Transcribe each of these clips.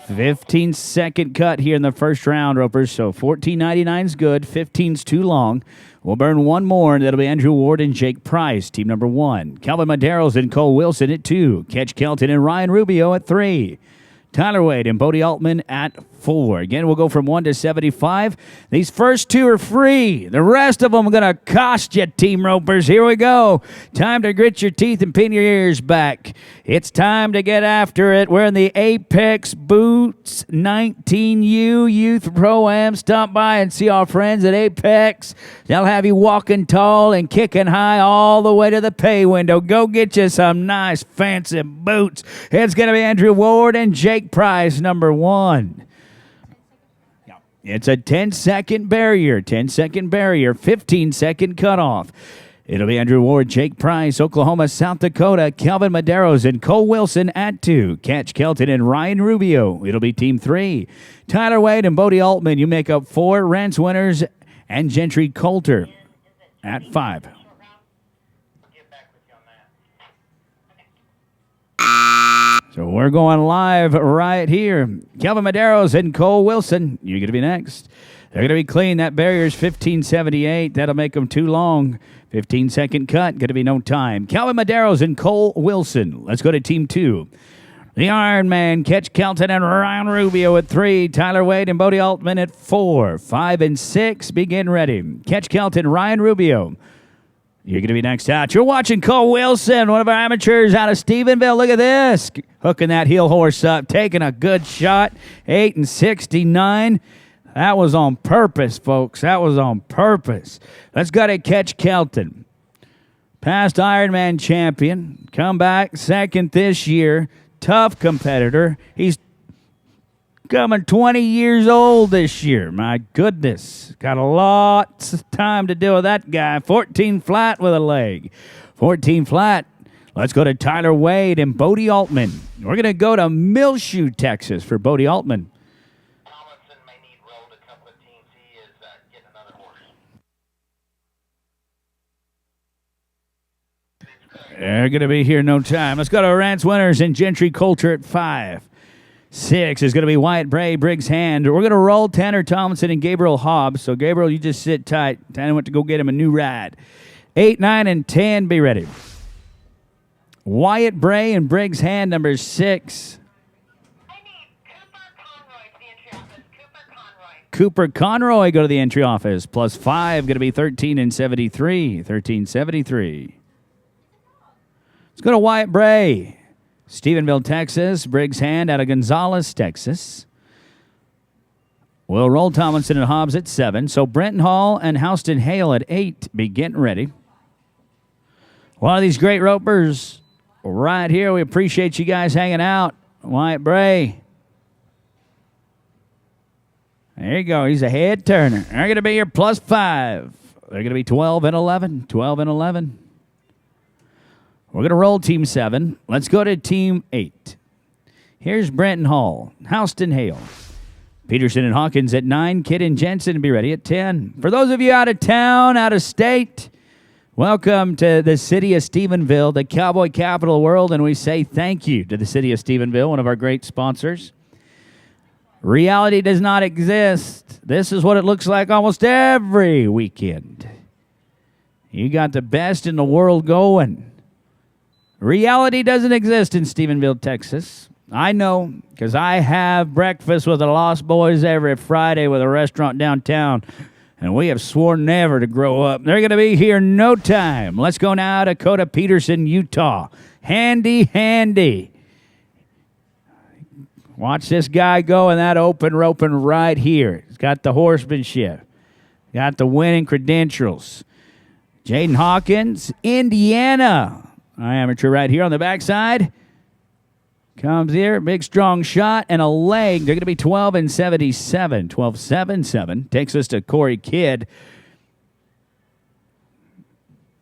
15-second cut here in the first round, Ropers. So 14.99 is good. 15's too long. We'll burn one more, and that'll be Andrew Ward and Jake Price, team number 1. Calvin Maderos and Cole Wilson at 2. Ketch Kelton and Ryan Rubio at 3. Tyler Wade and Bodie Altman at 4. Again, we'll go from 1 to 75. These first 2 are free. The rest of them are going to cost you, Team Ropers. Here we go. Time to grit your teeth and pin your ears back. It's time to get after it. We're in the Apex Boots 19U Youth Pro-Am. Stop by and see our friends at Apex. They'll have you walking tall and kicking high all the way to the pay window. Go get you some nice fancy boots. It's going to be Andrew Ward and Jake Price, number 1. It's a 10-second barrier, 10-second barrier, 15-second cutoff. It'll be Andrew Ward, Jake Price, Oklahoma, South Dakota, Calvin Maderos, and Cole Wilson at 2. Ketch Kelton and Ryan Rubio. It'll be team 3. Tyler Wade and Bodie Altman. You make up 4. Rance Winters and Gentry Coulter at 5. So we're going live right here. Calvin Maderos and Cole Wilson. You're going to be next. They're going to be clean. That barrier's 15.78. That'll make them too long. 15-second cut. Going to be no time. Calvin Maderos and Cole Wilson. Let's go to team 2. The Iron Man, Ketch Kelton and Ryan Rubio at 3. Tyler Wade and Bodie Altman at 4. 5 and 6. Begin ready. Ketch Kelton, Ryan Rubio. You're going to be next out. You're watching Cole Wilson, one of our amateurs out of Stephenville. Look at this. Hooking that heel horse up, taking a good shot. 8 and 69. That was on purpose, folks. That was on purpose. Let's go to Ketch Kelton. Past Ironman champion. Come back second this year. Tough competitor. He's coming 20 years old this year. My goodness. Got a lot of time to deal with that guy. 14 flat with a leg. 14 flat. Let's go to Tyler Wade and Bodie Altman. We're going to go to Millshoe, Texas for Bodie Altman. Tomlinson may need rolled a couple of teams. He is getting another horse. They're going to be here no time. Let's go to Rance Winters and Gentry Coulter at 5. 6 is going to be Wyatt Bray, Briggs Hand. We're going to roll Tanner Tomlinson and Gabriel Hobbs. So, Gabriel, you just sit tight. Tanner went to go get him a new ride. 8, 9, and 10, be ready. Wyatt Bray and Briggs Hand, number 6. I need Cooper Conroy to the entry office. Cooper Conroy, go to the entry office. Plus 5, going to be 13 and 73. 1373. Let's go to Wyatt Bray. Stephenville, Texas. Briggs Hand out of Gonzales, Texas. We'll roll Tomlinson and Hobbs at 7. So Brenton Hall and Houston Hale at 8. Be getting ready. One of these great ropers right here. We appreciate you guys hanging out. Wyatt Bray. There you go. He's a head turner. They're going to be your plus 5. They're going to be 12 and 11. 12 and 11. We're going to roll Team 7. Let's go to Team 8. Here's Brenton Hall, Houston Hale, Peterson and Hawkins at 9. Kidd and Jensen be ready at 10. For those of you out of town, out of state, welcome to the city of Stephenville, the cowboy capital of the world, and we say thank you to the city of Stephenville, one of our great sponsors. Reality does not exist. This is what it looks like almost every weekend. You got the best in the world going. Reality doesn't exist in Stephenville, Texas. I know, because I have breakfast with the Lost Boys every Friday with a restaurant downtown, and we have sworn never to grow up. They're going to be here no time. Let's go now to Dakota Peterson, Utah. Handy, handy. Watch this guy go in that open roping right here. He's got the horsemanship. Got the winning credentials. Jaden Hawkins, Indiana. Amateur right here on the backside. Comes here, big strong shot and a leg. They're going to be 12 and 77. 12-7-7. Takes us to Corey Kidd.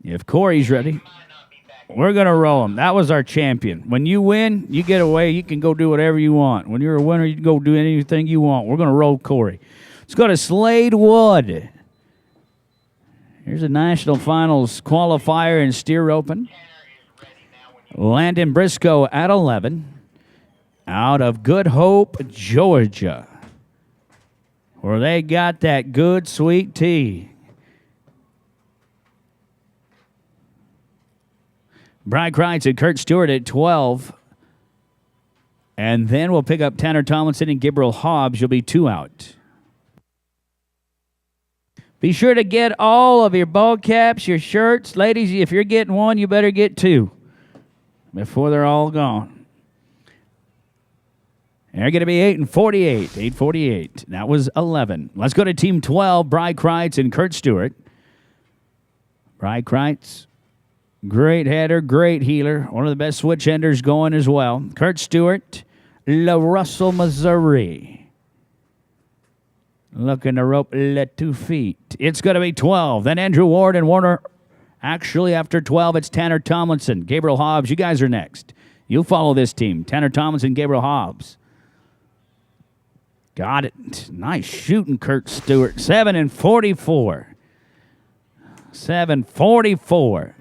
If Corey's ready, we're going to roll him. That was our champion. When you win, you get away. You can go do whatever you want. When you're a winner, you can go do anything you want. We're going to roll Corey. Let's go to Slade Wood. Here's a national finals qualifier in steer roping. Landon Briscoe at 11. out of Good Hope, Georgia, where they got that good sweet tea. Brian Kreitz and Kurt Stewart at 12. And then we'll pick up Tanner Tomlinson and Gabriel Hobbs. You'll be 2 out. Be sure to get all of your ball caps, your shirts. Ladies, if you're getting one, you better get 2 before they're all gone. They're going to be 8 and 48. 8:48. That was 11. Let's go to Team 12, Brian Kreitz and Kurt Stewart. Brian Kreitz, great header, great healer. One of the best switch enders going as well. Kurt Stewart, La Russell, Missouri. Looking to rope le 2 feet. It's going to be 12. Then Andrew Ward and Warner. Actually, after 12, it's Tanner Tomlinson. Gabriel Hobbs, you guys are next. You follow this team. Tanner Tomlinson, Gabriel Hobbs. Got it. Nice shooting, Kurt Stewart. 7 and 44. 7:44.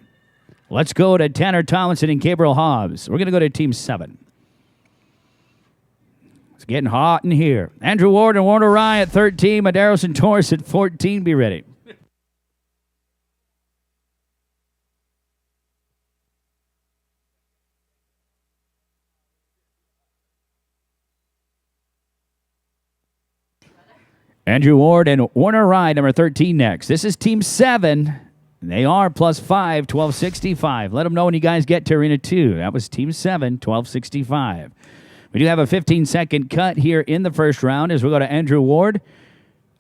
Let's go to Tanner Tomlinson and Gabriel Hobbs. We're going to go to Team 7. It's getting hot in here. Andrew Ward and Warner Ryan at 13. Medeiros and Torres at 14. Be ready. Andrew Ward and Warner Ryan, number 13 next. This is Team 7. They are +5, 1265. Let them know when you guys get to Arena 2. That was Team 7, 1265. We do have a 15-second cut here in the first round as we go to Andrew Ward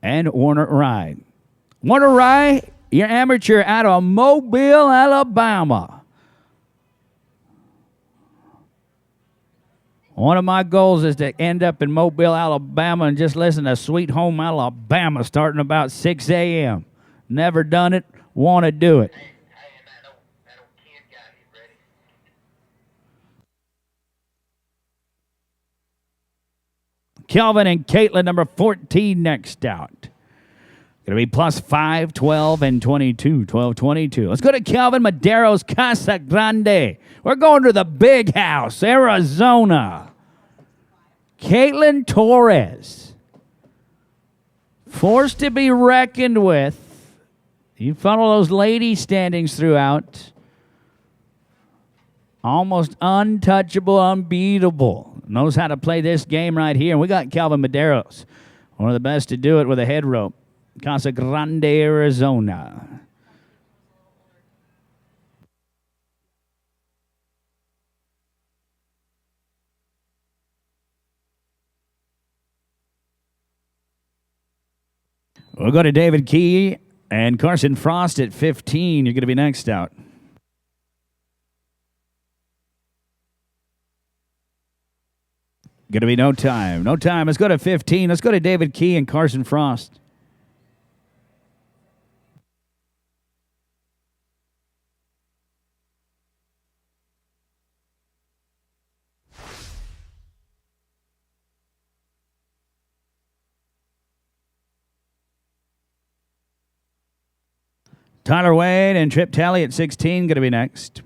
and Warner Ryan. Warner Ryan, you're amateur out of Mobile, Alabama. One of my goals is to end up in Mobile, Alabama and just listen to Sweet Home Alabama starting about 6 a.m. Never done it, want to do it. Hey, and that old kid guy, he's ready. Kelvin and Caitlin, number 14, next out. Going to be +5, 12, and 22. 12, 22. Let's go to Kelvin Medeiros, Casa Grande. We're going to the big house, Arizona. Caitlin Torres. Forced to be reckoned with. You follow those lady standings throughout. Almost untouchable, unbeatable. Knows how to play this game right here. And we got Kelvin Medeiros, one of the best to do it with a head rope. Casa Grande, Arizona. We'll go to David Key and Carson Frost at 15. You're going to be next out. Going to be no time. No time. Let's go to 15. Let's go to David Key and Carson Frost. Tyler Wade and Trip Talley at 16 going to be next.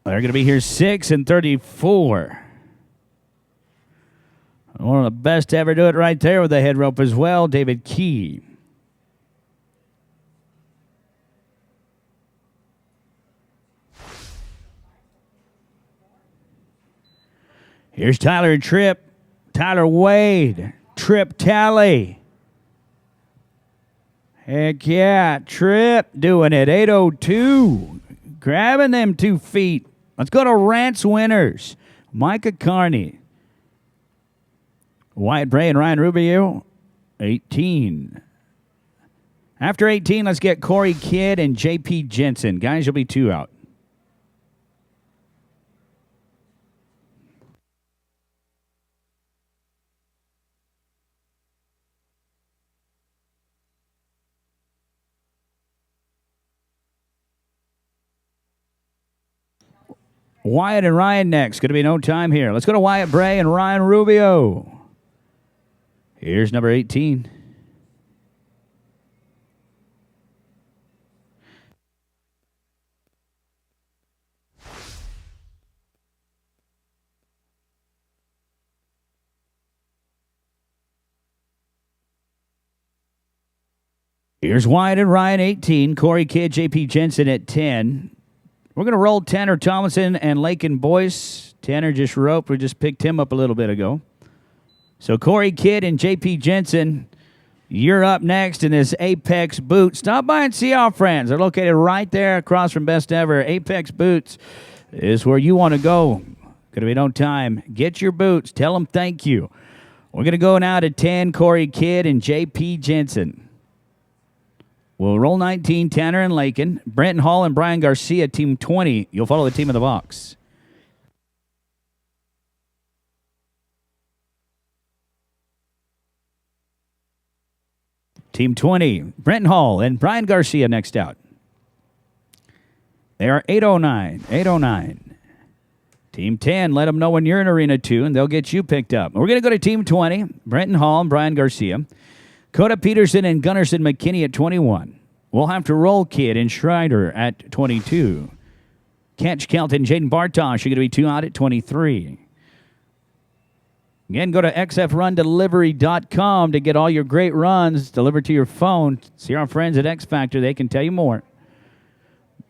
They're going to be here 6 and 34. One of the best to ever do it right there with the head rope as well, David Key. Here's Tyler Tripp, Tyler Wade, Trip Talley. Heck yeah, Tripp doing it, 8:02. Grabbing them 2 feet. Let's go to Rance winners. Micah Carney. Wyatt Bray and Ryan Rubio, 18. After 18, let's get Corey Kidd and J.P. Jensen. Guys, you'll be 2 out. Wyatt and Ryan next. Going to be no time here. Let's go to Wyatt Bray and Ryan Rubio. Here's number 18. Here's Wyatt and Ryan, 18. Corey Kidd, J.P. Jensen at 10. We're going to roll Tanner Thomason and Lakin Boyce. Tanner just roped. We just picked him up a little bit ago. So Corey Kidd and J.P. Jensen, you're up next in this Apex Boot. Stop by and see our friends. They're located right there across from Best Ever. Apex Boots is where you want to go. Going to be no time. Get your boots. Tell them thank you. We're going to go now to 10, Corey Kidd and J.P. Jensen. We'll roll 19, Tanner and Lakin. Brenton Hall and Brian Garcia, team 20. You'll follow the team in the box. Team 20, Brenton Hall and Brian Garcia next out. They are 809, 809. Team 10, let them know when you're in Arena 2, and they'll get you picked up. We're going to go to Team 20, Brenton Hall and Brian Garcia. Coda Peterson and Gunnarsson McKinney at 21. We'll have to roll Kidd and Schreider at 22. Catch Kelton, Jaden Bartosh are going to be 2 out at 23. Again, go to xfrundelivery.com to get all your great runs delivered to your phone. See our friends at X Factor. They can tell you more.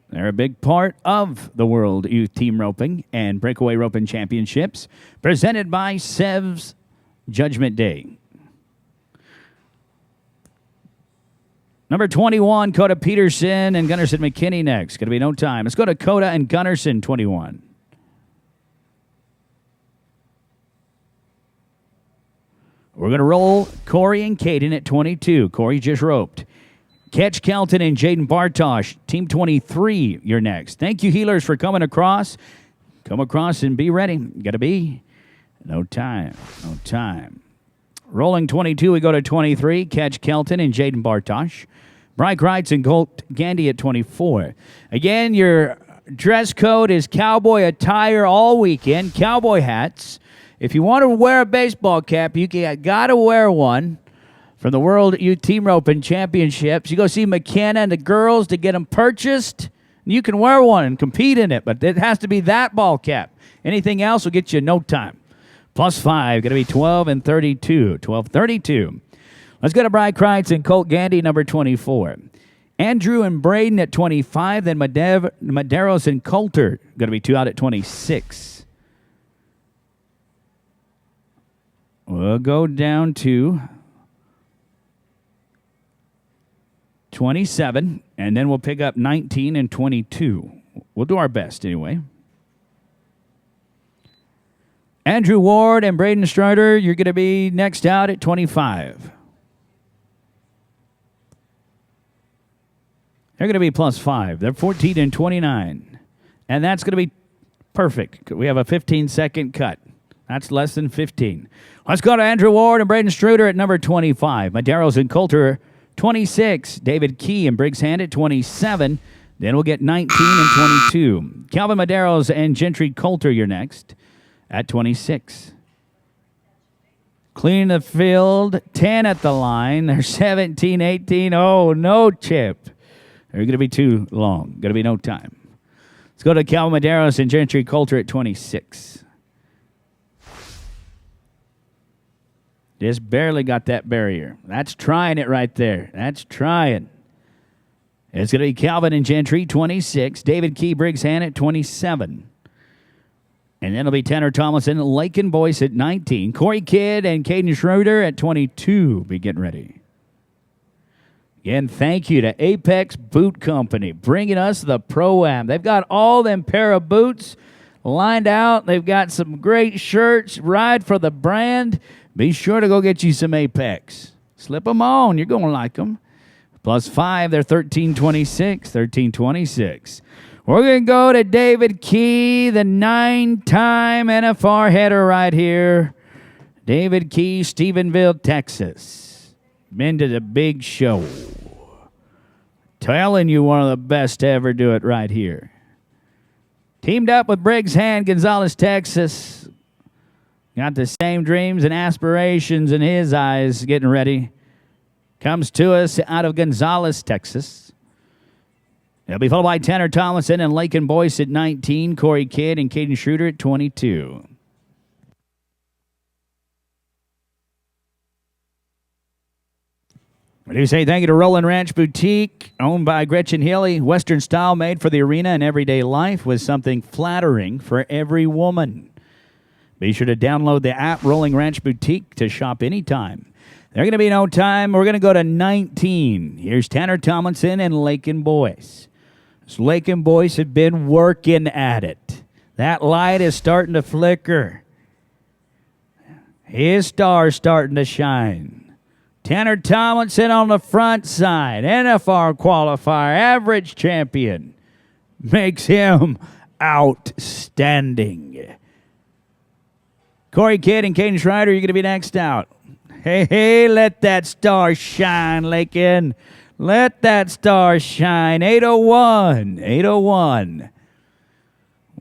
They're a big part of the World Youth Team Roping and Breakaway Roping Championships, presented by Sev's Judgment Day. Number 21, Coda Peterson and Gunnarsson McKinney next. Going to be no time. Let's go to Coda and Gunnarsson, 21. We're going to roll Corey and Caden at 22. Corey just roped. Catch Kelton and Jaden Bartosh, team 23, you're next. Thank you, healers, for coming across. Come across and be ready. Got to be. No time. No time. Rolling 22, we go to 23. Catch Kelton and Jaden Bartosh. Bryke Wrights and Colt Gandy at 24. Again, your dress code is cowboy attire all weekend. Cowboy hats. If you want to wear a baseball cap, you got to wear one from the World Youth Team Roping Championships. You go see McKenna and the girls to get them purchased. You can wear one and compete in it, but it has to be that ball cap. Anything else will get you no time. +5, going to be 12 and 32. 12-32. Let's go to Bryke Wrights and Colt Gandy, number 24. Andrew and Braden at 25. Then Maderos and Coulter, going to be 2 out at 26. We'll go down to 27, and then we'll pick up 19 and 22. We'll do our best anyway. Andrew Ward and Braden Strider, you're going to be next out at 25. They're going to be +5. They're 14 and 29. And that's going to be perfect. We have a 15-second cut. That's less than 15. Let's go to Andrew Ward and Braden Struder at number 25. Maderos and Coulter, 26. David Key and Briggs Hand at 27. Then we'll get 19 and 22. Calvin Maderos and Gentry Coulter, you're next at 26. Clean the field, 10 at the line. They're 17, 18. Oh, no chip. They're going to be too long. Going to be no time. Let's go to Calvin Maderos and Gentry Coulter at 26. Just barely got that barrier. That's trying it right there. That's trying. It's going to be Calvin and Gentry, 26. David Key, Briggs Hand at 27. And then it'll be Tanner Thomas and Lakin Boyce at 19. Corey Kidd and Caden Schroeder at 22. Be getting ready. Again, thank you to Apex Boot Company, bringing us the Pro-Am. They've got all them pair of boots lined out. They've got some great shirts. Ride for the brand. Be sure to go get you some Apex. Slip them on. You're going to like them. +5, they're 13-26. 13-26. We're going to go to David Key, the 9-time NFR header right here. David Key, Stephenville, Texas. Been to the big show. Telling you, one of the best to ever do it right here. Teamed up with Briggs Hand, Gonzales, Texas. Got the same dreams and aspirations in his eyes, getting ready. Comes to us out of Gonzales, Texas. He'll be followed by Tanner Thomason and Lakin Boyce at 19. Corey Kidd and Caden Schroeder at 22. I do say thank you to Roland Ranch Boutique, owned by Gretchen Healy. Western style made for the arena and everyday life with something flattering for every woman. Be sure to download the app Rolling Ranch Boutique to shop anytime. There's going to be no time. We're going to go to 19. Here's Tanner Tomlinson and Lakin Boyce. So Lakin Boyce have been working at it. That light is starting to flicker. His star's starting to shine. Tanner Tomlinson on the front side. NFR qualifier, average champion. Makes him outstanding. Corey Kidd and Caden Schreider, you're going to be next out. Hey, let that star shine, Lakin. Let that star shine. 801. 801.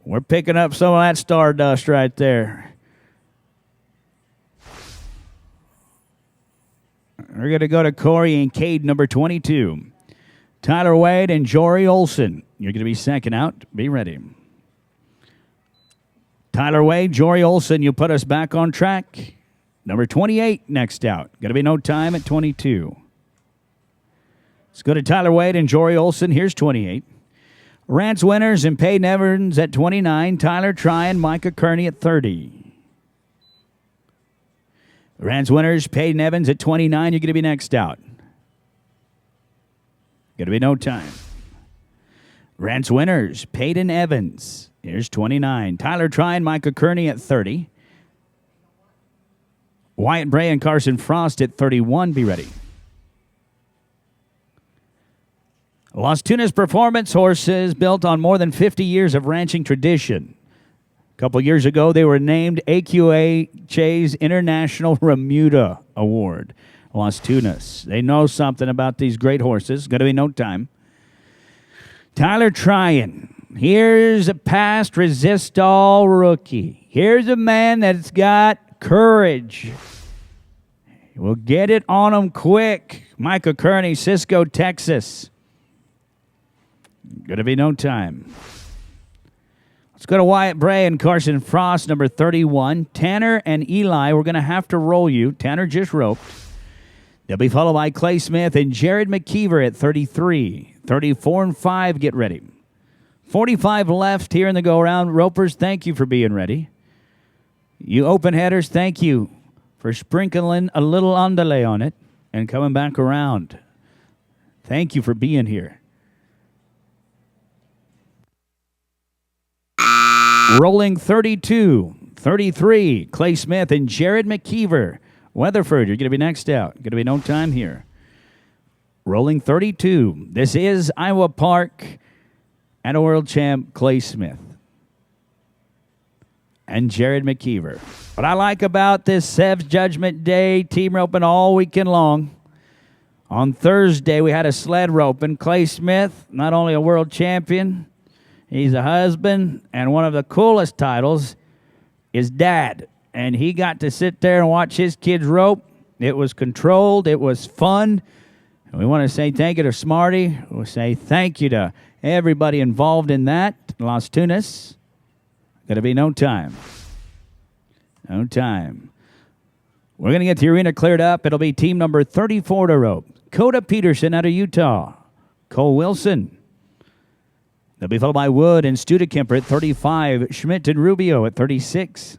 We're picking up some of that stardust right there. We're going to go to Corey and Cade, number 22. Tyler Wade and Jory Olson. You're going to be second out. Be ready. Tyler Wade, Jory Olson, you put us back on track. Number 28 next out. Going to be no time at 22. Let's go to Tyler Wade and Jory Olson. Here's 28. Rance Winters and Peyton Evans at 29. Tyler Tryon, Micah Kearney at 30. Rance Winters, Peyton Evans at 29. You're going to be next out. Going to be no time. Rance Winters, Peyton Evans. Here's 29. Tyler Tryon, Micah Kearney at 30. Wyatt Bray and Carson Frost at 31. Be ready. Las Tunas Performance Horses, built on more than 50 years of ranching tradition. A couple years ago, they were named AQHA's International Remuda Award. Las Tunas. They know something about these great horses. Going to be no time. Tyler Tryon. Here's a past resist-all rookie. Here's a man that's got courage. We'll get it on him quick. Micah Kearney, Cisco, Texas. Going to be no time. Let's go to Wyatt Bray and Carson Frost, number 31. Tanner and Eli, we're going to have to roll you. Tanner just roped. They'll be followed by Clay Smith and Jared McKeever at 33. 34 and 5, get ready. 45 left here in the go-around. Ropers, thank you for being ready. You open headers, thank you for sprinkling a little underlay on it and coming back around. Thank you for being here. Rolling 32, 33, Clay Smith and Jared McKeever. Weatherford, you're going to be next out. Going to be no time here. Rolling 32. This is Iowa Park and a world champ, Clay Smith and Jared McKeever. What I like about this Sev's Judgment Day team roping all weekend long. On Thursday, we had a sled roping. Clay Smith, not only a world champion, he's a husband, and one of the coolest titles is dad. And he got to sit there and watch his kids rope. It was controlled. It was fun. And we want to say thank you to Smarty. We'll say thank you to everybody involved in that. Las Tunas. Going to be no time. No time. We're going to get the arena cleared up. It'll be team number 34 to rope. Coda Peterson out of Utah. Cole Wilson. They'll be followed by Wood and Studekemper at 35. Schmidt and Rubio at 36.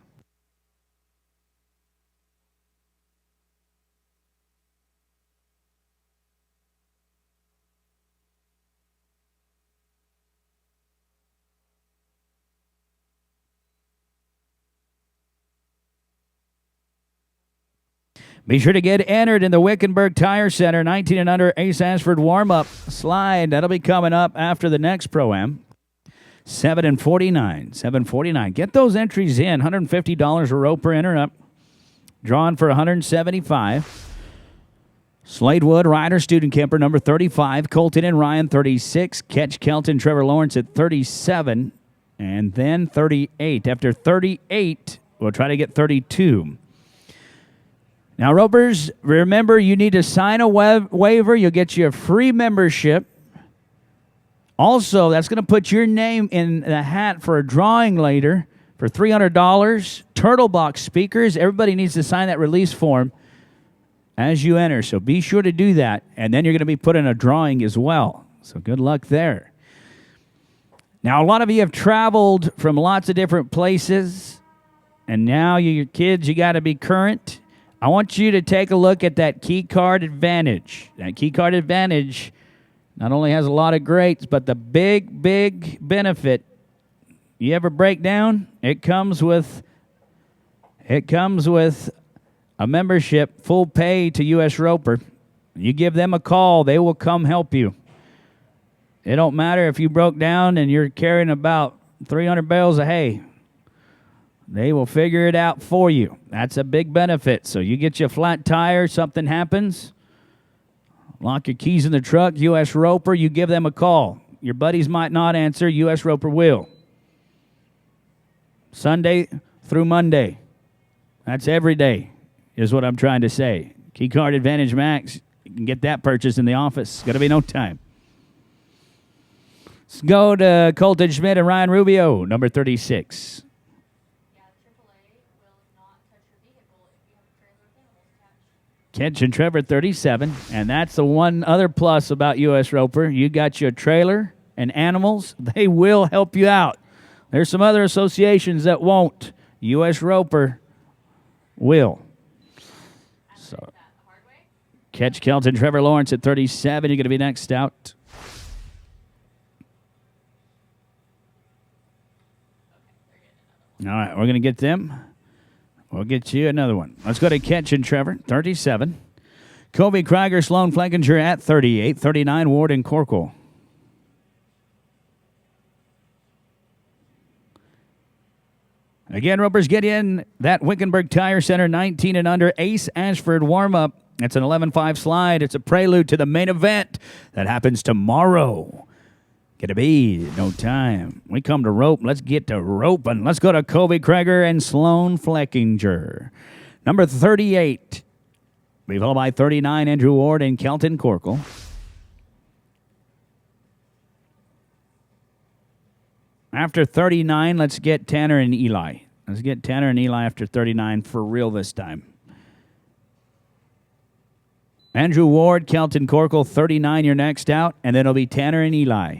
Be sure to get entered in the Wickenburg Tire Center 19 and under Ace Ashford warm-up slide. That'll be coming up after the next Pro-Am. 7 and 49. 749. Get those entries in. $150 a row per enter up. Drawn for $175. Slade Wood, Ryder, Studekemper, number 35. Colton and Ryan, 36. Ketch Kelton, Trevor Lawrence at 37. And then 38. After 38, we'll try to get 32. Now, ropers, remember you need to sign a waiver. You'll get you a free membership. Also, that's going to put your name in the hat for a drawing later for $300. Turtle Box speakers. Everybody needs to sign that release form as you enter. So be sure to do that. And then you're going to be put in a drawing as well. So good luck there. Now, a lot of you have traveled from lots of different places. And now your kids, you got to be current. I want you to take a look at that Key Card Advantage. That Key Card Advantage not only has a lot of greats, but the big, big benefit. You ever break down? It comes with a membership, full pay to U.S. Roper. You give them a call, they will come help you. It don't matter if you broke down and you're carrying about 300 bales of hay. They will figure it out for you. That's a big benefit. So you get you a flat tire, something happens, lock your keys in the truck, U.S. Roper, you give them a call. Your buddies might not answer, U.S. Roper will. Sunday through Monday. That's every day, is what I'm trying to say. Key Card Advantage Max, you can get that purchase in the office. It's going to be no time. Let's go to Colton Schmidt and Ryan Rubio, number 36. Ketch and Trevor, 37. And that's the one other plus about U.S. Roper. You got your trailer and animals. They will help you out. There's some other associations that won't. U.S. Roper will. So, Ketch, Kelton, Trevor Lawrence at 37. You're going to be next out. All right, we're going to get them. We'll get you another one. Let's go to Ketch and Trevor, 37. Kobe Krieger, Sloan Fleckinger at 38. 39, Ward and Corkle. Again, Ropers, get in that Wickenburg Tire Center 19 and under Ace Ashford warm-up. It's an 11-5 slide. It's a prelude to the main event that happens tomorrow. Gonna be no time. We come to rope. Let's get to roping. Let's go to Kobe Krieger and Sloan Fleckinger. Number 38. Be followed by 39, Andrew Ward and Kelton Corkle. After 39, let's get Tanner and Eli. Let's get Tanner and Eli after 39 for real this time. Andrew Ward, Kelton Corkle, 39, you're next out. And then it'll be Tanner and Eli.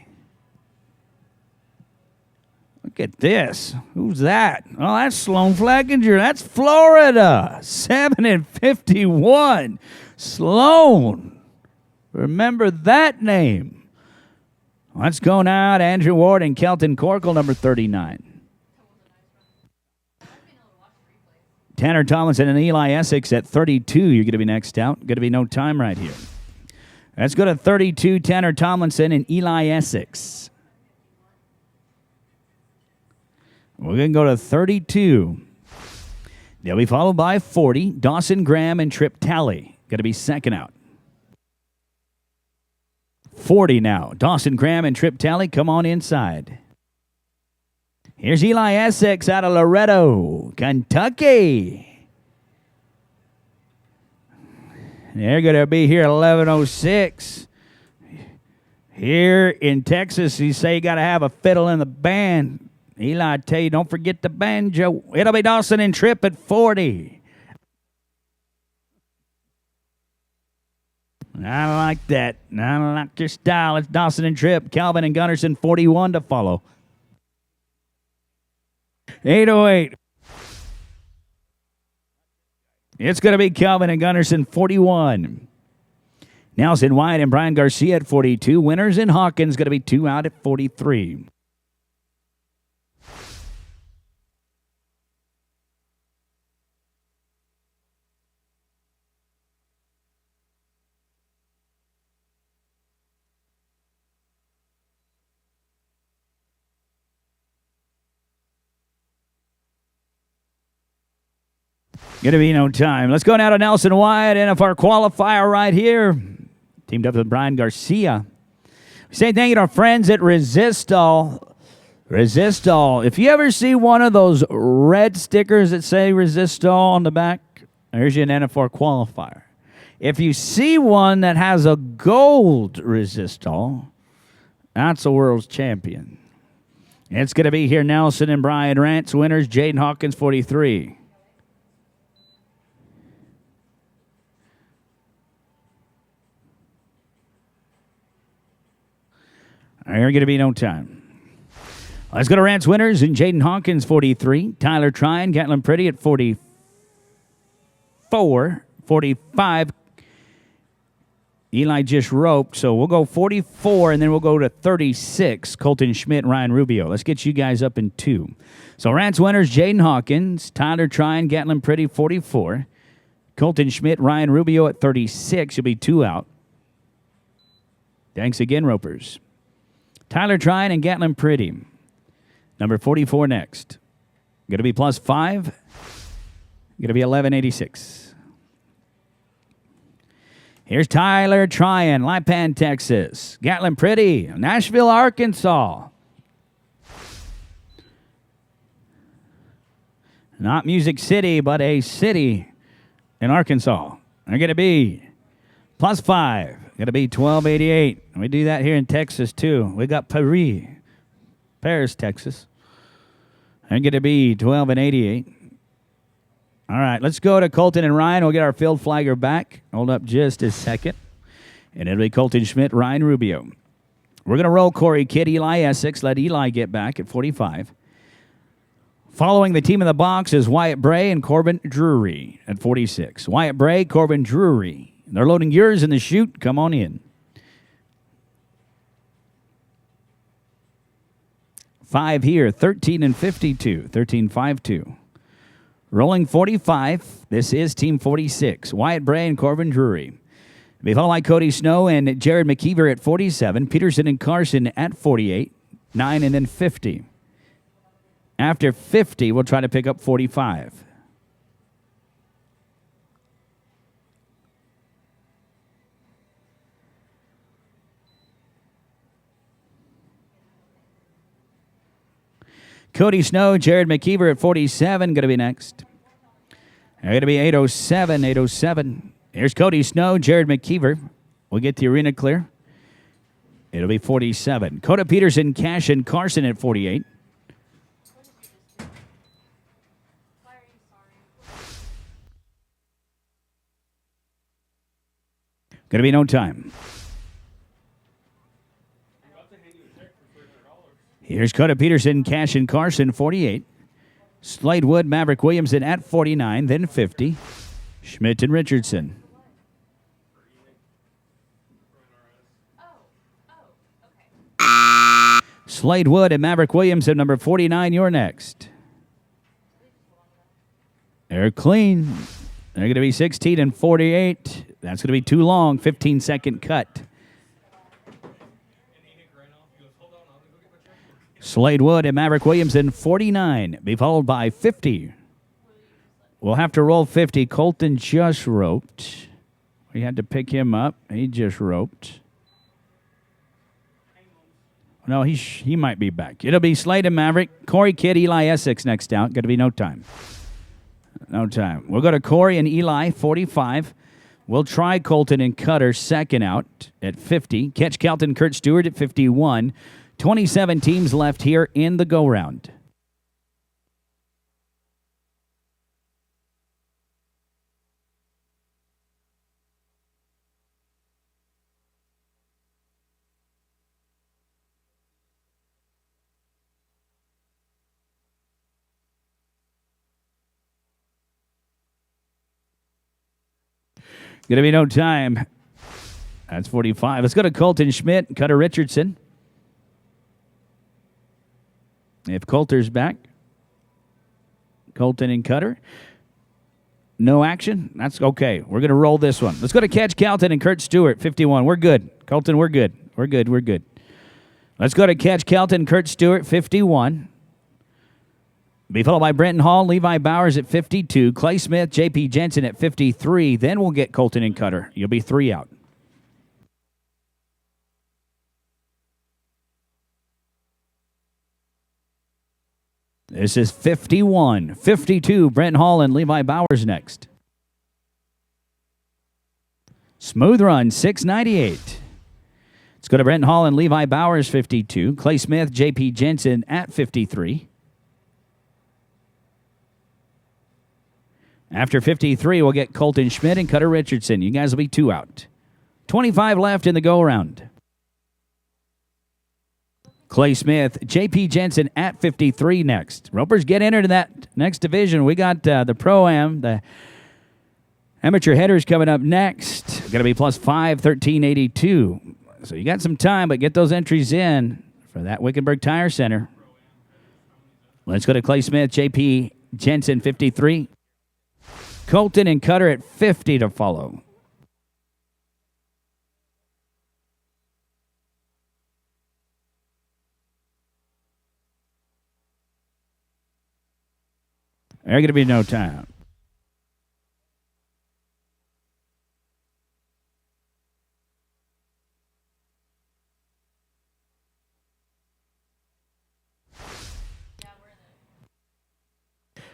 Look at this. Who's that? Oh, that's Sloan Fleckinger. That's Florida. 7 and 51. Sloan. Remember that name. Let's go now to Andrew Ward and Kelton Corkle, number 39. Tanner Tomlinson and Eli Essex at 32. You're going to be next out. Going to be no time right here. Let's go to 32, Tanner Tomlinson and Eli Essex. We're going to go to 32. They'll be followed by 40, Dawson Graham and Trip Talley. Going to be second out. 40 now. Dawson Graham and Trip Talley, come on inside. Here's Eli Essex out of Loretto, Kentucky. They're going to be here at 11:06. Here in Texas, you say you got to have a fiddle in the band. Eli, I tell you, don't forget the banjo. It'll be Dawson and Trip at 40. I like that. I like your style. It's Dawson and Trip. Calvin and Gunnarsson, 41 to follow. 808. It's going to be Calvin and Gunnarsson, 41. Nelson White and Brian Garcia at 42. Winners in Hawkins going to be 2 out at 43. Going to be no time. Let's go now to Nelson Wyatt, NFR qualifier right here. Teamed up with Brian Garcia. We say thank you to our friends at Resistol. Resistol. If you ever see one of those red stickers that say Resistol on the back, there's your NFR qualifier. If you see one that has a gold Resistol, that's a world's champion. It's going to be here, Nelson and Brian Rance. Winners, Jaden Hawkins, 43. They're going to be no time. Let's go to Rants winners and Jaden Hawkins, 43. Tyler Tryon, Gatlin Pretty at 44. 45. Eli just roped, so we'll go 44, and then we'll go to 36. Colton Schmidt, Ryan Rubio. Let's get you guys up in 2. So Rants winners, Jaden Hawkins, Tyler Tryon, Gatlin Pretty, 44. Colton Schmidt, Ryan Rubio at 36. You'll be 2 out. Thanks again, Ropers. Tyler Tryon and Gatlin Pretty. Number 44 next. Going to be +5. Going to be 1186. Here's Tyler Tryon, Lipan, Texas. Gatlin Pretty, Nashville, Arkansas. Not Music City, but a city in Arkansas. They're going to be +5. Going to be 1288. We do that here in Texas, too. We got Paris, Texas. They're going to be 1288. All right, let's go to Colton and Ryan. We'll get our field flagger back. Hold up just a second. And it'll be Colton Schmidt, Ryan Rubio. We're going to roll Corey Kidd, Eli Essex. Let Eli get back at 45. Following the team in the box is Wyatt Bray and Corbin Drury at 46. Wyatt Bray, Corbin Drury. They're loading yours in the chute. Come on in. 5 here, 13 and 52. 13-5-2. Rolling 45, this is Team 46. Wyatt Bray and Corbin Drury. Be followed by Cody Snow and Jared McKeever at 47. Peterson and Carson at 48. 9 and then 50. After 50, we'll try to pick up 45. Cody Snow, Jared McKeever at 47, going to be next. They're going to be 807, 807. Here's Cody Snow, Jared McKeever. We'll get the arena clear. It'll be 47. Coda Peterson, Cash, and Carson at 48. Going to be no time. Here's Coda Peterson, Cash, and Carson, 48. Slade Wood, Maverick Williamson at 49, then 50. Schmidt and Richardson. Slade Wood and Maverick Williamson, number 49, you're next. They're clean. They're going to be 16 and 48. That's going to be too long, 15-second cut. Slade Wood and Maverick Williamson, 49. Be followed by 50. We'll have to roll 50. Colton just roped. We had to pick him up. He just roped. No, he might be back. It'll be Slade and Maverick. Corey Kidd, Eli Essex next out. Going to be no time. No time. We'll go to Corey and Eli, 45. We'll try Colton and Cutter, second out at 50. Catch Kelton, Kurt Stewart at 51. 27 teams left here in the go-round. Going to be no time. That's 45. Let's go to Colton Schmidt, Cutter Richardson. If Coulter's back, Colton and Cutter. No action? That's okay. We're going to roll this one. Let's go to Catch Kelton and Kurt Stewart, 51. We're good. Colton, we're good. We're good. We're good. Let's go to Catch Kelton, Kurt Stewart, 51. Be followed by Brenton Hall, Levi Bowers at 52. Clay Smith, J.P. Jensen at 53. Then we'll get Colton and Cutter. You'll be 3 out. This is 51. 52, Brent Hall and Levi Bowers next. Smooth run, 698. Let's go to Brent Hall and Levi Bowers, 52. Clay Smith, J.P. Jensen at 53. After 53, we'll get Colton Schmidt and Cutter Richardson. You guys will be 2 out. 25 left in the go-around. Clay Smith, J.P. Jensen at 53 next. Ropers get entered in that next division. We got the Pro-Am, the amateur headers coming up next. Going to be plus 5, 1382. So you got some time, but get those entries in for that Wickenburg Tire Center. Let's go to Clay Smith, J.P. Jensen, 53. Colton and Cutter at 50 to follow. There's going to be no time.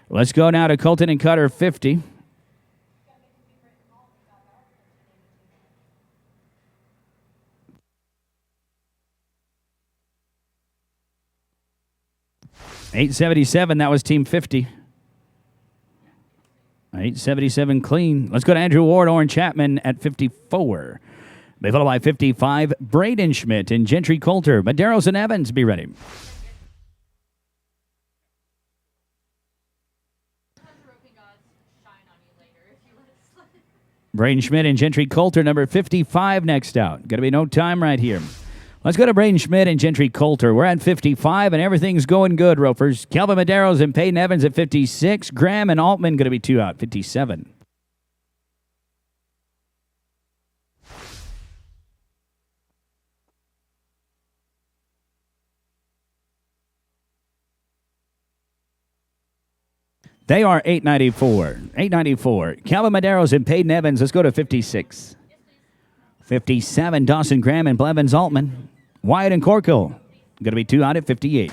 Let's go now to Colton and Cutter, 50. $877, that was team 50. $877 clean. Let's go to Andrew Ward, Oren Chapman at 54. They follow by 55, Braden Schmidt and Gentry Coulter. Maderos and Evans, be ready. Braden Schmidt and Gentry Coulter, number 55 next out. Going to be no time right here. Let's go to Braden Schmidt and Gentry Coulter. We're at 55, and everything's going good, Ropers. Calvin Maderos and Peyton Evans at 56. Graham and Altman going to be 2 out, 57. They are 894. 894. Calvin Maderos and Peyton Evans. Let's go to 56. 57, Dawson Graham and Blevins Altman. Wyatt and Corkill. Going to be 2 out at 58.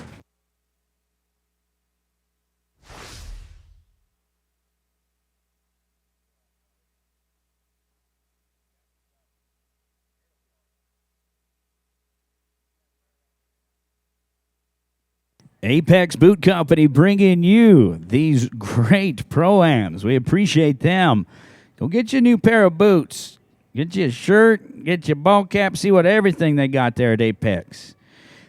Apex Boot Company bringing you these great Pro-Ams. We appreciate them. Go get you a new pair of boots. Get you a shirt, get you a ball cap, see what everything they got there at Apex.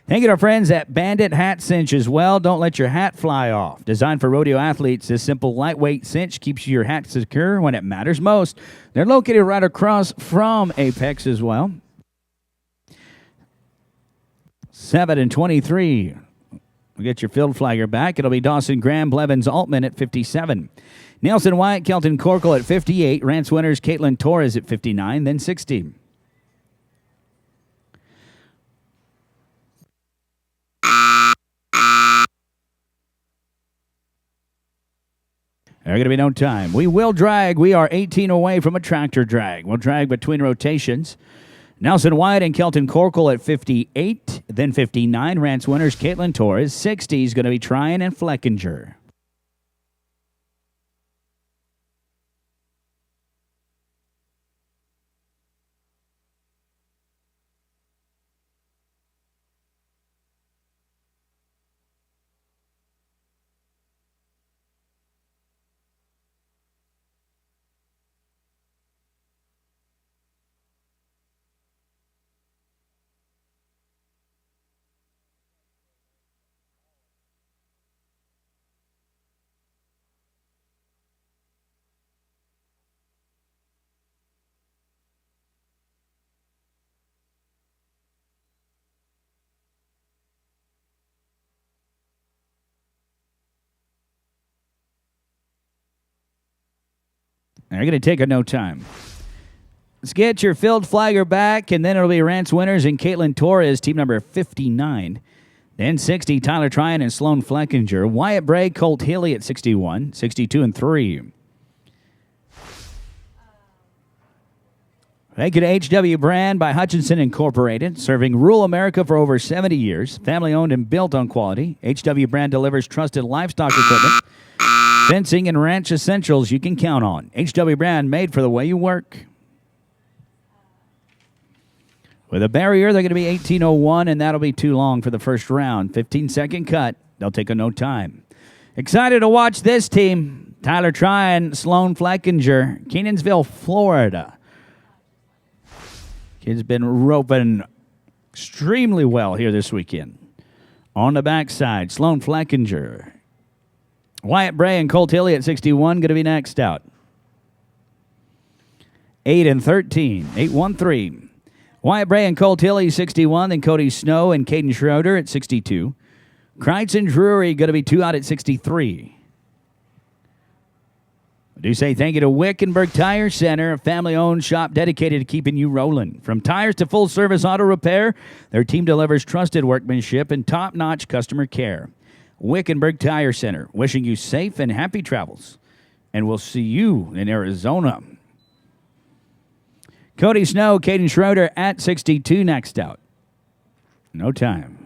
Thank you to our friends at Bandit Hat Cinch as well. Don't let your hat fly off. Designed for rodeo athletes, this simple, lightweight cinch keeps your hat secure when it matters most. They're located right across from Apex as well. 7 and 23. We'll get your field flagger back. It'll be Dawson Graham, Blevins Altman at 57. Nelson Wyatt, Kelton Corkle at 58. Rance Winters, Caitlin Torres at 59, then 60. There's going to be no time. We will drag. We are 18 away from a tractor drag. We'll drag between rotations. Nelson Wyatt and Kelton Corkle at 58, then 59. Rance Winters, Caitlin Torres. 60 is going to be Tryon and Fleckinger. They're going to take a no time. Let's get your field flagger back, and then it'll be Rance Winters and Caitlin Torres, team number 59. Then 60, Tyler Tryon and Sloan Fleckinger. Wyatt Bray, Colt Healy at 61, 62 and 3. Thank you to HW Brand by Hutchinson Incorporated, serving rural America for over 70 years. Family owned and built on quality. HW Brand delivers trusted livestock equipment, fencing, and ranch essentials you can count on. HW Brand, made for the way you work. With a barrier, they're going to be 18:01, and that'll be too long for the first round. 15-second cut. They'll take a no time. Excited to watch this team. Tyler Tryon, Sloan Fleckinger, Kenansville, Florida. Kid's been roping extremely well here this weekend. On the backside, Sloan Fleckinger. Wyatt Bray and Colt Hilly at 61 going to be next out. 8 and 13, 8-1-3. Wyatt Bray and Colt Hilly 61, then Cody Snow and Caden Schroeder at 62. Kreitz and Drury going to be 2 out at 63. I do say thank you to Wickenburg Tire Center, a family-owned shop dedicated to keeping you rolling. From tires to full-service auto repair, their team delivers trusted workmanship and top-notch customer care. Wickenburg Tire Center, wishing you safe and happy travels. And we'll see you in Arizona. Cody Snow, Caden Schroeder at 62 next out. No time.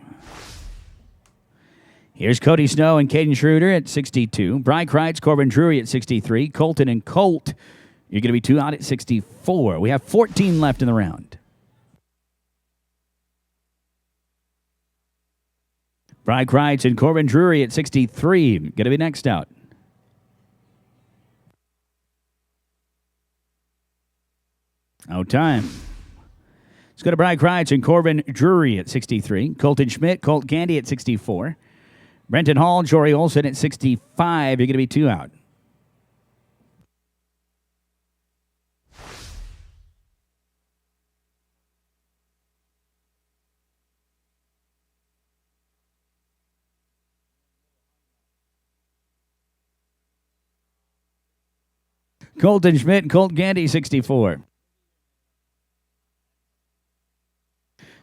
Here's Cody Snow and Caden Schroeder at 62. Bry Kreitz, Corbin Drury at 63. Colton and Colt, you're going to be 2 out at 64. We have 14 left in the round. Bry Kreitz and Corbin Drury at 63. Going to be next out. No time. Let's go to Bry Kreitz and Corbin Drury at 63. Colton Schmidt, Colt Gandy at 64. Brenton Hall, Jory Olson at 65. You're going to be 2 out. Colton Schmidt and Colt Gandy, 64.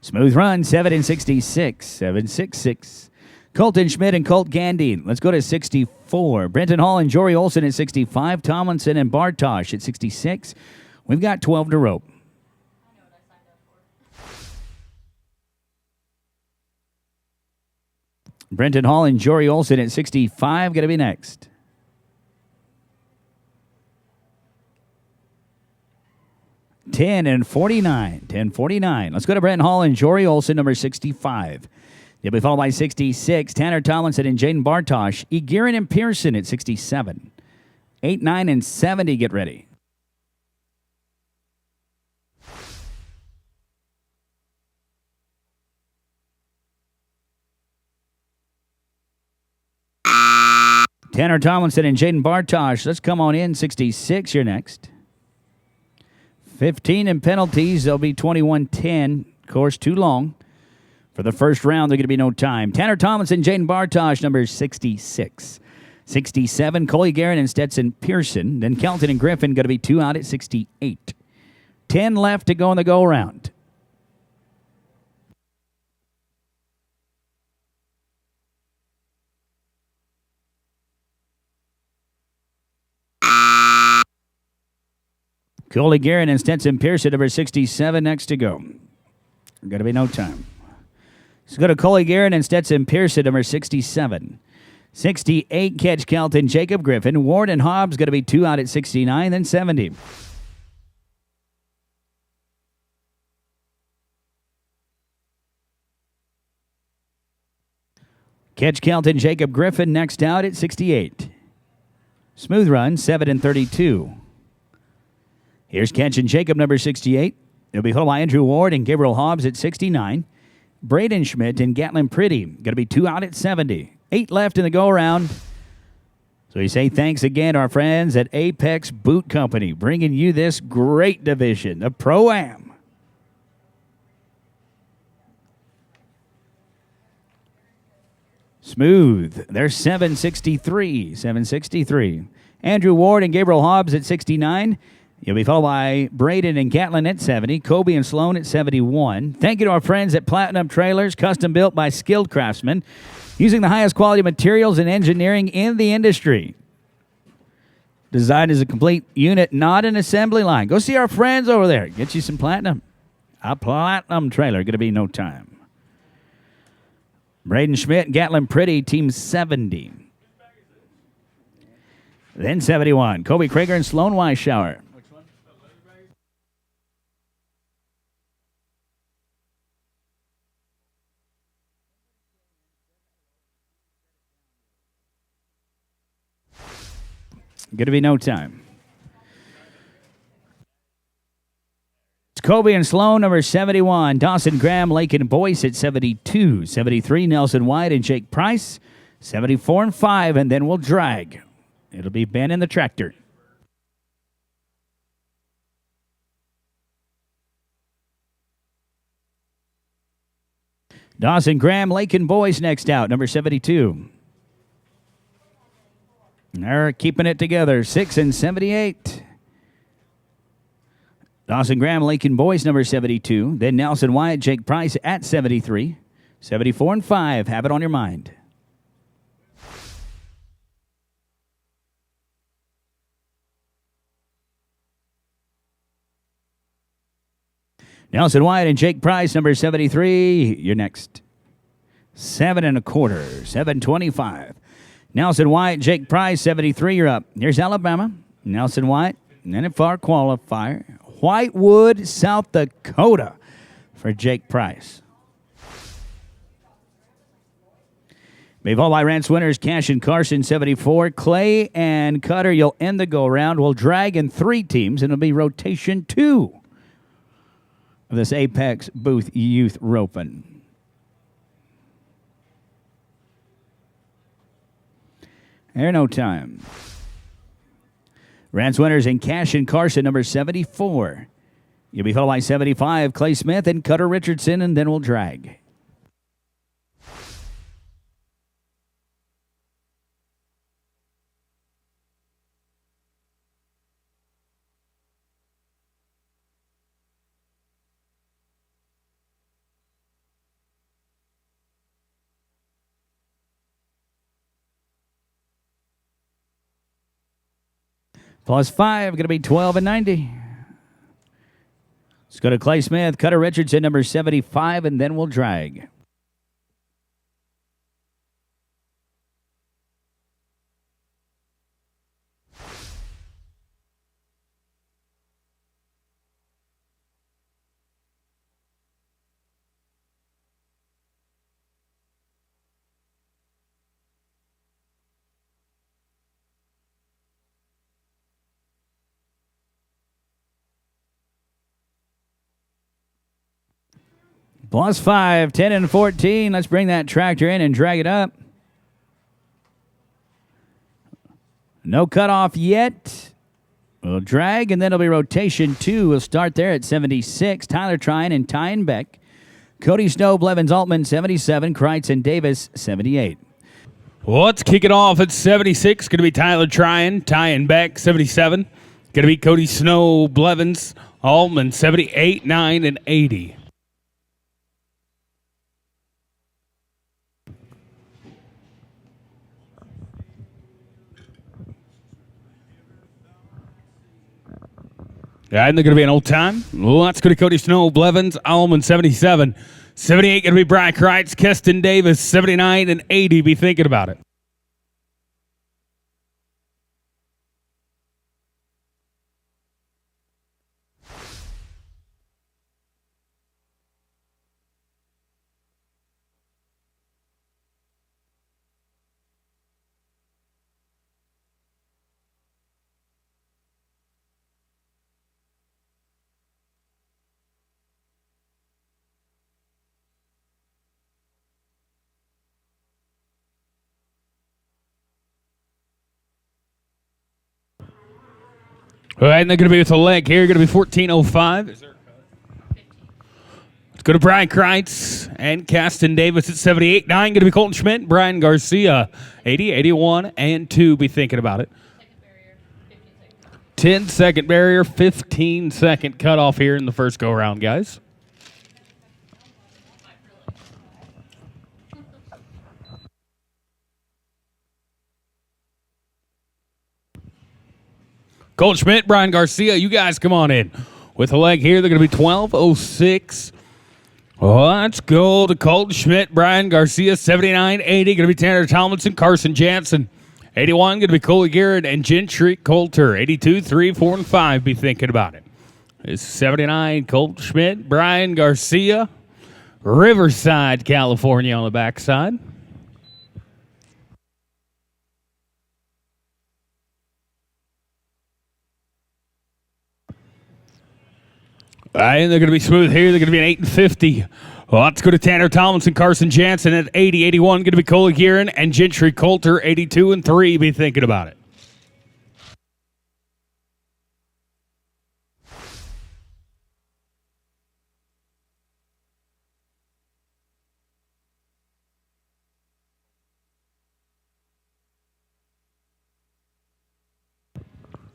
Smooth run, 7 and 66. 7-6-6. Colton Schmidt and Colt Gandy. Let's go to 64. Brenton Hall and Jory Olson at 65. Tomlinson and Bartosh at 66. We've got 12 to rope. Brenton Hall and Jory Olson at 65. Going to be next. $10 and $49. $10.49. Let's go to Brenton Hall and Jory Olson, number 65. They'll be followed by 66. Tanner Tomlinson and Jaden Bartosh. Egerin and Pearson at 67. 8, 9, and 70. Get ready. Tanner Tomlinson and Jaden Bartosh. Let's come on in. 66. You're next. 15 in penalties. They'll be 21-10. Of course, too long. For the first round, there's going to be no time. Tanner Tomlinson, Jaden Bartosh, number 66. 67, Coley Guerin and Stetson Pearson. Then Kelton and Griffin going to be 2 out at 68. 10 left to go in the go-round. Coley Guerin and Stetson Pearson, number 67, next to go. Going to be no time. Let's go to Coley Guerin and Stetson Pearson, number 67. 68, Catch Kelton, Jacob Griffin. Ward and Hobbs going to be 2 out at 69, then 70. Catch Kelton, Jacob Griffin next out at 68. Smooth run, 7 and 32. Here's Catch and Jacob, number 68. It'll be followed by Andrew Ward and Gabriel Hobbs at 69. Braden Schmidt and Gatlin Pretty going to be 2 out at 70. 8 left in the go-around. So we say thanks again to our friends at Apex Boot Company, bringing you this great division, the Pro-Am. Smooth. They're 763. 763. Andrew Ward and Gabriel Hobbs at 69. You'll be followed by Braden and Gatlin at 70. Kobe and Sloan at 71. Thank you to our friends at Platinum Trailers, custom built by skilled craftsmen, using the highest quality materials and engineering in the industry. Designed as a complete unit, not an assembly line. Go see our friends over there. Get you some Platinum. A Platinum Trailer. Going to be no time. Braden Schmidt, Gatlin Pretty, team 70. Then 71. Kobe Krager and Sloan Weisshower. Going to be no time. Kobe and Sloan, number 71. Dawson Graham, Lakin Boyce at 72. 73, Nelson White and Jake Price. 74 and 5, and then we'll drag. It'll be Ben in the tractor. Dawson Graham, Lakin Boyce next out, number 72. They're keeping it together, 6 and 78. Dawson Graham, Lakin Boyce, number 72. Then Nelson Wyatt, Jake Price at 73. 74 and 5. Have it on your mind. Nelson Wyatt and Jake Price, number 73. You're next. 7 1/4. 7:25. Nelson Wyatt, Jake Price, 73. You're up. Here's Alabama. Nelson Wyatt, and then a far qualifier. Whitewood, South Dakota for Jake Price. Mayville by Rance winners, Cash and Carson, 74. Clay and Cutter, you'll end the go-around. We'll drag in 3 teams, and it'll be rotation 2 of this Apex Booth Youth Roping. There no time. Rance winners in Cash and Carson, number 74. You'll be followed by 75, Clay Smith and Cutter Richardson, and then we'll drag. Plus 5, going to be 12 and 90. Let's go to Clay Smith, Cutter Richardson, number 75, and then we'll drag. Plus 5, 10 and 14. Let's bring that tractor in and drag it up. No cutoff yet. We'll drag, and then it'll be rotation 2. We'll start there at 76. Tyler Tryon and Tyen Beck. Cody Snow, Blevins Altman, 77. Kreitz and Davis, 78. Well, let's kick it off at 76. Going to be Tyler Tryon, Tyen Beck, 77. Going to be Cody Snow, Blevins Altman, 78, 9, and 80. Yeah, and they're going to be an old time. Let's go to Cody Snow, Blevins, Allman, 77. 78 going to be Brian Kreitz, Keston Davis, 79 and 80. Be thinking about it. All right, and they're going to be with a leg here. Going to be 14:05. Let's go to Brian Kreitz and Keston Davis at 78. 9 going to be Colton Schmidt. Brian Garcia, 80, 81, and 2. Be thinking about it. 10-second barrier, 15-second cutoff here in the first go-around, guys. Colton Schmidt, Brian Garcia, you guys come on in. With a leg here, they're going to be 12:06. Let's go to Colton Schmidt, Brian Garcia, 79, 80. Going to be Tanner Tomlinson, Carson Jansen. 81, going to be Coley Garrett and Gentry Coulter. 82, 3, 4, and 5. Be thinking about it. It's 79, Colton Schmidt, Brian Garcia. Riverside, California on the backside. And they're going to be smooth here. They're going to be an 8 and 50. Well, let's go to Tanner Tomlinson, Carson Jansen at 80, 81. Going to be Cole Gearin and Gentry Coulter, 82 and 3. Be thinking about it.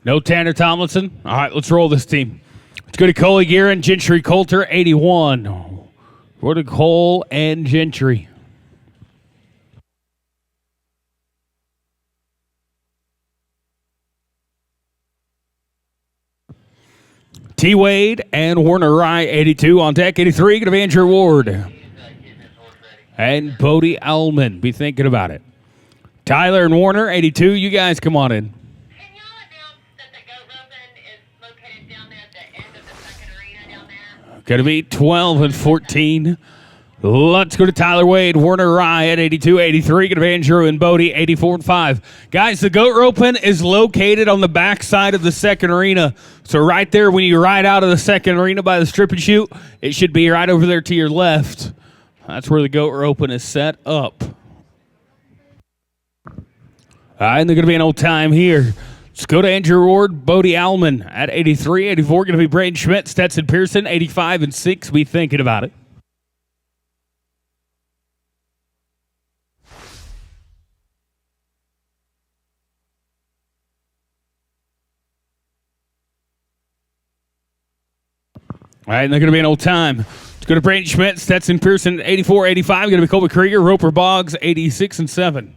No Tanner Tomlinson. All right, let's roll this team. Let's go to Cole Gearin, Gentry Coulter, 81. Go to Cole and Gentry. T. Wade and Warner Rye, 82. On deck, 83. Going to be Andrew Ward. And Bodie Allman. Be thinking about it. Tyler and Warner, 82. You guys come on in. Can y'all announce that the Goat Roping is located down there at the end of the second arena down there? Going to be 12 and 14. Let's go to Tyler Wade, Warner Rye at 82, 83. Going to be Andrew and Bodie, 84 and 5. Guys, the Goat Roping is located on the back side of the second arena. So right there, when you ride out of the second arena by the strip and shoot, it should be right over there to your left. That's where the Goat Roping is set up. And they're going to be an old time here. Let's go to Andrew Ward, Bodie Allman at 83, 84. Going to be Braden Schmidt, Stetson Pearson, 85 and 6. Be thinking about it. All right, and they're going to be an old time. Let's go to Braden Schmidt, Stetson Pearson, 84, 85. Going to be Colby Krieger, Roper Boggs, 86 and 7.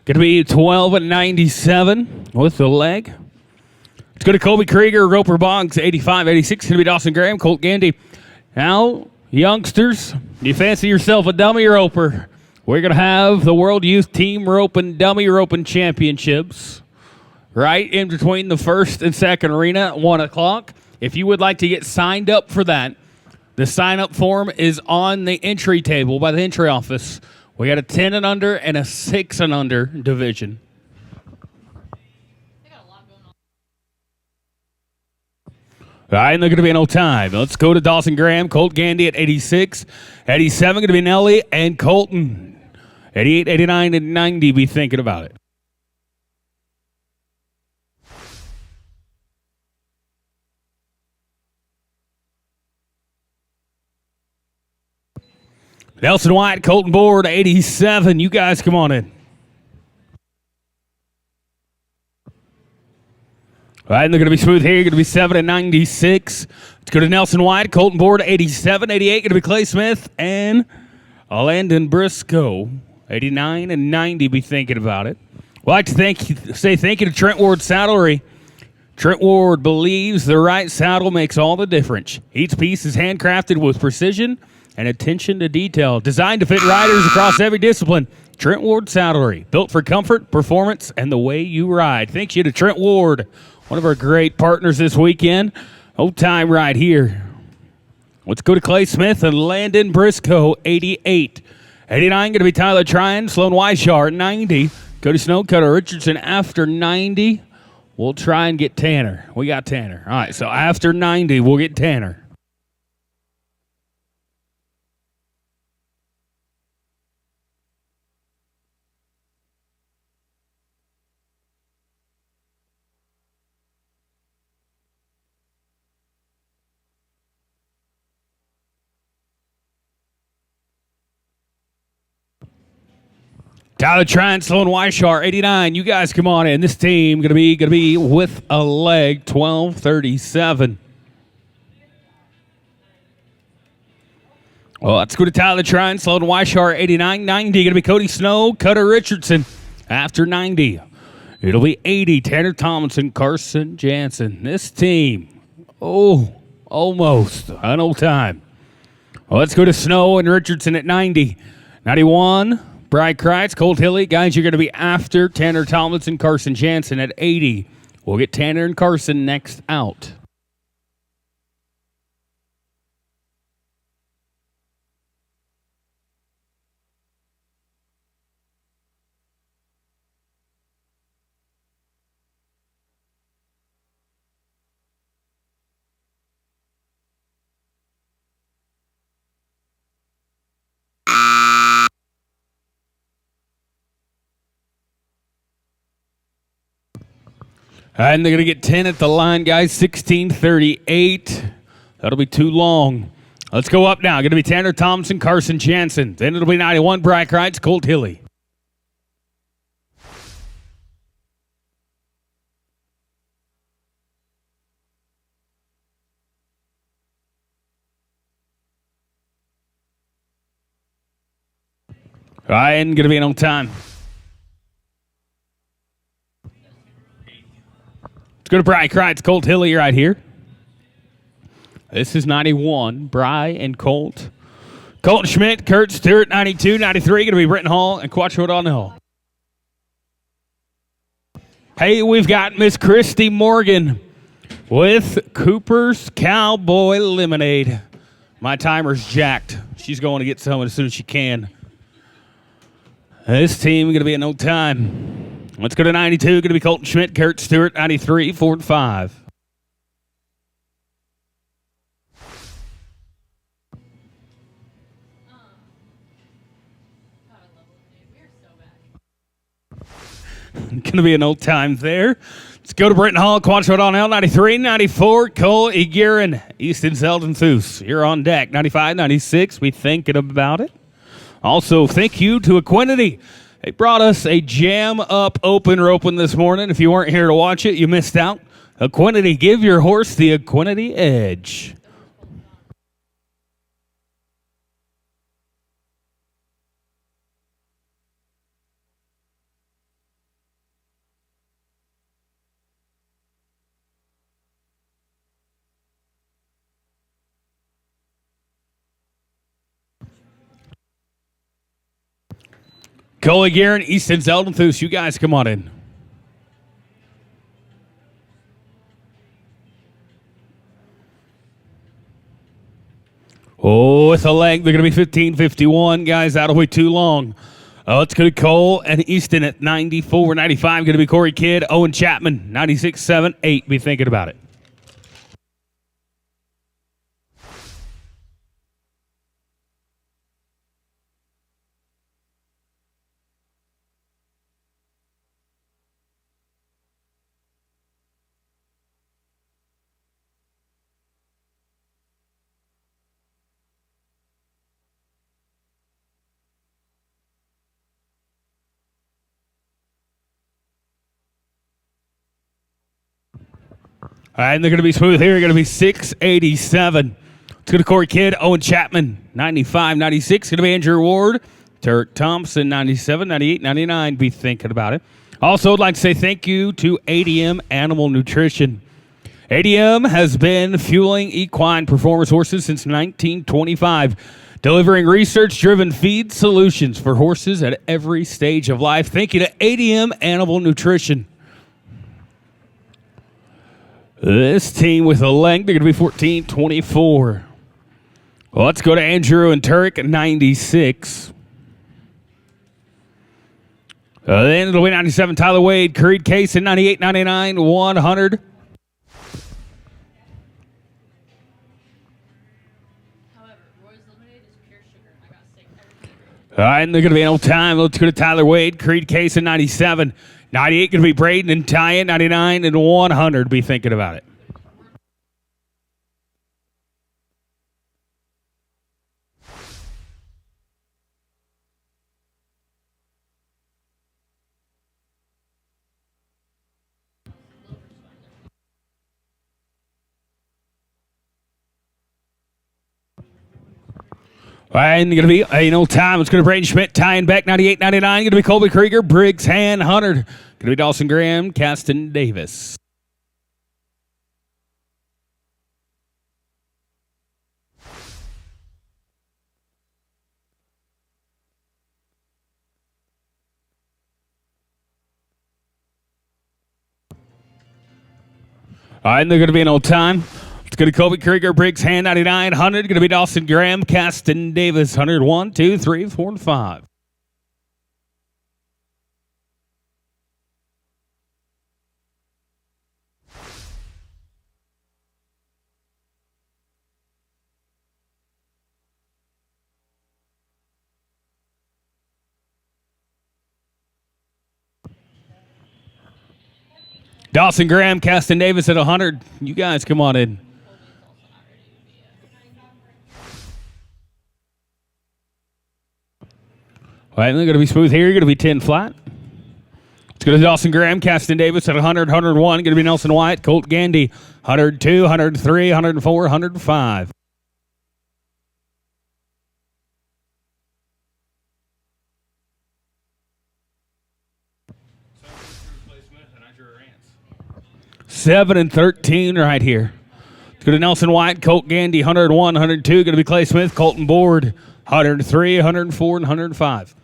Going to be 12 and 97 with the leg. Let's go to Colby Krieger, Roper Boggs, 85, 86. Going to be Dawson Graham, Colt Gandy. Now, youngsters, you fancy yourself a dummy roper. We're going to have the World Youth Team Roping Dummy Roping Championships right in between the first and second arena at 1 o'clock. If you would like to get signed up for that, the sign-up form is on the entry table by the entry office. We got a 10 and under and a 6 and under division. They got a lot going on. All right, and they're going to be an old time. Let's go to Dawson Graham, Colt Gandy at 86. 87 going to be Nelly and Colton. 88, 89, and 90. Be thinking about it. Nelson White, Colton Board, 87. You guys come on in. All right, and they're going to be smooth here. Going to be 7 and 96. Let's go to Nelson White, Colton Board, 87. 88 going to be Clay Smith and Landon Briscoe, 89 and 90. Be thinking about it. We'd like to say thank you to Trent Ward Saddlery. Trent Ward believes the right saddle makes all the difference. Each piece is handcrafted with precision and attention to detail, designed to fit riders across every discipline. Trent Ward Saddlery, built for comfort, performance, and the way you ride. Thank you to Trent Ward, one of our great partners this weekend. Old time ride here. Let's go to Clay Smith and Landon Briscoe, 88. 89 going to be Tyler Tryon, Sloan Weishar, 90. Cody Snow, Cutter Richardson after 90. We'll try and get Tanner. We got Tanner. All right, so after 90, we'll get Tanner. Tyler Tryon, Sloan Weishar, 89. You guys come on in. This team gonna be with a leg, 12:37. Well, let's go to Tyler Tryon, Sloan Weishar, 89. 90 gonna be Cody Snow, Cutter Richardson after 90. It'll be 80. Tanner Tomlinson, Carson Jansen. This team, almost an old time. Well, let's go to Snow and Richardson at 90. 91. Bry Kreitz, Colt Hilly. Guys, you're going to be after Tanner Tomlinson, Carson Jansen at 80. We'll get Tanner and Carson next out. And they're going to get 10 at the line, guys. 16:38. That'll be too long. Let's go up now. Going to be Tanner Thompson, Carson Jansen. Then it'll be 91, Bry Kreitz, Colt Hilly. All right, and going to be on time. Let's go to Bry Kreitz, Colt Hilly right here. This is 91, Bry and Colt. Colton Schmidt, Kurt Stewart, 92, 93. Going to be Britton Hall and Quattro O'Donnell. Hey, we've got Miss Christy Morgan with Cooper's Cowboy Lemonade. My timer's jacked. She's going to get some as soon as she can. This team going to be in no time. Let's go to 92. Going to be Colton Schmidt, Kurt Stewart, 93, 4 and 5. Going to be an old time there. Let's go to Britton Hall, Quattro O'Donnell, 93, 94, Cole Egerin, Easton Zeldin-Thus. You're on deck, 95, 96. We thinking about it. Also, thank you to Equinity. They brought us a jam-up open roping this morning. If you weren't here to watch it, you missed out. Equinity, give your horse the Equinity edge. Cole Egerin, Easton Zeldin-Thus, you guys come on in. Oh, with a leg, they're going to be 15:51. Guys, that'll be too long. Let's go to Cole and Easton at 94, 95. Going to be Corey Kidd, Owen Chapman, 96, 7, 8. Be thinking about it. All right, and they're going to be smooth here. Going to be 687. Let's go to Corey Kidd, Owen Chapman, 95, 96. Going to be Andrew Ward, Turk Thompson, 97, 98, 99. Be thinking about it. Also, I'd like to say thank you to ADM Animal Nutrition. ADM has been fueling equine performance horses since 1925, delivering research-driven feed solutions for horses at every stage of life. Thank you to ADM Animal Nutrition. This team with a length, they're going to be 14-24. Well, let's go to Andrew and Turek at 96. Then it'll be 97, Tyler Wade, Creed Case at 98, 99, 100. All right, and they're going to be in old time. Let's go to Tyler Wade, Creed Case at 97. 98 going to be Braden and Tyan, 99 and 100. Be thinking about it. All right, and going to be in old time. It's going to be Braden Schmidt, Tyan Beck, 98, 99. Going to be Colby Krieger, Briggs, Han, 100. Going to be Dawson Graham, Caston Davis. All right, and they're going to be in old time. It's going to Kobe Krieger, Briggs, Hand 99, 100. Going to be Dawson Graham, Caston Davis, 101, 2, 3, 4, and 5. Dawson Graham, Caston Davis at 100. You guys come on in. All right, they're going to be smooth here. You're going to be 10 flat. Let's go to Dawson Graham, Caston Davis at 100, 101. Going to be Nelson White, Colt Gandy, 102, 103, 104, 105. Seven and 13 right here. Let's go to Nelson White, Colt Gandy, 101, 102. Going to be Clay Smith, Colton Board, 103, 104, and 105.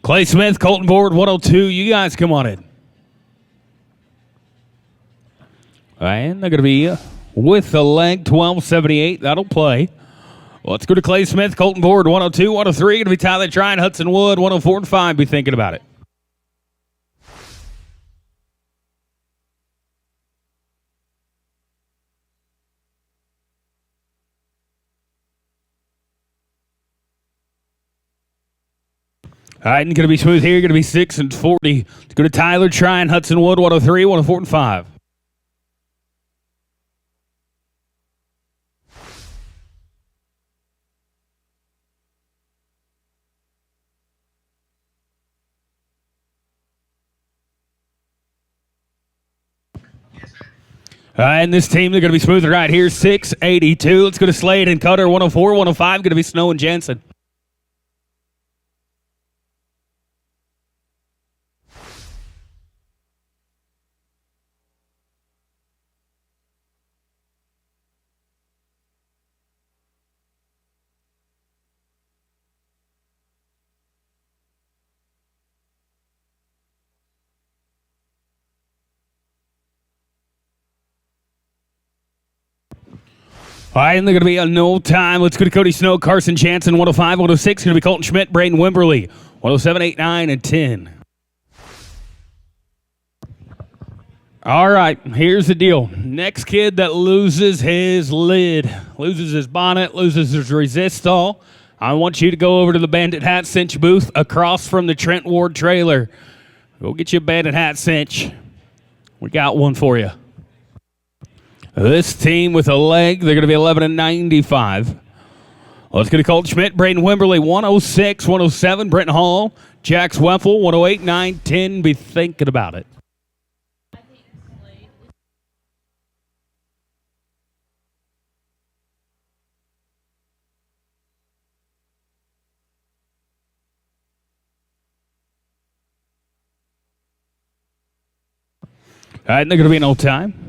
Clay Smith, Colton Board, 102. You guys come on in. And they're going to be with the leg, 1278. That'll play. Let's go to Clay Smith, Colton Board, 102, 103. Going to be Tyler Trine, Hudson Wood, 104 and 5. Be thinking about it. All right, and going to be smooth here. Going to be 6 and 40. Let's go to Tyler Trine, Hudson Wood, 103, 104 and 5. All right, and this team, they're going to be smooth right here, 682. Let's go to Slade and Cutter, 104, 105. Going to be Snow and Jensen. All right, and they're going to be on no time. Let's go to Cody Snow, Carson Jansen, 105, 106. Going to be Colton Schmidt, Braden Wimberly, 107, 8, 9, and 10. All right, here's the deal. Next kid that loses his lid, loses his bonnet, loses his resistol, I want you to go over to the Bandit Hat Cinch booth across from the Trent Ward trailer. Go get you a Bandit Hat Cinch. We got one for you. This team with a leg, they're going to be 11 and 95. Let's get to Colton Schmidt, Braden Wimberly, 106, 107. Brenton Hall, Jax Weffel, 108, 9, 10. Be thinking about it. All right, and they're going to be in old time.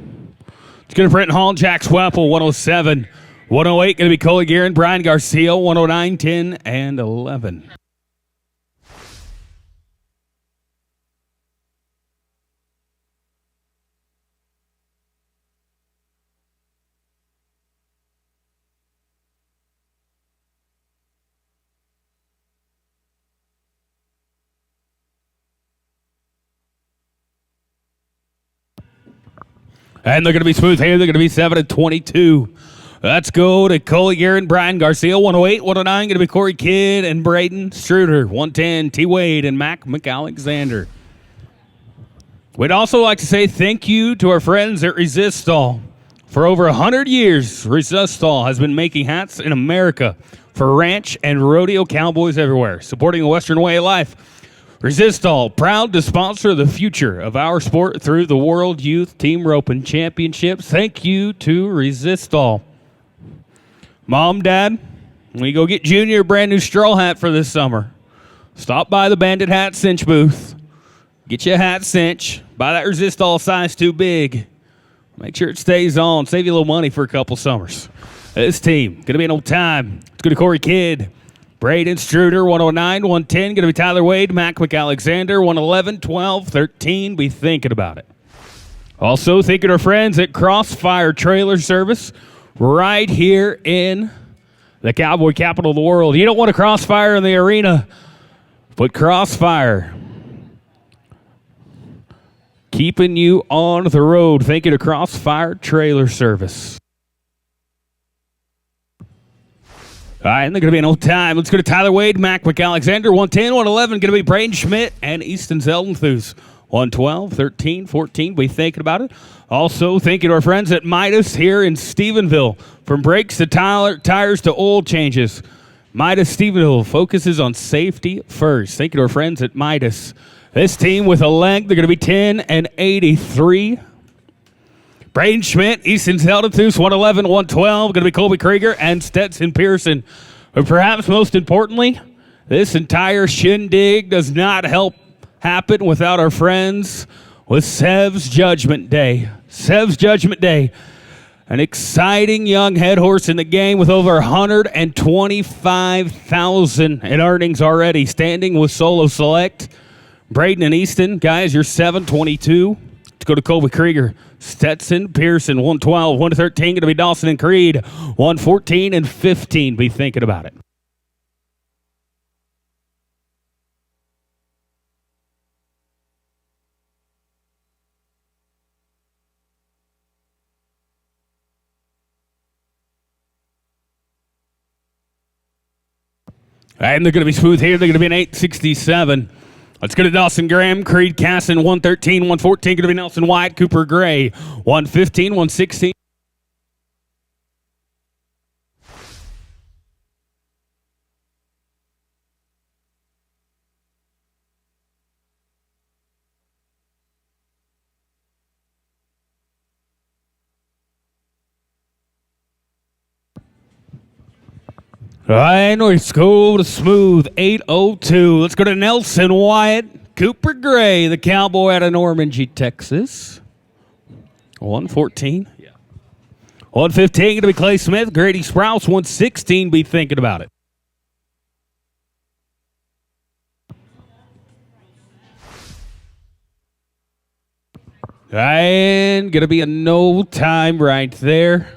It's going to Brenton Hall, Jax Weffel, 107. 108, going to be Coley Guerin, Brian Garcia, 109, 10, and 11. And they're going to be smooth here. They're going to be 7 and 22. Let's go to Coley Guerin, Brian Garcia, 108, 109. Going to be Corey Kidd and Braden Struder, 110. T. Wade and Mac McAlexander. We'd also like to say thank you to our friends at Resistol. For over 100 years, Resistol has been making hats in America for ranch and rodeo cowboys everywhere, supporting the Western way of life. Resistol, proud to sponsor the future of our sport through the World Youth Team Roping Championships. Thank you to Resistol. Mom, Dad, when you go get Junior a brand new straw hat for this summer, stop by the Bandit Hat Cinch booth. Get you a hat cinch. Buy that Resistol size too big. Make sure it stays on. Save you a little money for a couple summers. This team, going to be an old time. It's going to Corey Kidd, Braden Struder, 109, 110. Going to be Tyler Wade, Mac McAlexander, 111, 12, 13. Be thinking about it. Also, thinking of our friends at Crossfire Trailer Service right here in the cowboy capital of the world. You don't want a Crossfire in the arena, but Crossfire keeping you on the road. Thinking of Crossfire Trailer Service. All right, and they're going to be an old time. Let's go to Tyler Wade, Mac McAlexander, 110, 111. Going to be Braden Schmidt and Easton Zeldenthus, 112, 13, 14. Be thinking about it. Also, thinking to our friends at Midas here in Stephenville. From brakes to tires to oil changes, Midas Stephenville focuses on safety first. Thinking to our friends at Midas. This team with a leg, they're going to be 10 and 83. Braden Schmidt, Easton Zeldenthus, 111, 112. Going to be Colby Krieger and Stetson Pearson. But perhaps most importantly, this entire shindig does not help happen without our friends with Sev's Judgment Day. Sev's Judgment Day. An exciting young head horse in the game with over 125,000 in earnings already. Standing with Solo Select. Braden and Easton, guys, you're 722. Let's go to Colby Krieger. Stetson Pearson, 112. 113 going to be Dawson and Creed. 114 and 15. Be thinking about it. And they're going to be smooth here. They're going to be an 867. Let's go to Dawson Graham, Creed Casson, 113, 114. Going to be Nelson White, Cooper Gray, 115, 116. And let's go to smooth 802. Let's go to Nelson Wyatt, Cooper Gray, the cowboy out of Normandy, Texas. 114. Yeah. 115 going to be Clay Smith, Grady Sprouse. 116. Be thinking about it. And going to be a no time right there.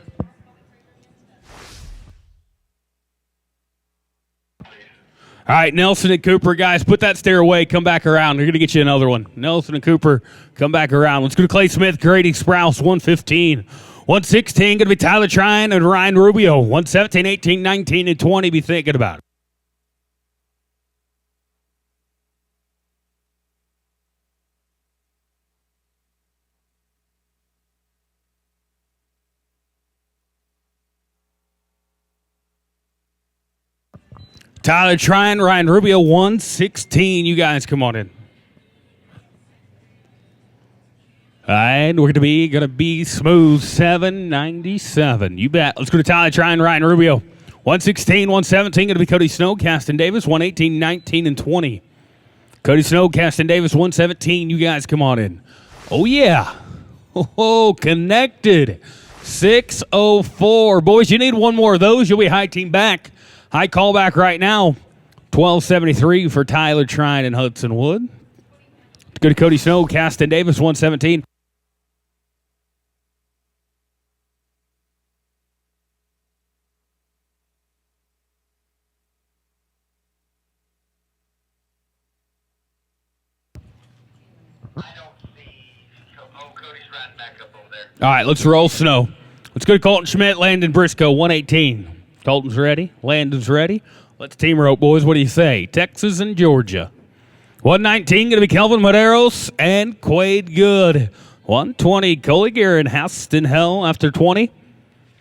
All right, Nelson and Cooper, guys, put that stare away. Come back around. They're going to get you another one. Nelson and Cooper, come back around. Let's go to Clay Smith, Grady Sprouse, 115. 116, going to be Tyler Tryon and Ryan Rubio. 117, 18, 19, and 20. Be thinking about it. Tyler Tryon, Ryan Rubio, 116. You guys come on in. And we're going to be smooth 797. You bet. Let's go to Tyler Tryon, Ryan Rubio. 116, 117. Going to be Cody Snow, Caston Davis, 118, 19, and 20. Cody Snow, Caston Davis, 117. You guys come on in. Oh, yeah. Oh, connected. 604. Boys, you need one more of those. You'll be high team back. High callback right now, 1273 for Tyler Tryon and Hudson Wood. Go to Cody Snow, Caston Davis, 117. I don't see. Oh, Cody's riding back up over there. All right, let's roll Snow. Let's go to Colton Schmidt, Landon Briscoe, 118. Colton's ready. Landon's ready. Let's team rope, boys. What do you say? Texas and Georgia. 119 going to be Kelvin Medeiros and Quade Good. 120, Coley Guerin, Haston Hell after 20.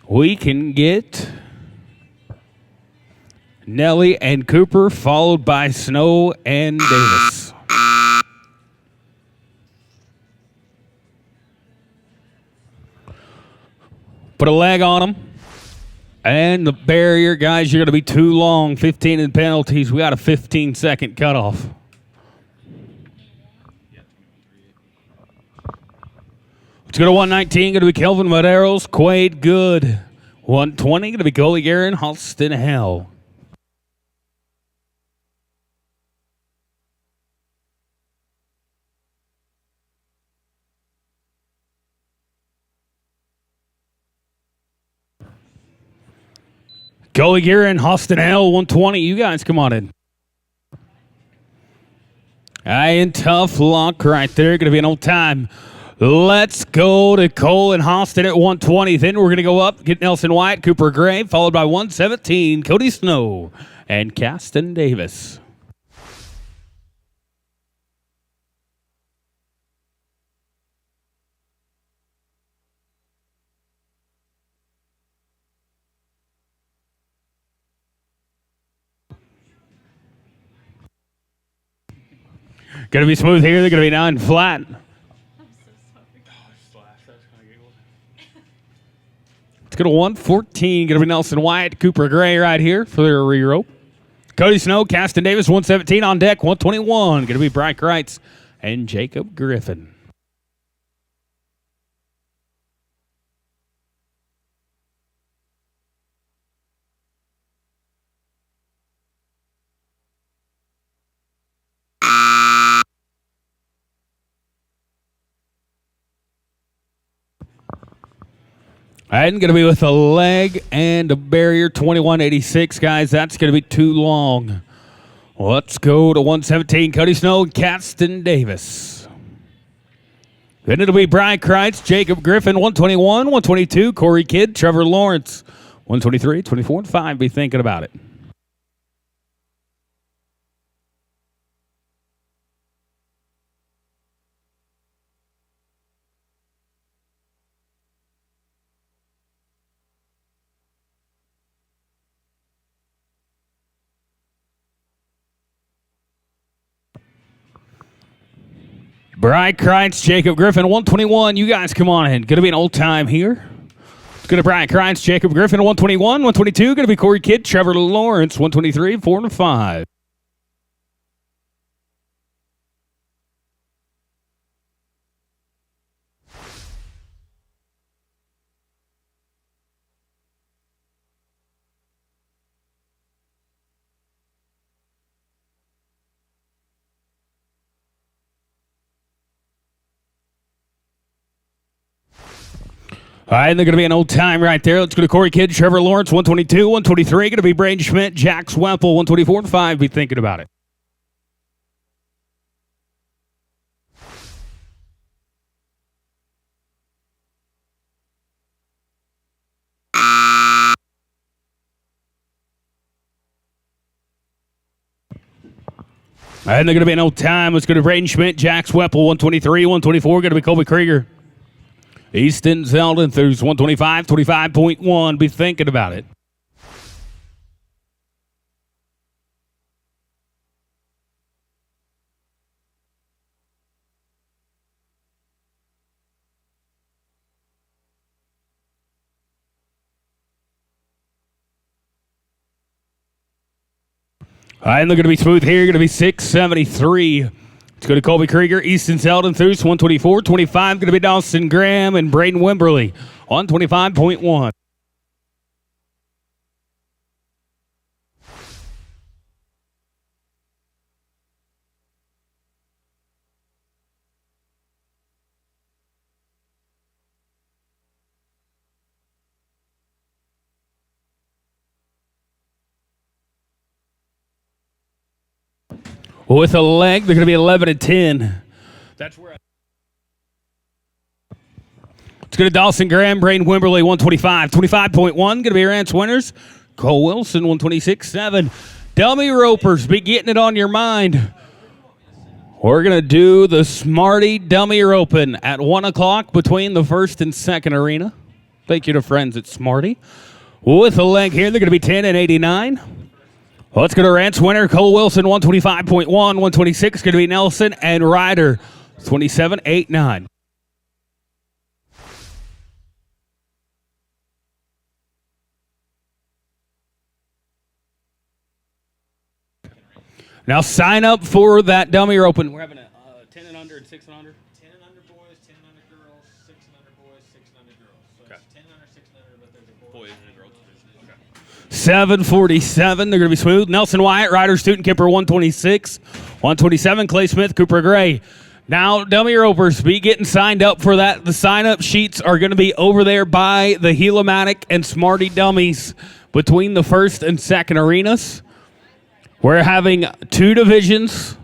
We can get Nelly and Cooper, followed by Snow and Davis. Put a leg on them. And the barrier, guys, you're going to be too long. 15 in penalties. We got a 15-second cutoff. Let's go to 119. Going to be Kelvin Medeiros, Quade Good. 120. Going to be Coley Guerin, Halston Hell. Coley Guerin, Halston Hell, 120. You guys come on in. And tough luck right there. Going to be an old time. Let's go to Cole and Halston at 120. Then we're going to go up, get Nelson White, Cooper Gray, followed by 117, Cody Snow and Caston Davis. Going to be smooth here. They're going to be 9 flat. Let's go to 114. Going to be Nelson White, Cooper Gray right here for their re-rope. Cody Snow, Caston Davis, 117 on deck. 121. Going to be Bryce Kreitz and Jacob Griffin. And going to be with a leg and a barrier, 2186, guys. That's going to be too long. Let's go to 117, Cody Snow and Caston Davis. Then it'll be Brian Kreitz, Jacob Griffin, 121, 122, Corey Kidd, Trevor Lawrence, 123, 24, and 5. Be thinking about it. Bryce Kreitz, Jacob Griffin, 121. You guys come on in. Going to be an old time here. It's going to Bryce Kreitz, Jacob Griffin, 121. 122. Going to be Corey Kidd, Trevor Lawrence, 123, 4 and 5. All right, and they're going to be an old time right there. Let's go to Corey Kidd, Trevor Lawrence, 122, 123. Going to be Braden Schmidt, Jack Swempel, 124 and 5. Be thinking about it. All right, and they're going to be an old time. Let's go to Braden Schmidt, Jack Swempel, 123, 124. Going to be Colby Krieger. Easton Zeldin through 125, 25.1. Be thinking about it. All right, and they're going to be smooth here. Going to be 673. Let's go to Colby Krieger, Easton Zeldin through 124, 25. Going to be Dawson Graham and Braden Wimberly on 25.1. With a leg, they're going to be 11 and 10. That's where. Let's go to Dawson Graham, Braden Wimberly, 125, 25.1. Going to be Rance Winters, Cole Wilson, 126.7. Dummy ropers, be getting it on your mind. We're going to do the Smarty Dummy Open at 1 o'clock between the first and second arena. Thank you to friends at Smarty. With a leg here, they're going to be 10 and 89. Let's go to Rance winner, Cole Wilson, 125.1. 126 going to be Nelson and Ryder, 27.89. Now sign up for that dummy open. We're having a 10 and under and 6 and under. 10 and under boys, 10 and under girls, 6 and under boys, 6 and under girls. So Okay. it's 10 and under, 6 and under, but there's a boys and a girls division. Okay. 747. They're going to be smooth. Nelson Wyatt, Ryder, Student Kipper, 126. 127, Clay Smith, Cooper Gray. Now, dummy ropers, be getting signed up for that. The sign-up sheets are going to be over there by the Helimatic and Smarty dummies between the first and second arenas. We're having 2 divisions.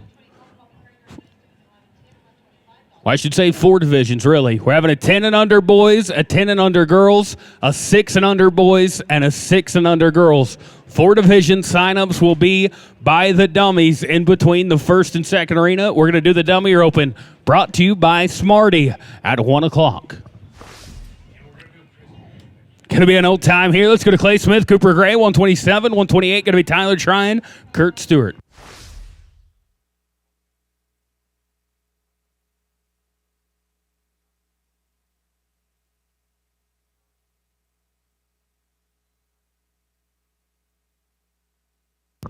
Well, I should say 4 divisions, really. We're having a 10 and under boys, a 10 and under girls, a 6 and under boys, and a 6 and under girls. 4 division signups will be by the dummies in between the first and second arena. We're going to do the dummy open, brought to you by Smarty at 1 o'clock. Going to be an old time here. Let's go to Clay Smith, Cooper Gray, 127, 128. Going to be Tyler Tryon, Kurt Stewart.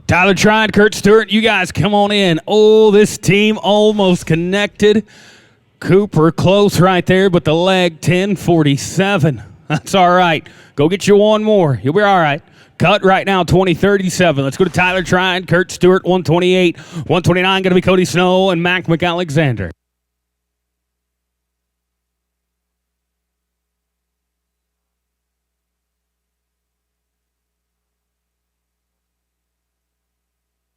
Tyler Tryon, Kurt Stewart, you guys come on in. Oh, this team almost connected. Cooper close right there, but the leg 10:47. That's all right. Go get you one more. You'll be all right. Cut right now, 20:37. Let's go to Tyler Tryon, Kurt Stewart, 128. 129 going to be Cody Snow and Mac McAlexander.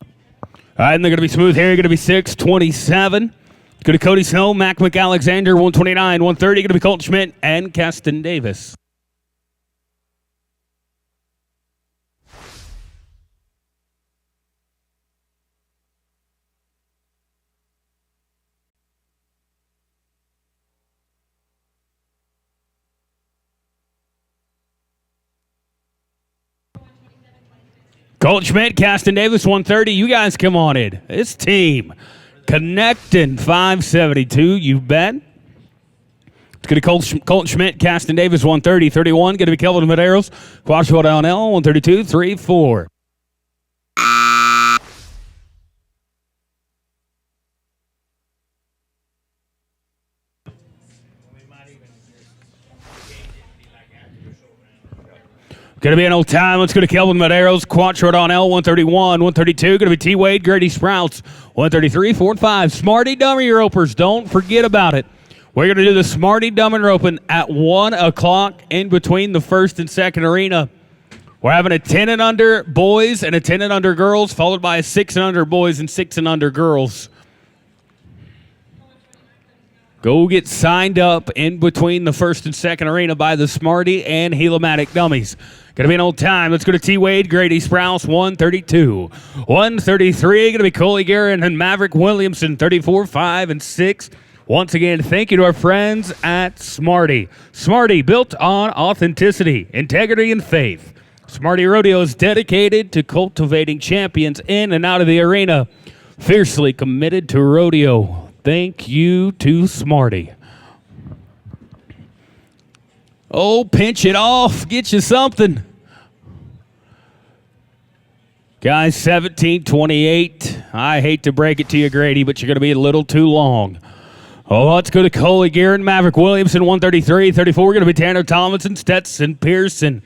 All right, and they're going to be smooth here. Going to be 6:27. Go to Cody Snow, Mac McAlexander, 129. 130 going to be Colt Schmidt and Keston Davis. Colt Schmidt, Keston Davis, 130. You guys come on in. This team connecting 572, you bet. It's going to be Colt Schmidt, Keston Davis, 130. 31 going to be Kelvin Medeiros, Quashville Downell, 132, 3, 4. Going to be an old time. Let's go to Kelvin Medeiros, Quattro Donnell, 131, 132. Going to be T. Wade, Grady Sprouts, 133, 4, and 5. Smarty Dummy Ropers, don't forget about it. We're going to do the Smarty Dummy Roping at 1 o'clock in between the first and second arena. We're having a 10 and under boys and a 10 and under girls, followed by a 6 and under boys and 6 and under girls. Go get signed up in between the first and second arena by the Smarty and Helimatic dummies. Going to be an old time. Let's go to T. Wade, Grady Sprouse, 132. 133, going to be Coley Guerin and Maverick Williamson, 34, 5, and 6. Once again, thank you to our friends at Smarty. Smarty, built on authenticity, integrity, and faith. Smarty Rodeo is dedicated to cultivating champions in and out of the arena. Fiercely committed to rodeo. Thank you to Smarty. Oh, pinch it off. Get you something. Guys, 17:28. I hate to break it to you, Grady, but you're going to be a little too long. Oh, let's go to Coley Guerin, Maverick Williamson, 133. 34, going to be Tanner Tomlinson, Stetson Pearson,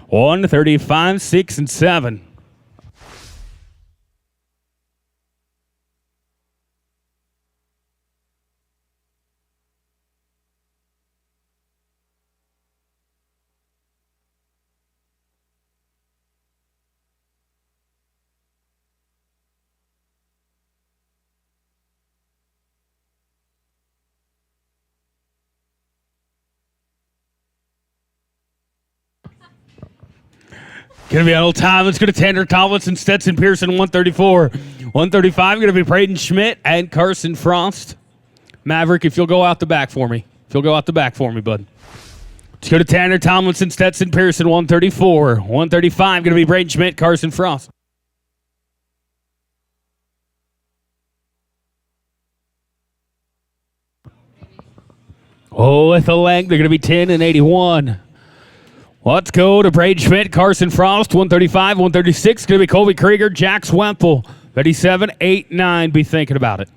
135, 6, and 7. Gonna be an old time. Let's go to Tanner Tomlinson, Stetson Pearson, 134. 135, gonna be Braden Schmidt and Carson Frost. Maverick, if you'll go out the back for me. Bud. Let's go to Tanner Tomlinson, Stetson Pearson, 134. 135, gonna be Braden Schmidt, Carson Frost. Oh, with a leg, they're gonna be 10 and 81. Let's go to Braden Schmidt, Carson Frost, 135, 136. Going to be Colby Krieger, Jax Wemple, 37, 8, 9. Be thinking about it.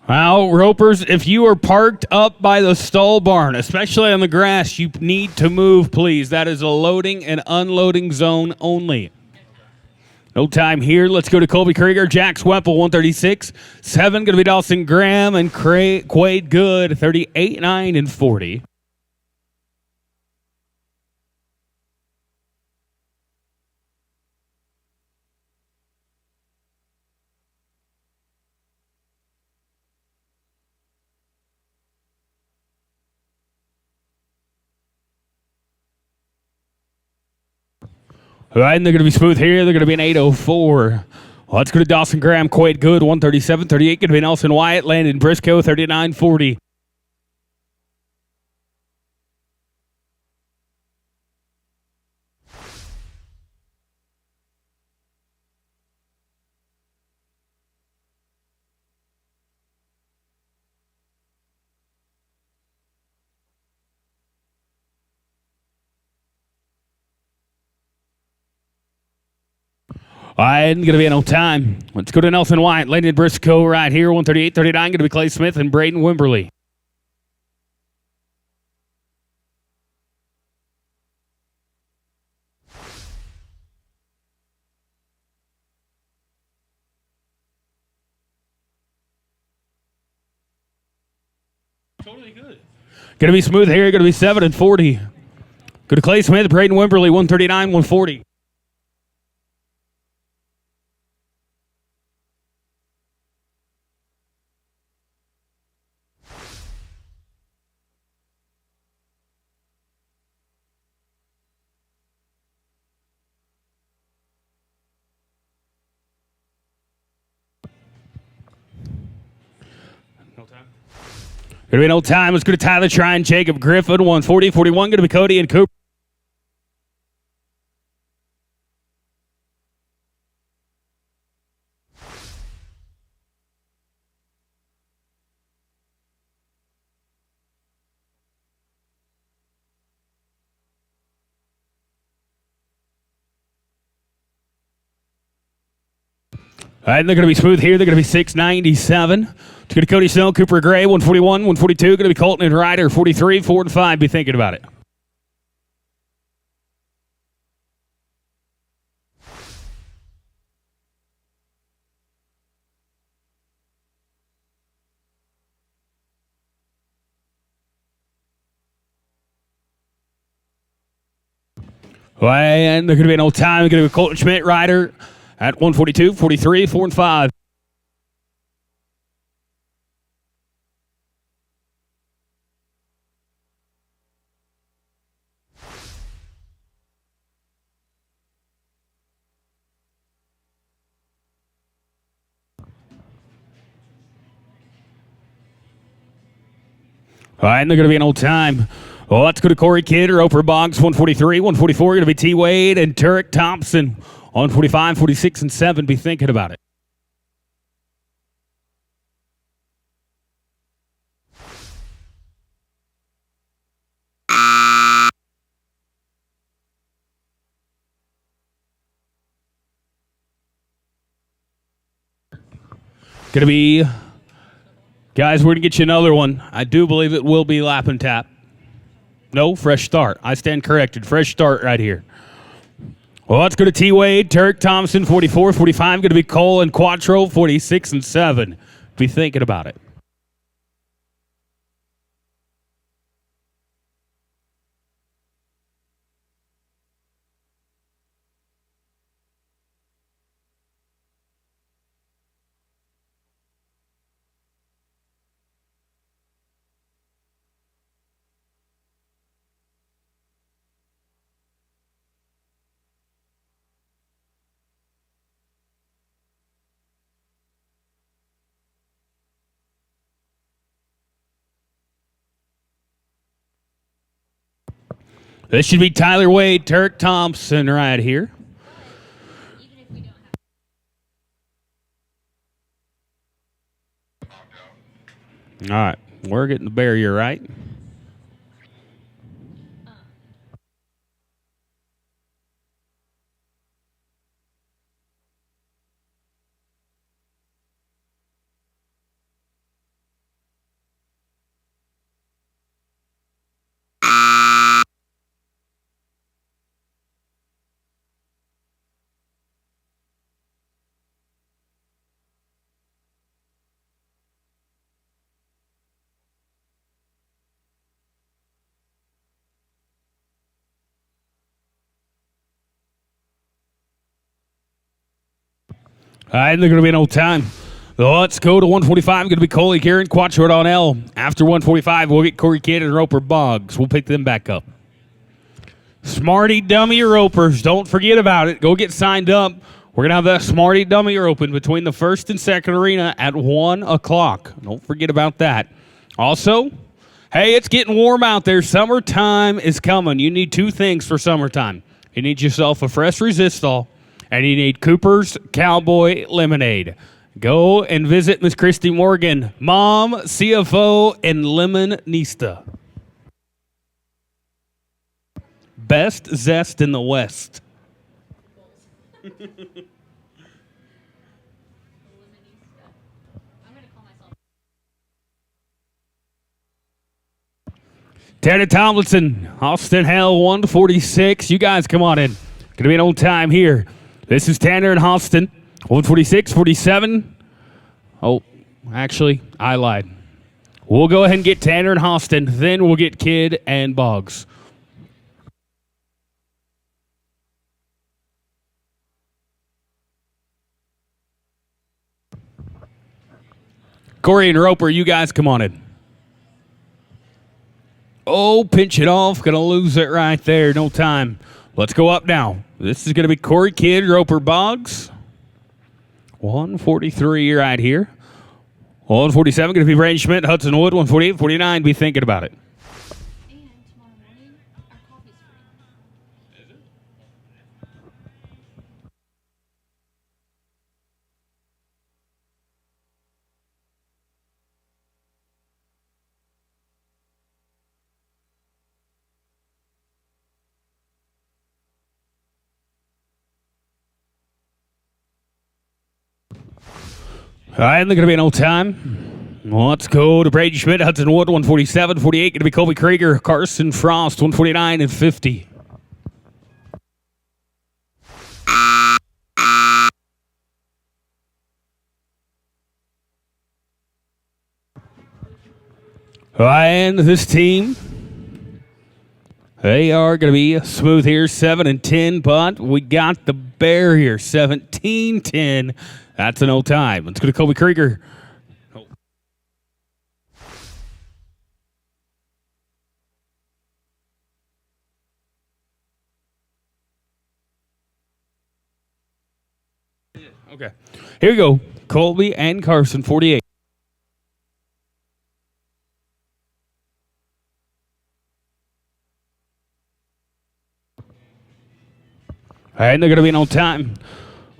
Well, Ropers, if you are parked up by the stall barn, especially on the grass, you need to move, please. That is a loading and unloading zone only. No time here. Let's go to Colby Krieger, Jax Wemple, 136. 7, going to be Dawson Graham and Quade Good, 38, 9, and 40. All right, and they're going to be smooth here. They're going to be an 804. Let's go to Dawson Graham, Quade Good, 137. 38, going to be Nelson Wyatt, Landon Briscoe, 39, 40. All right, going to be an on time. Let's go to Nelson Wyatt, Landon Briscoe right here, 138, 39. Going to be Clay Smith and Braden Wimberly. Totally good. Going to be smooth here. Going to be 7 and 40. Go to Clay Smith, Braden Wimberly, 139, 140. Going to be no time. Let's go to Tyler Trine, Jacob Griffin, 140, 41. Going to be Cody and Cooper. All right, they're going to be smooth here. They're going to be 697. It's going to Cody Snow, Cooper Gray, 141, 142. Going to be Colton and Ryder, 43, 4 and 5. Be thinking about it. All right, and they're going to be an old time. They're going to be Colton Schmidt, Ryder at 142, 43, 4 and 5. All right, and they're going to be an old time. Well, let's go to Corey Kidd, Roper Boggs, 143, 144. Going to be T. Wade and Turek Thompson, 145, 46, and 7. Be thinking about it. Going to be, guys, we're going to get you another one. I do believe it will be lap and tap. No, fresh start. I stand corrected. Fresh start right here. Well, let's go to T. Wade, Turek Thompson, 44, 45. Going to be Cole and Quattro, 46 and 7. Be thinking about it. This should be Tyler Wade, Turk Thompson right here. All right, we're getting the barrier right. All right, they're going to be no time. Let's go to 145. Going to be Coley Kieran, Quattro Donnell. After 145, we'll get Corey Kidd and Roper Boggs. We'll pick them back up. Smarty Dummy Ropers. Don't forget about it. Go get signed up. We're going to have the Smarty Dummy Open between the first and second arena at 1 o'clock. Don't forget about that. Also, hey, it's getting warm out there. Summertime is coming. You need two things for summertime. You need yourself a fresh Resistol, and you need Cooper's Cowboy Lemonade. Go and visit Miss Christy Morgan, Mom, CFO, and Lemonista. Best zest in the West. Tanner Tomlinson, Austin Hell, 146. You guys come on in. Gonna be an old time here. This is Tanner and Austin, 146, 47. Oh, actually, I lied. We'll go ahead and get Tanner and Austin, then we'll get Kidd and Boggs. Corey and Roper, you guys come on in. Oh, pinch it off. Going to lose it right there. No time. Let's go up now. This is going to be Corey Kidd, Roper Boggs. 143 right here. 147 going to be Brandon Schmidt, Hudson Wood. 148, 49. Be thinking about it. And tomorrow morning, our coffee's free. All right, they're going to be an old time. Let's go to Brady Schmidt, Hudson Wood, 147, 48. Going to be Colby Krieger, Carson Frost, 149 and 50. And this team, they are going to be smooth here, 7 and 10, but we got the bear here, 17-10. That's an old time. Let's go to Colby Krieger. Oh. Okay. Here we go. Colby and Carson, 48. And they're going to be an old time.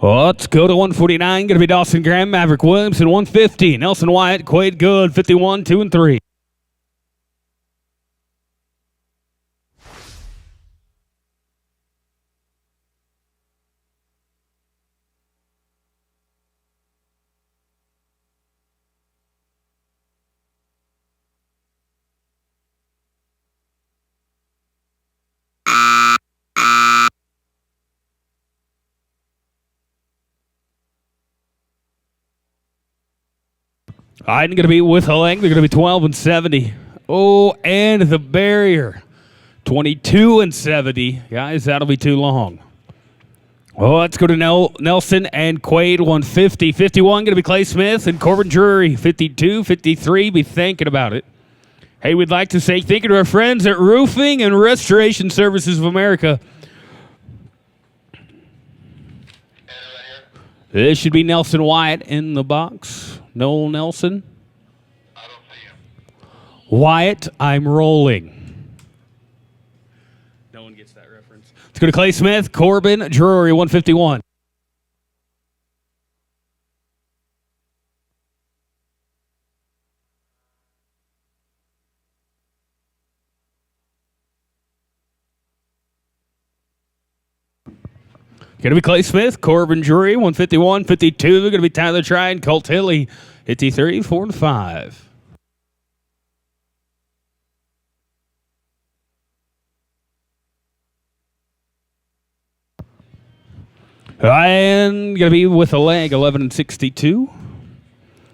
Let's go to 149. Going to be Dawson Graham, Maverick Williams, and 150. Nelson Wyatt, Quade Good, 51, 2 and 3. I'm going to be with a leg. They're going to be 12 and 70. Oh, and the barrier, 22 and 70. Guys, that'll be too long. Well, let's go to Nelson and Quade, 150. 51 going to be Clay Smith and Corbin Drury, 52, 53. Be thinking about it. Hey, we'd like to say thank you to our friends at Roofing and Restoration Services of America. This should be Nelson Wyatt in the box. Noel Nelson. I don't see him. Wyatt, I'm rolling. No go to Clay Smith, Corbin Drury, 151. Going to be Clay Smith, Corbin Drury, 151, 52. Going to be Tyler Trine, Colt Hilly, 53, 4 and 5. And going to be with a leg, 11 and 62.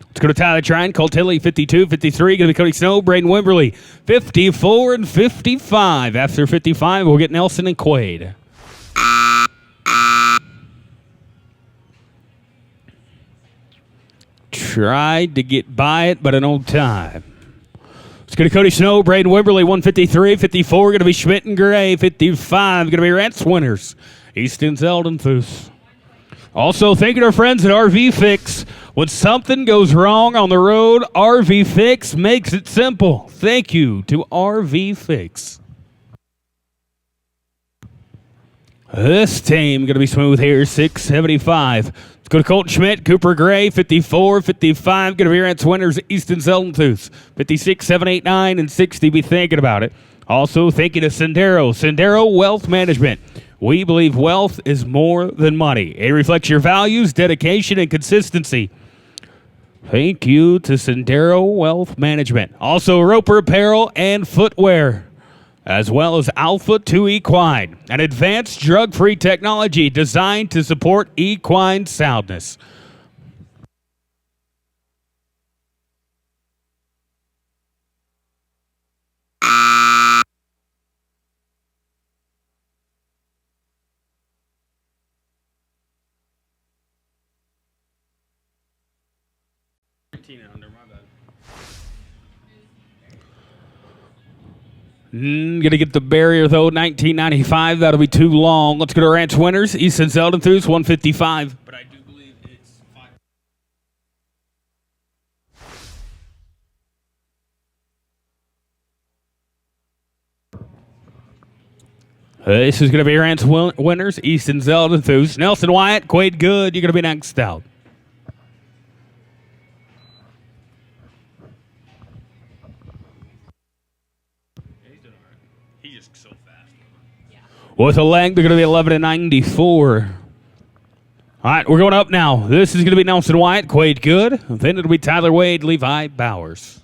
Let's go to Tyler Trine, Colt Hilly, 52, 53. Going to be Cody Snow, Braden Wimberly, 54 and 55. After 55, we'll get Nelson and Quaid. Tried to get by it, but an old time. Let's go to Cody Snow, Braden Wimberly, 153, 54. Going to be Schmidt and Gray, 55. Going to be Rance Winters, Easton Zeldenthus. Also, thank you to our friends at RV Fix. When something goes wrong on the road, RV Fix makes it simple. Thank you to RV Fix. This team going to be smooth here, 675. Let's go to Colton Schmidt, Cooper Gray, 54, 55. Going to be Rance Winters, Easton Zeldenthus, 56, 7, 8, 9, and 60. Be thinking about it. Also, thank you to Sendero. Sendero Wealth Management. We believe wealth is more than money. It reflects your values, dedication, and consistency. Thank you to Sendero Wealth Management. Also, Roper Apparel and Footwear, as well as Alpha 2 Equine, an advanced drug-free technology designed to support equine soundness. Gonna get the barrier though, 1995. That'll be too long. Let's go to Rance Winters, Easton Zeldenthus, 155. But I do believe it's 5. This is gonna be Rance Winters, Easton Zeldenthus, Nelson Wyatt, Quaid Good. You're gonna be next out. With a leg, they're going to be 11 and 94. All right, we're going up now. This is going to be Nelson Wyatt, Quaid Good. Then it'll be Tyler Wade, Levi Bowers.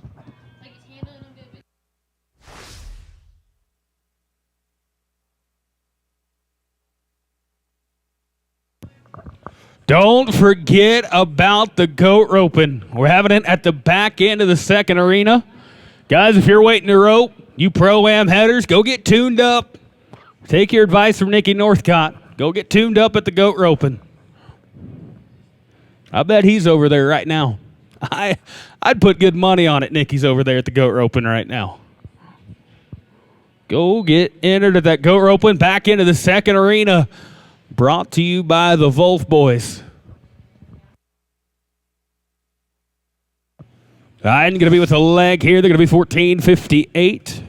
Don't forget about the goat roping. We're having it at the back end of the second arena. Guys, if you're waiting to rope, you Pro-Am headers, go get tuned up. Take your advice from Nikki Northcott. Go get tuned up at the goat roping. I bet he's over there right now. I'd put good money on it. Nikki's over there at the goat roping right now. Go get entered at that goat roping. Back into the second arena. Brought to you by the Wolf Boys. I'm going to be with a leg here. They're going to be 14-58.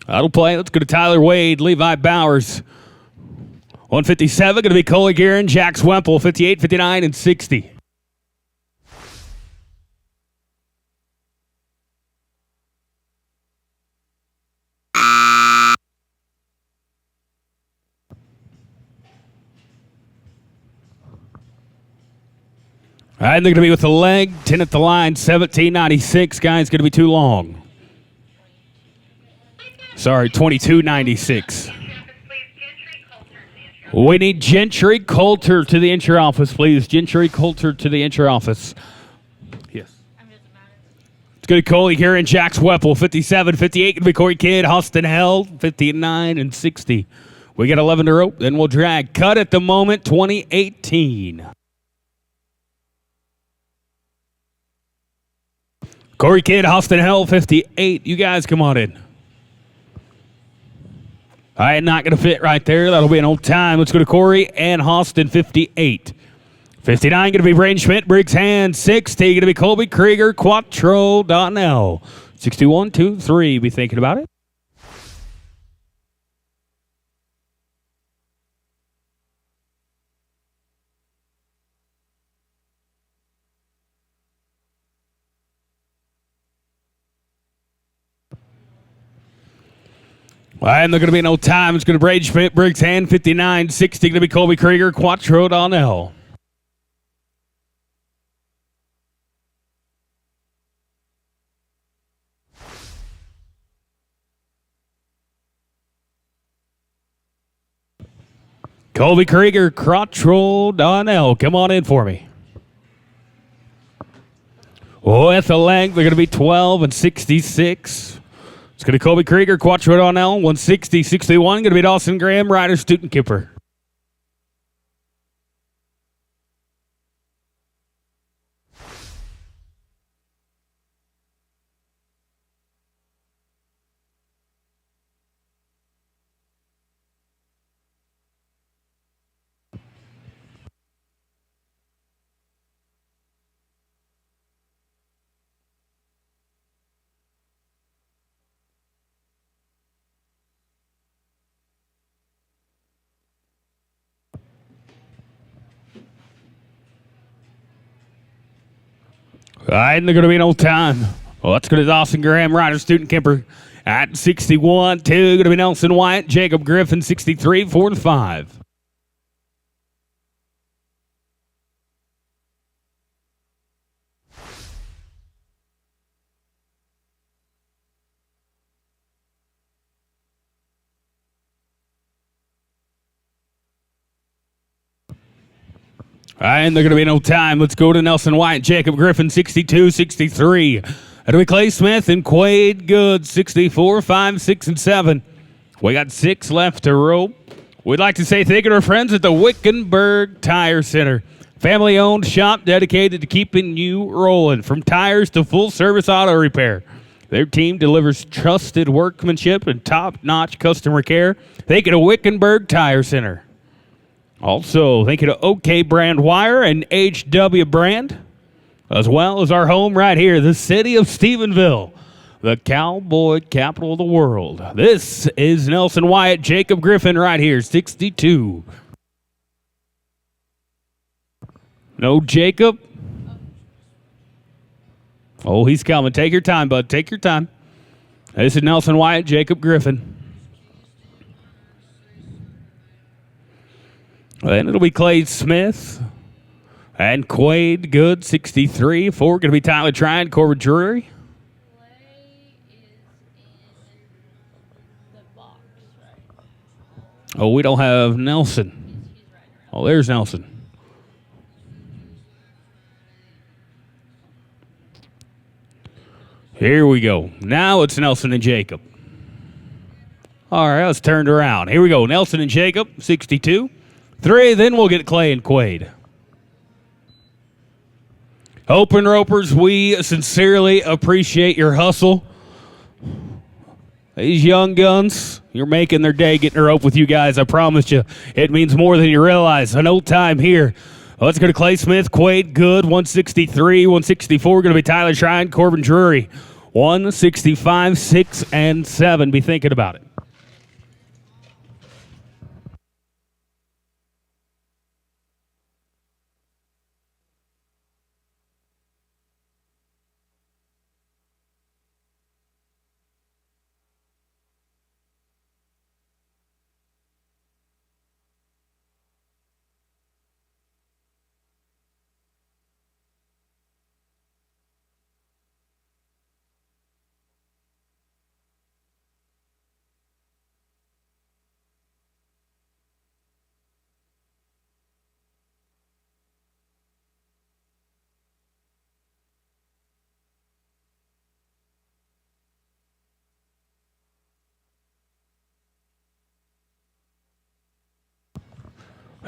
That'll play. Let's go to Tyler Wade, Levi Bowers. 157, going to be Coley Guerin, Jack Swemple, 58, 59, and 60. All right, they're going to be with the leg, 10 at the line, 17.96. Guys, going to be too long. Sorry, 22.96. We need Gentry Coulter to the entry office, please. Gentry Coulter to the entry office. Yes. It's going to be Coley here and Jack Swepple, 57, 58. Going to be Corey Kidd, Austin Held, 59 and 60. We got 11 to rope, then we'll drag. Cut at the moment, 2018. Corey Kidd, Austin Held, 58. You guys come on in. All right, not going to fit right there. That'll be an old time. Let's go to Corey and Austin, 58. 59 going to be Braden Schmidt, Briggs Hand. 60 going to be Colby Krieger, Quattro Donnell. 61, 2, 3. Be thinking about it. And they're going to be no time. It's going to Braid Schmidt, Briggs Hand, 59-60. Going to be Colby Krieger, Quattro Donnell. Colby Krieger, Quattro Donnell. Come on in for me. With the length, they're going to be 12-66. It's going to be Colby Krieger, Quattro Donnell, 160-61. Going to be Dawson Graham, Ryder Stutenkipper. All right, and they're going to be no time. Well, that's going to Dawson Graham, Ryder Stutenkipper at 61-2. Going to be Nelson Wyatt, Jacob Griffin, 63-4-5. All right, and they're going to be no time. Let's go to Nelson White, Jacob Griffin, 62-63. That'll be Clay Smith and Quade Good, 64, 5, 6, and 7. We got 6 left to rope. We'd like to say thank you to our friends at the Wickenburg Tire Center. Family-owned shop dedicated to keeping you rolling, from tires to full-service auto repair. Their team delivers trusted workmanship and top-notch customer care. Thank you to Wickenburg Tire Center. Also, thank you to OK Brand Wire and HW Brand, as well as our home right here, the city of Stephenville, the cowboy capital of the world. This is Nelson Wyatt, Jacob Griffin right here, 62. No Jacob. Oh, he's coming. Take your time, bud. Take your time. This is Nelson Wyatt, Jacob Griffin. Then it'll be Clay Smith and Quade Good, 63. 4 going to be Tyler Tryon, Corbin Drury. Clay is in the box, right? Oh, we don't have Nelson. He's right around. Oh, there's Nelson. Here we go. Now it's Nelson and Jacob. All right, let's turn it around. Here we go. Nelson and Jacob, 62. 3, then we'll get Clay and Quade. Open ropers, we sincerely appreciate your hustle. These young guns, you're making their day getting a rope with you guys. I promise you, it means more than you realize. An old time here. Let's go to Clay Smith, Quade Good, 163, 164. Going to be Tyler Tryon, Corbin Drury, 165, 6, and 7. Be thinking about it.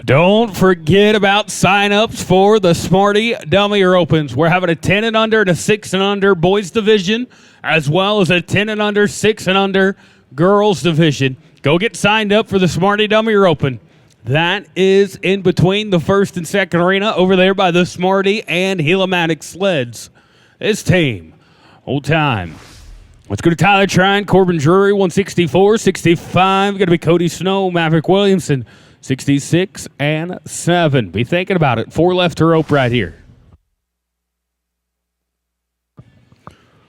Don't forget about sign-ups for the Smarty Dummy Opens. We're having a 10 and under and a 6 and under boys division, as well as a 10 and under, 6 and under girls division. Go get signed up for the Smarty Dummy Open. That is in between the first and second arena over there by the Smarty and Heliomatic sleds. This team, old time. Let's go to Tyler Tryon, Corbin Drury, 164, 65. Going to be Cody Snow, Maverick Williamson, 66 and 7. Be thinking about it. 4 left to rope right here.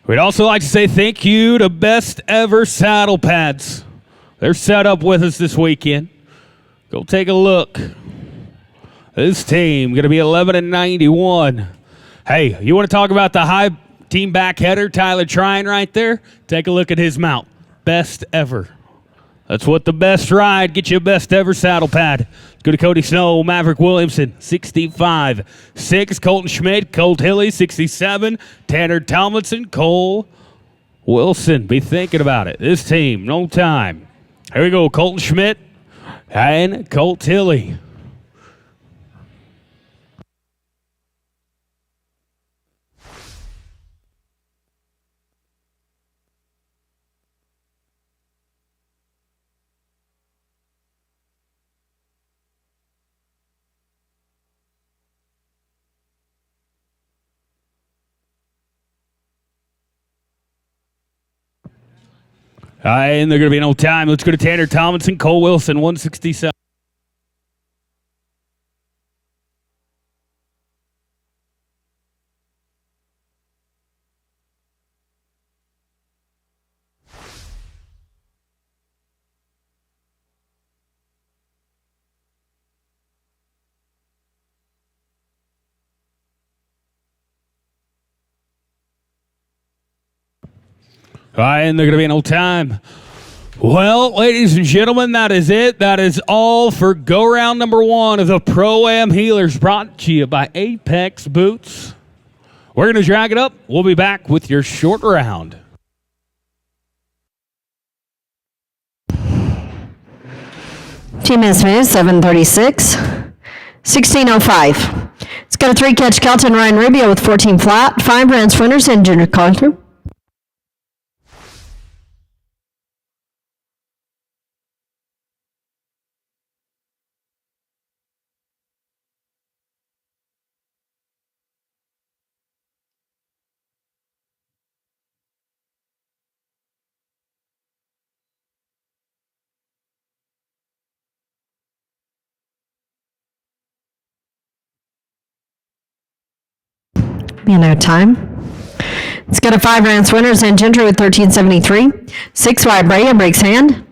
We'd also like to say thank you to Best Ever Saddle Pads. They're set up with us this weekend. Go take a look. This team going to be 11-91. Hey, you want to talk about the high team back header, Tyler Trine right there? Take a look at his mount. Best ever. That's what the best ride. Get you a best ever saddle pad. Let's go to Cody Snow, Maverick Williamson, 65. 6, Colton Schmidt, Colt Hilly, 67. Tanner Tomlinson, Cole Wilson. Be thinking about it. This team, no time. Here we go, Colton Schmidt and Colt Hilly. And they're going to be no time. Let's go to Tanner Tomlinson, Cole Wilson, 167. All right, and they're going to be no time. Well, ladies and gentlemen, that is it. That is all for go round number 1 of the Pro-Am Healers, brought to you by Apex Boots. We're going to drag it up. We'll be back with your short round. Team Smith, 736. 1605. It's got a 3 catch Kelton Ryan Rubio with 14 flat, 5 Rance Winters and Junior Carter. Time. It's got a 5 Rance Winters and Gentry with 1373. 6 wide Brea breaks hand.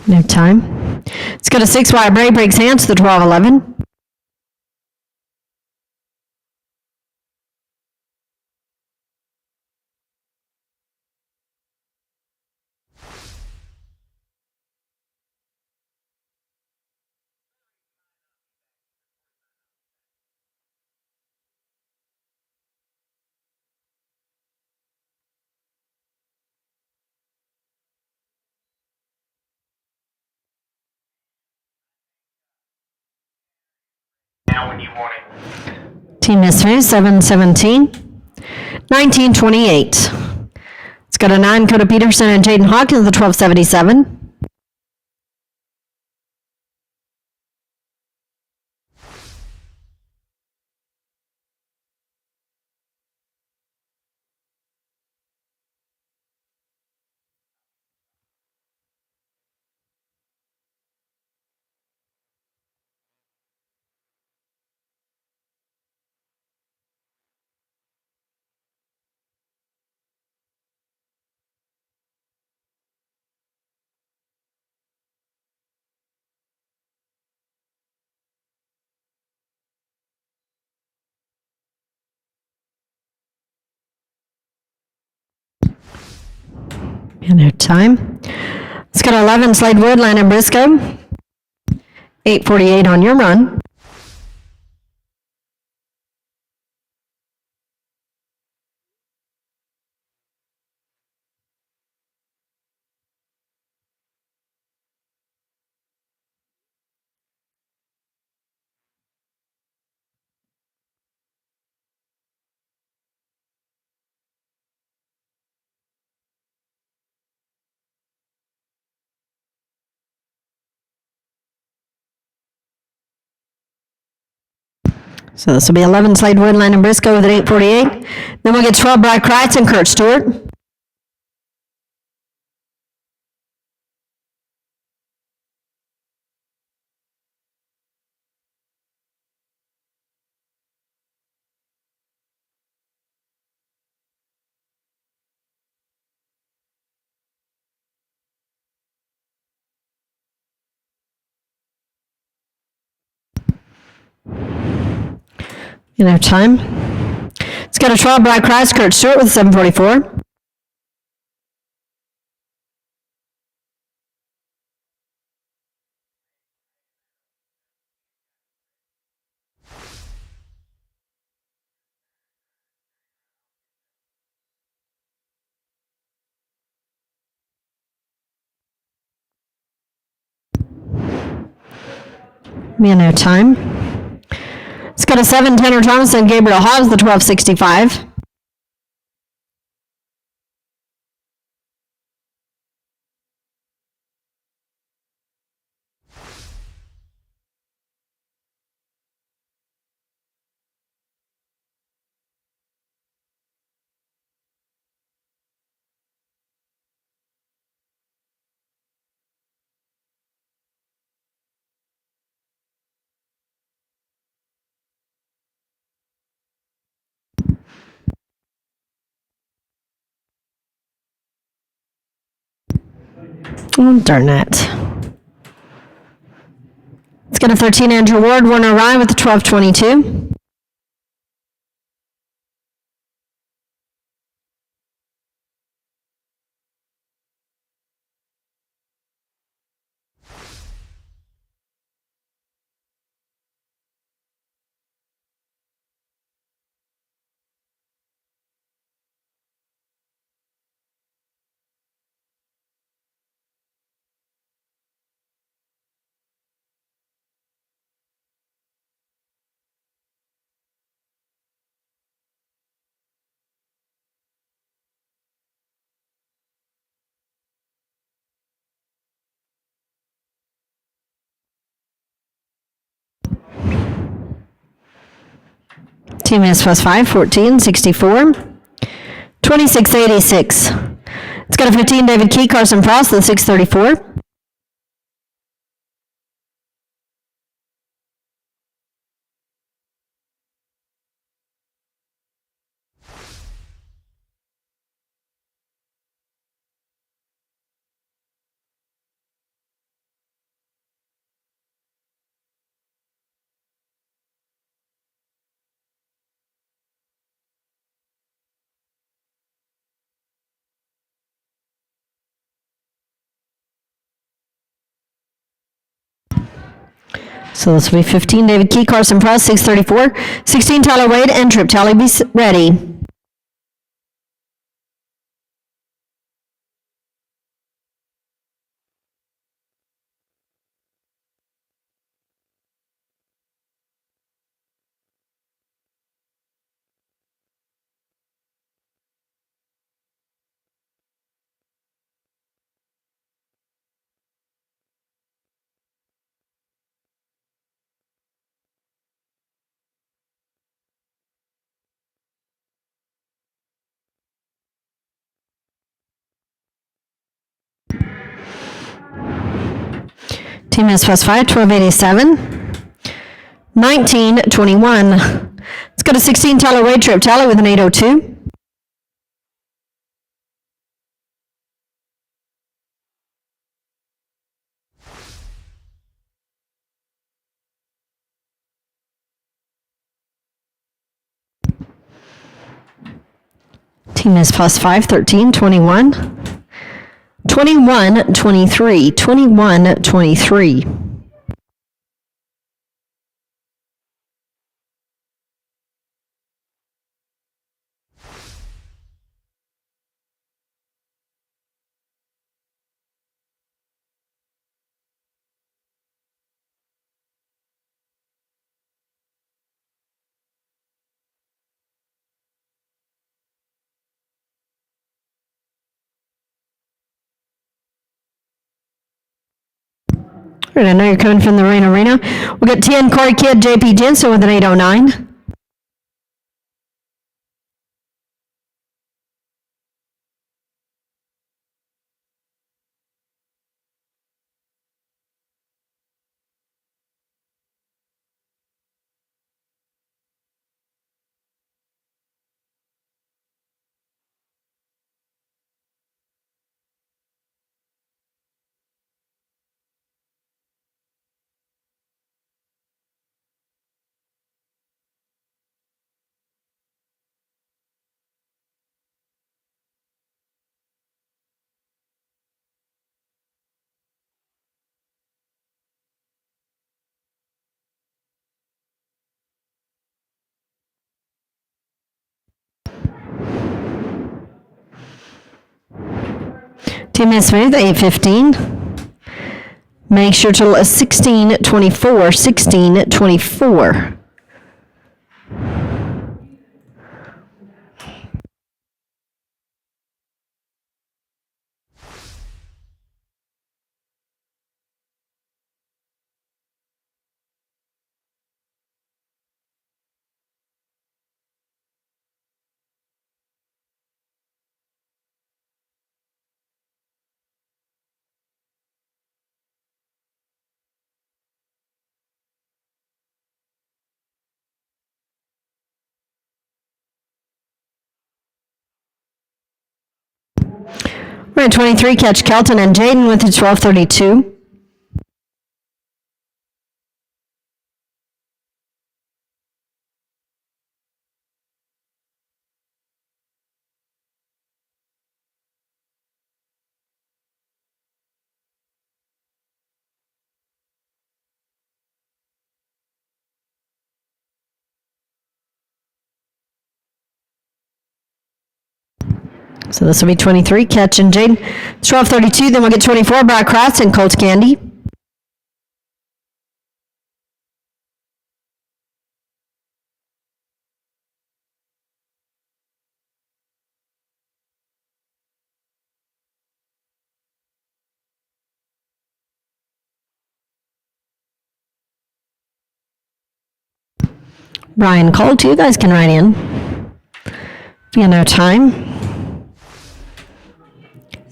No time. It's got a 6 wide Brea breaks hand to the 1211. Now when you want it. Team Smith, 717. 1928. It's got a 9 Coda Peterson and Jaden Hawkins, the 1277. And time. It's got 11 Slade Woodland and Briscoe. 8:48 on your run. So this will be 11 Slade Wood, Landon Briscoe with an 848. Then we'll get 12 Brad Kreitz and Kurt Stewart. You have time. It's got a 12 Brad Kreitz, Kurt Stewart with a 744. You have time. It's got a 7 Tanner Thomas and Gabriel Hobbs, the 1265. Oh, darn it. It's got a 13 Andrew Ward, Warner Rye with the 1222. TMS plus 5, 14, 64. 2686. It's got a 15 David Key, Carson Frost, the 634. So this will be 15 David Key, Carson Frost, 634. 16 Tyler Wade and Trip Tally, be ready. TMS plus 5, 1287. 1921. It's got a 16 Tyler Wade, Trip Tally with an 802. TMS plus 5, 13, 21. 21, 23, 21, 23. All right, I know you're coming from the Rain Arena. We'll get 10 Corey Kidd, JP Jensen with an 809. Tim Smith, 8:15. Make sure to 16:24, 16:24. We're at 23, catch Kelton and Jaden with the 12:32. So this will be 23, catch and Jaden. 12:32, then we'll get 24, Brock Cross and Colt Candy. Brian Colt, you guys can write in. If you know time.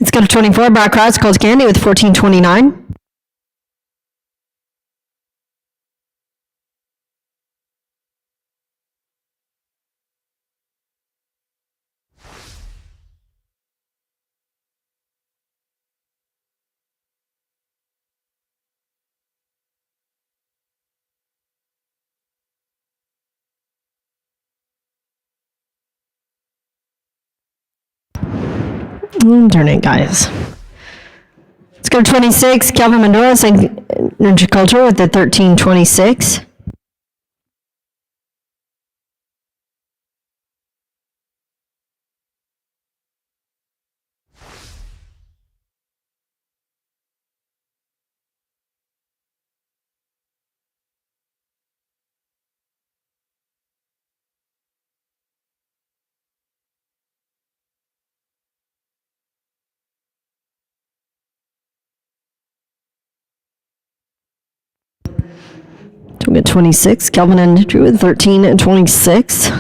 Let's go to 24, Brock Cross, Colt Candy with 14:29. Turn it, guys. Let's go to 26, Kelvin Medora, St. Culture with the 13:26. So we get 26, Kelvin and Drew with 13:26.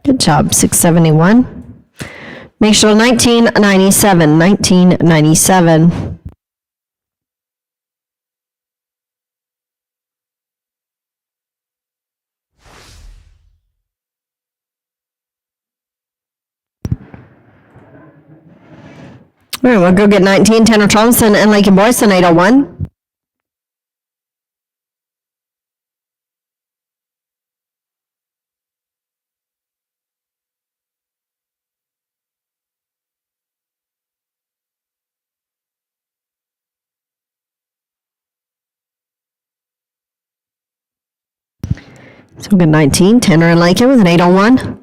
Good job, 671. Make sure 1997, 1997. All right, we'll go get 19, Tanner Thompson and Lincoln Boyson, 801. So we'll get 19, Tanner and Lincoln with an 801.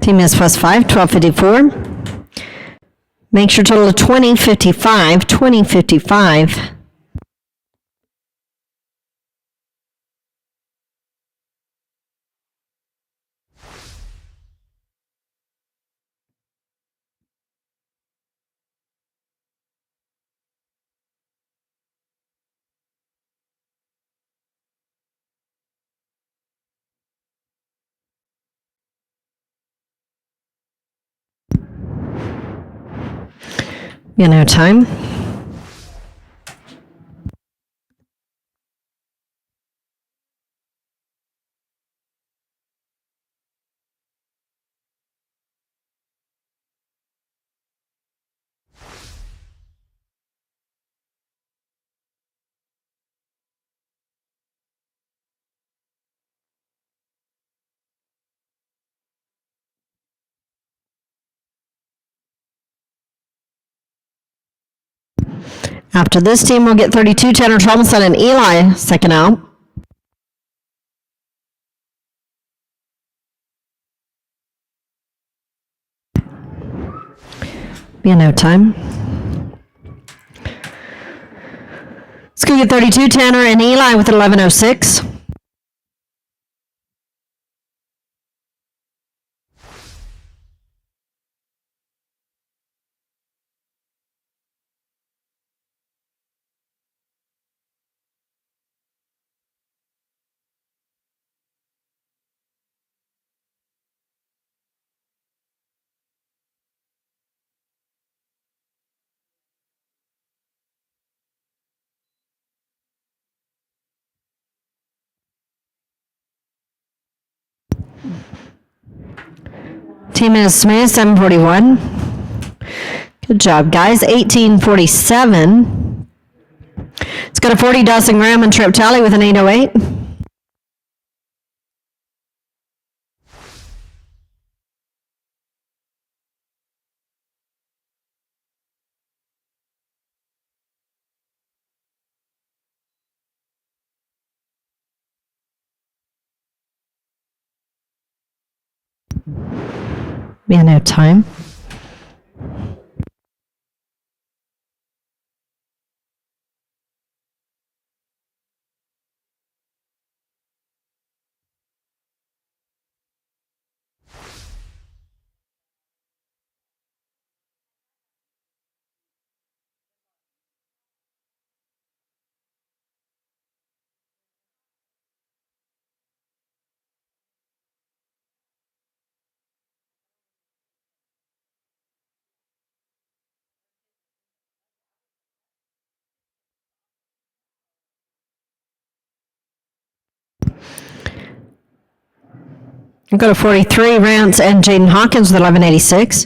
Team is plus 5, 1254. Makes your total of 2055, 2055. You know, time. After this, team will get 32, Tanner Thompson and Eli second out. Be a no time. Let's go get 32, Tanner and Eli with 1106. Team is Smith, 741. Good job, guys. 1847. It's got a 40, Dawson Graham and Trip Tally with an 808. We have no time. We'll go to 43, Rance and Jaden Hawkins with 1186.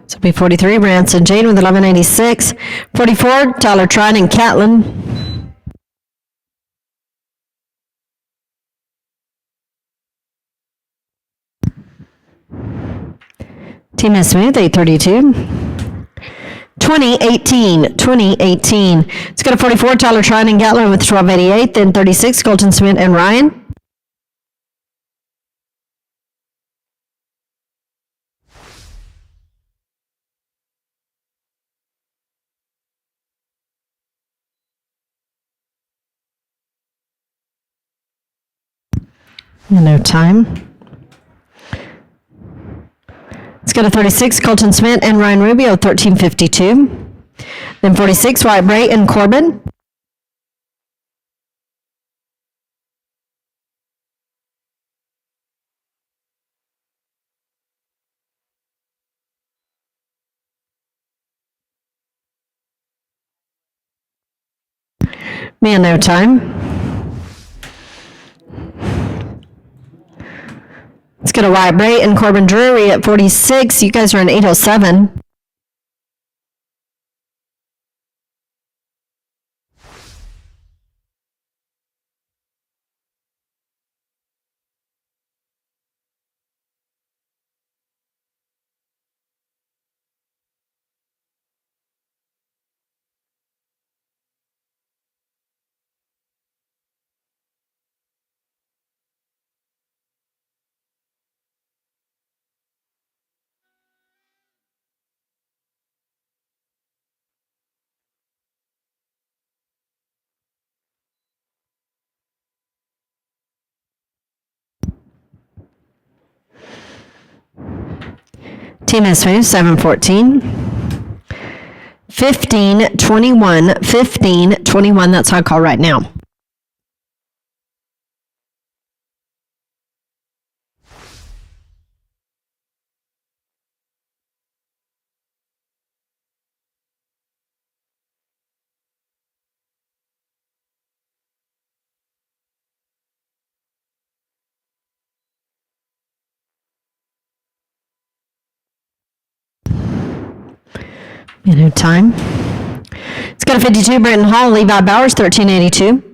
So it'll be 43, Rance and Jane with 1186. 44, Tyler Trine and Catlin. Team is Smith, 832. 2018, 2018. It's got a 44, Tyler Trine and Gatlin with 1288. Then 36, Colton Smith and Ryan. No time. It's got a 36, Colton Smith and Ryan Rubio, 1352. Then 46, Wyatt Bray and Corbin. Man, no time. Let's go to Wyatt Bray and Corbin Drury at 46. You guys are in 807. Team has finished 7-14. 15-21, 15-21. That's high call right now. Minute time. It's got a 52, Brenton Hall, Levi Bowers, 1382.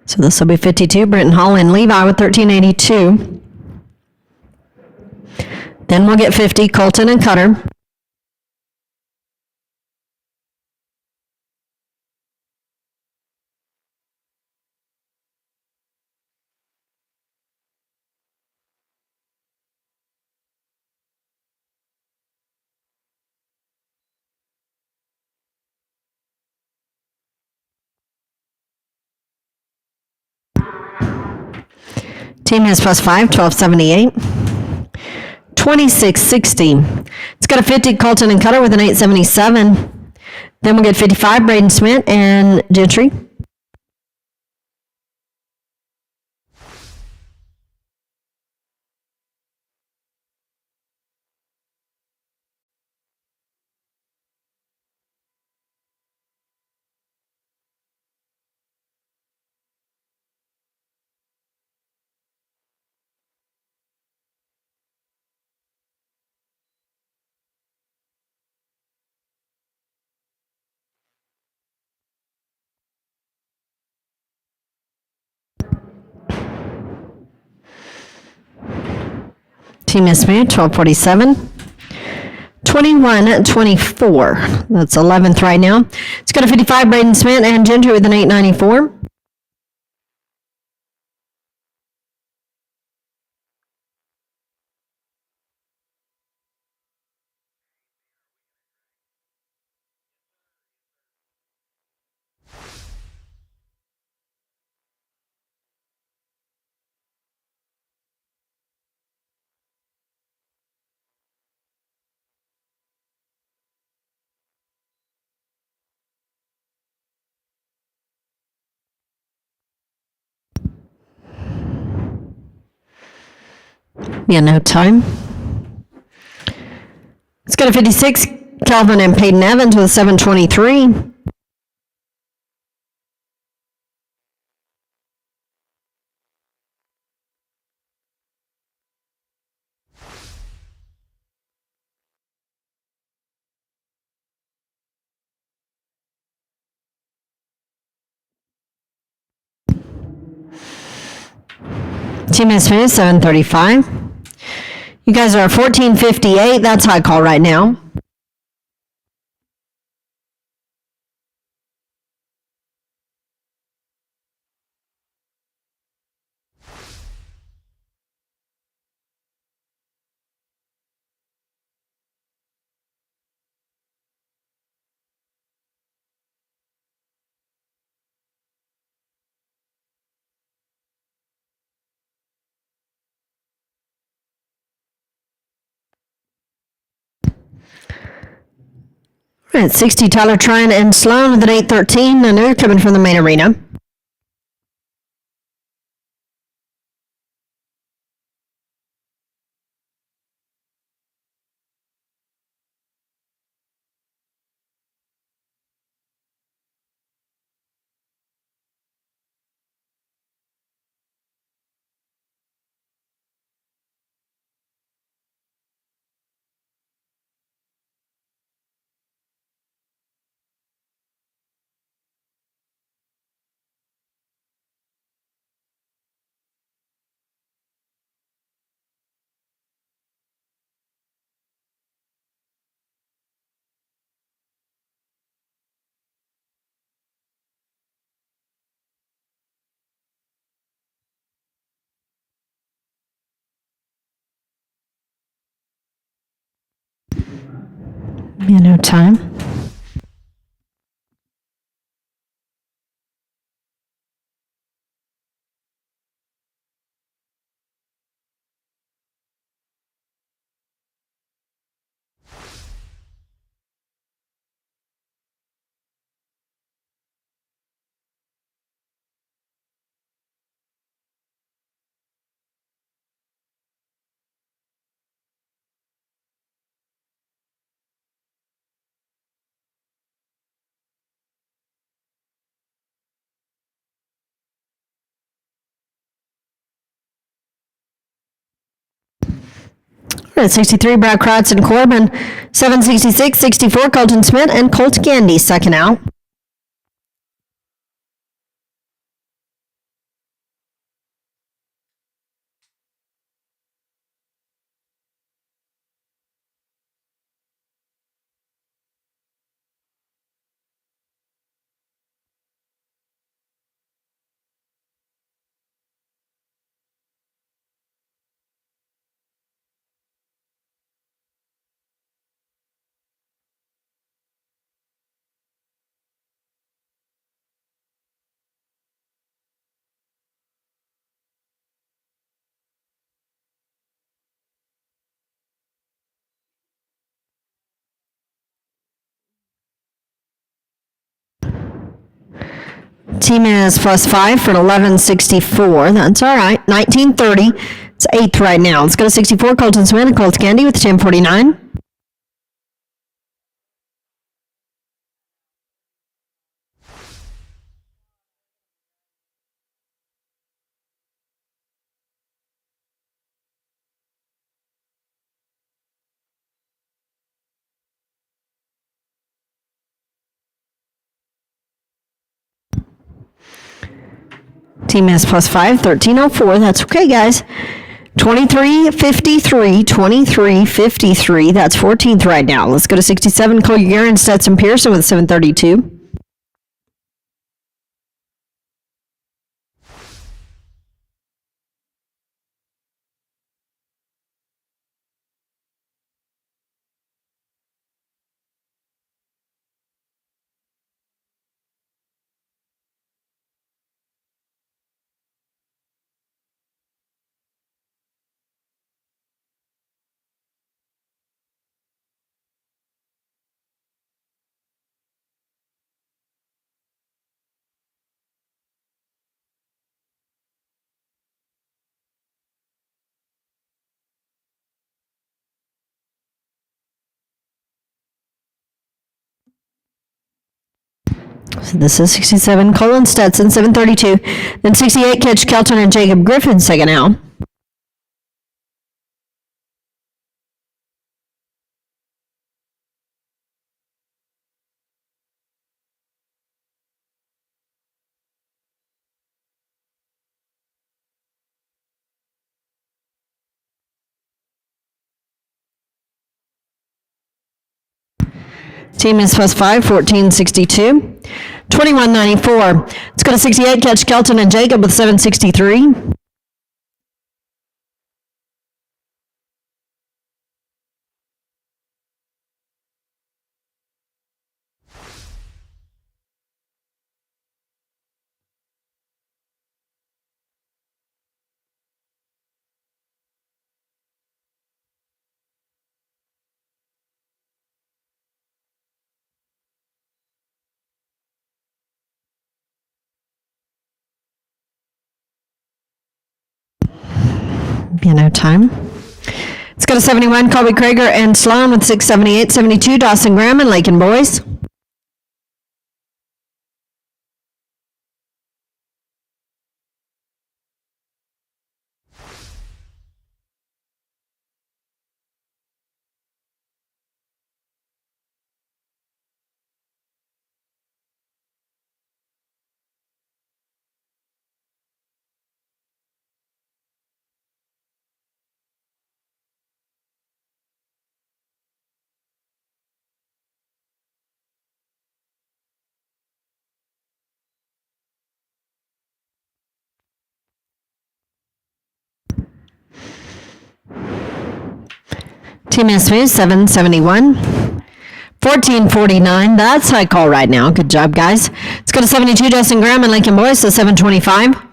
So this will be 52, Brenton Hall and Levi with 1382. Then we'll get 50, Colton and Cutter. Team has +5, 1278. 2660. It's got a 50, Colton and Cutter with an 877. Then we'll get 55, Braden Smith and Gentry. Team is smooth, 1247. 2124. That's 11th right now. It's got a 55, Braden Smith and Gentry with an 894. Yeah, no time. It's got a 56, Calvin and Peyton Evans with a 723. Team is finished 735. You guys are 1458. That's high call right now. At 60, Tyler Tryon and Sloan with an 8:13. I know you're coming from the main arena. You know, time. We're at 63, Brad Kratz and Corbin. 766, 64, Colton Smith and Colt Gandy second out. Team is +5 for an 1164. That's all right. 1930. It's 8th right now. Let's go to 64, Colton Smith and Colt Gandy with 1049. Team is +5, 1304. That's okay, guys. 2353, 2353. That's 14th right now. Let's go to 67, Cole Ugarin, Stetson Pearson with 732. So this is 67, Colin Stetson, 732. Then 68, Catch Kelton and Jacob Griffin second out. Team is +5, 1462. 2194. Let's go to 68, Catch Kelton and Jacob with 763. Piano time. Let's go to 71, Colby Krager and Sloan with 678, 72, Dawson Graham and Lakin Boys. Team is smooth, 771. 1449, that's high call right now. Good job, guys. Let's go to 72, Dawson Graham and Lincoln Boys, so 725.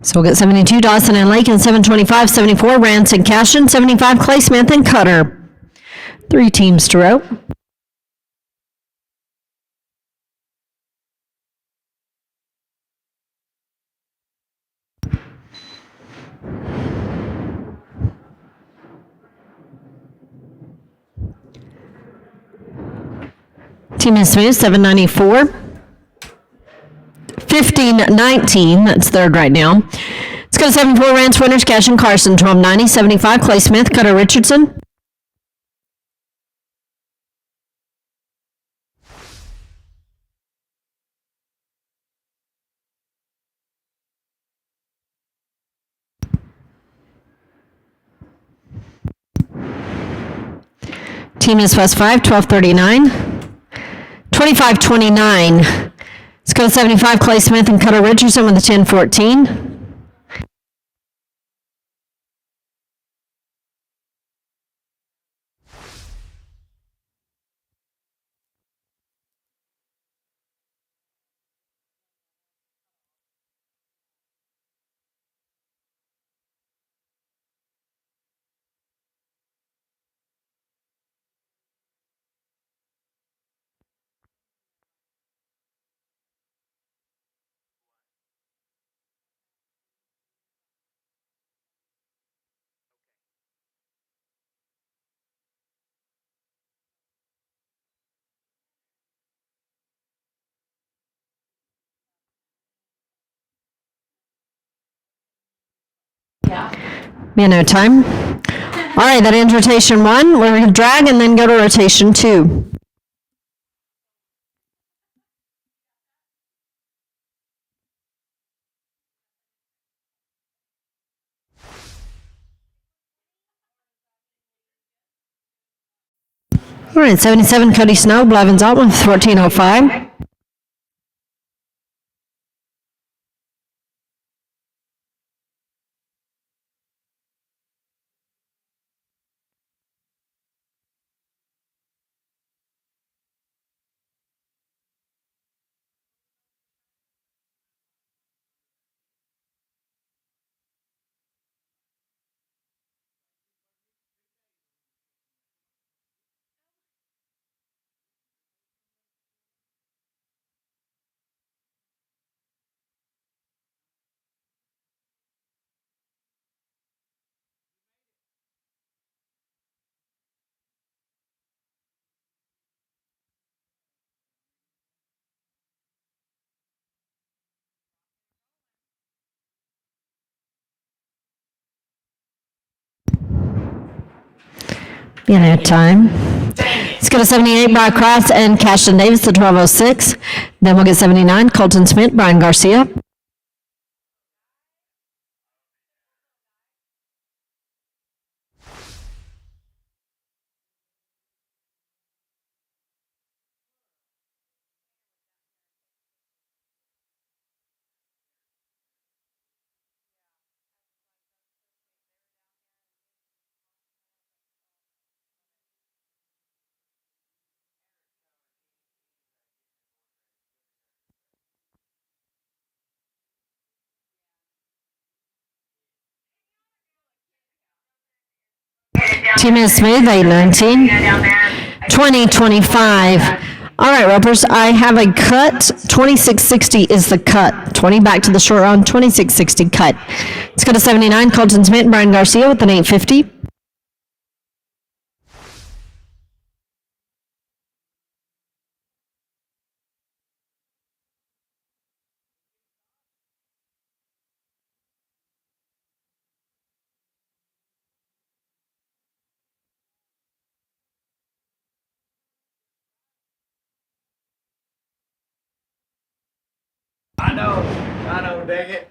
So we'll get 72, Dawson and Lake, and 725, 74, Rance and Cashin, 75, Clay Smith and Cutter. 3 teams to row. Team is smooth, 794. 1519, that's third right now. Let's go to 74, Rance Winters, Cash and Carson, 1290, 75, Clay Smith, Cutter Richardson. Team is West 5, 1239. 2529. Let's go to 75, Clay Smith and Cutter Richardson with the 1014. Minute time. All right, that ends rotation 1. We're going to drag and then go to rotation 2. All right, 77, Cody Snow, Blevins Altman with 1405. Minute time. Let's go to 78, Brock Cross and Cashton Davis at 12:06. Then we'll get 79, Colton Smith, Brian Garcia. Team is Smooth, 819. 2025. All right, ropers, I have a cut. 2660 is the cut. 20 back to the short round, 2660 cut. Let's go to 79, Colton Smith, Brian Garcia with an 850. I know, dang it.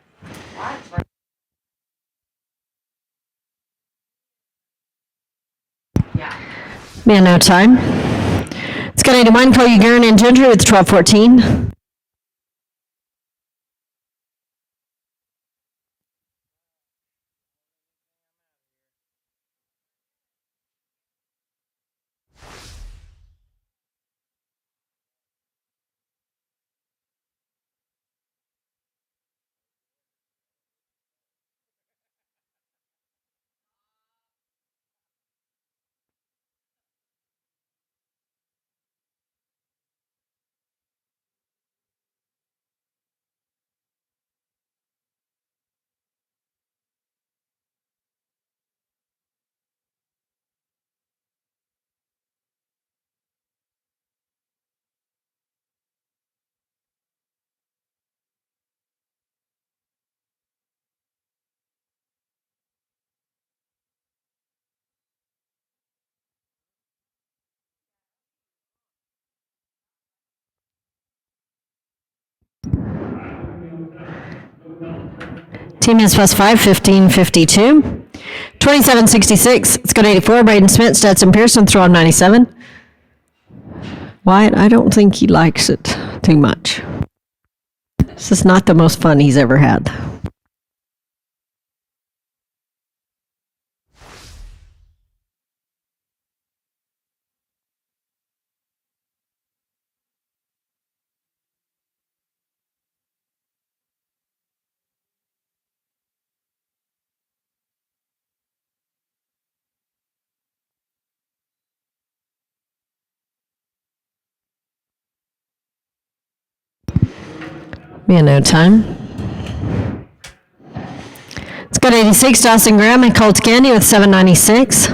Man, no time. Let's go to 81, Cole Ugarin and Gentry with 1214. Team is plus 5, 1552. 2766. Let's go to 84, Braden Smith, Stetson Pearson, throw on 97. Wyatt, I don't think he likes it too much. This is not the most fun he's ever had. Man, no time. Let's go to 86, Dawson Graham and Colt Candy with 796.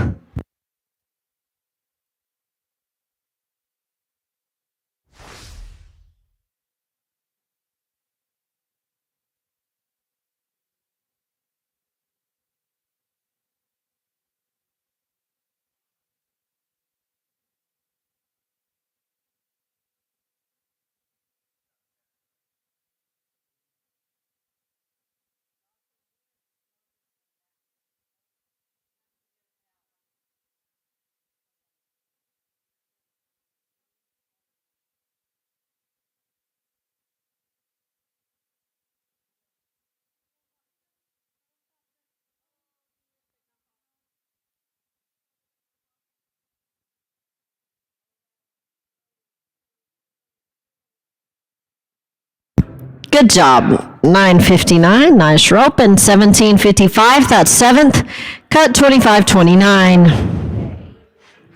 Good job. 959, nice rope, and 1755, that's seventh. Cut 2529.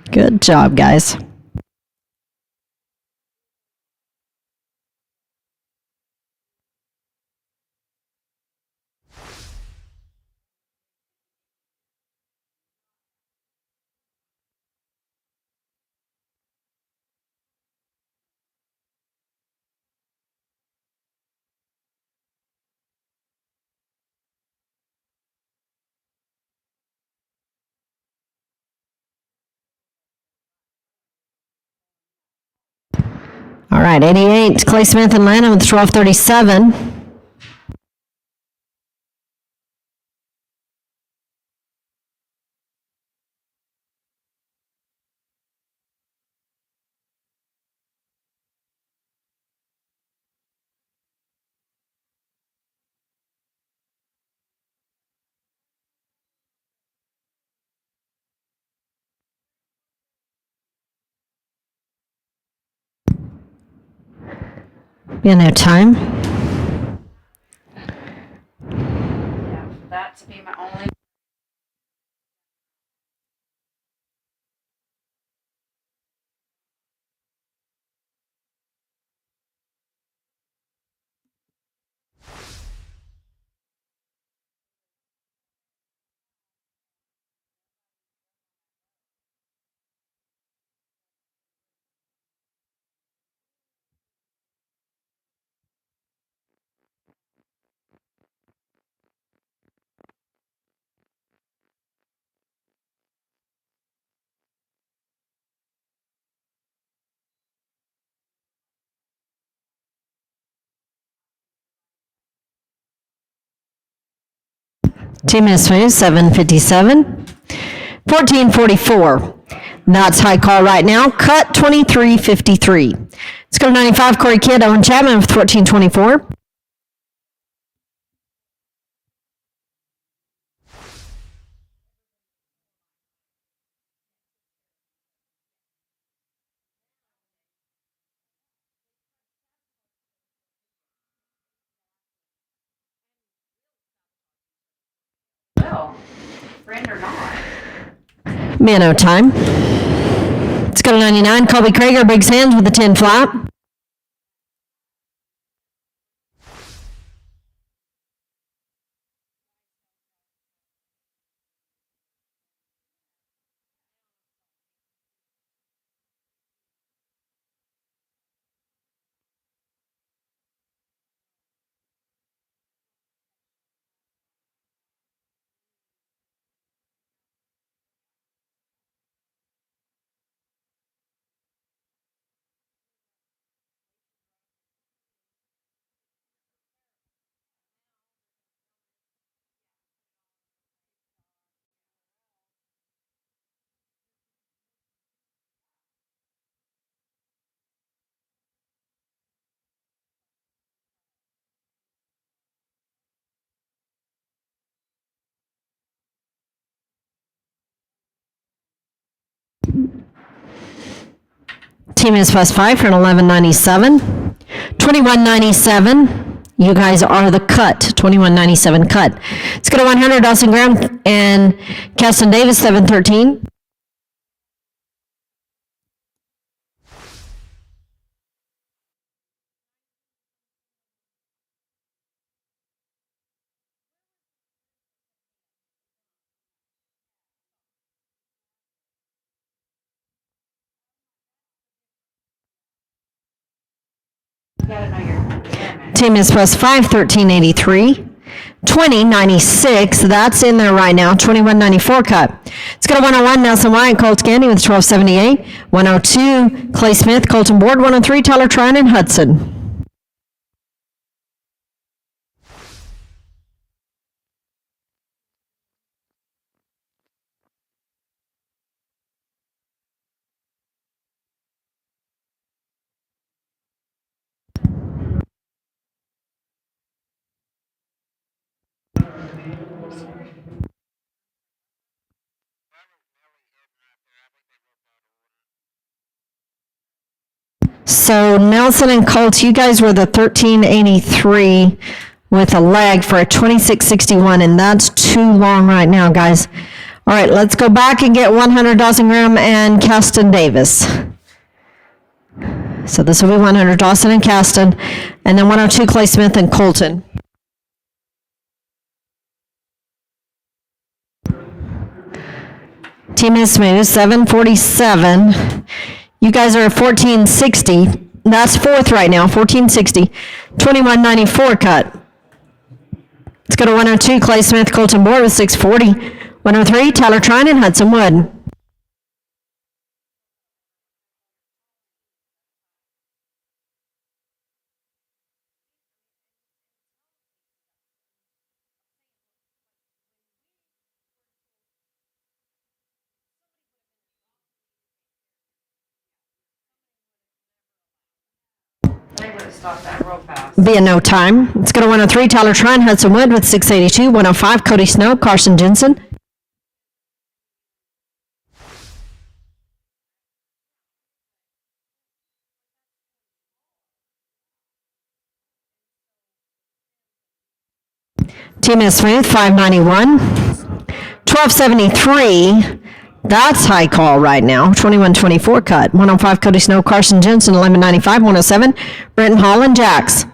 Good job, guys. All right, 88, Clay Smith and Lanham with 1237. You know, time. Yeah, that to be my only. Team Smooth, 757. 1444. That's high call right now. Cut 2353. Let's go to 95, Corey Kidd, Owen Chapman with 1424. Well, friend or not. Mano time. Let's go to 99, Colby Krager, Biggs Hands with the 10 flat. Team is +5 for an 1197. 2197. You guys are the cut. 2197 cut. Let's go to 100, Dawson Graham and Caston Davis, 713. You gotta know your limit. Team is +5, 1383. 2096, that's in there right now. 2194 cut. Let's go to 101, Nelson White, Colt Candy with 1278. 102, Clay Smith, Colton Board. 103, Tyler Tryon and Hudson. So Nelson and Colt, you guys were the 1383 with a leg for a 2661, and that's too long right now, guys. All right, let's go back and get 100 Dawson Graham and Caston Davis. So this will be 100 Dawson and Caston, and then 102 Clay Smith and Colton. Team is smooth, 747. You guys are 1460. That's fourth right now, 1460. 2194 cut. Let's go to 102, Clay Smith, Colton Board with 640. 103, Tyler Tryon and Hudson Wood. stop that real fast. Be a no time. Let's go to 103, Tyler Trine, Hudson Wood with 682. 105, Cody Snow, Carson Jensen. Team S. Smooth, 591. 1273. That's high call right now. 2124 cut. 105, Cody Snow, Carson Jensen. 1195. 107, Brenton Holland, Jacks.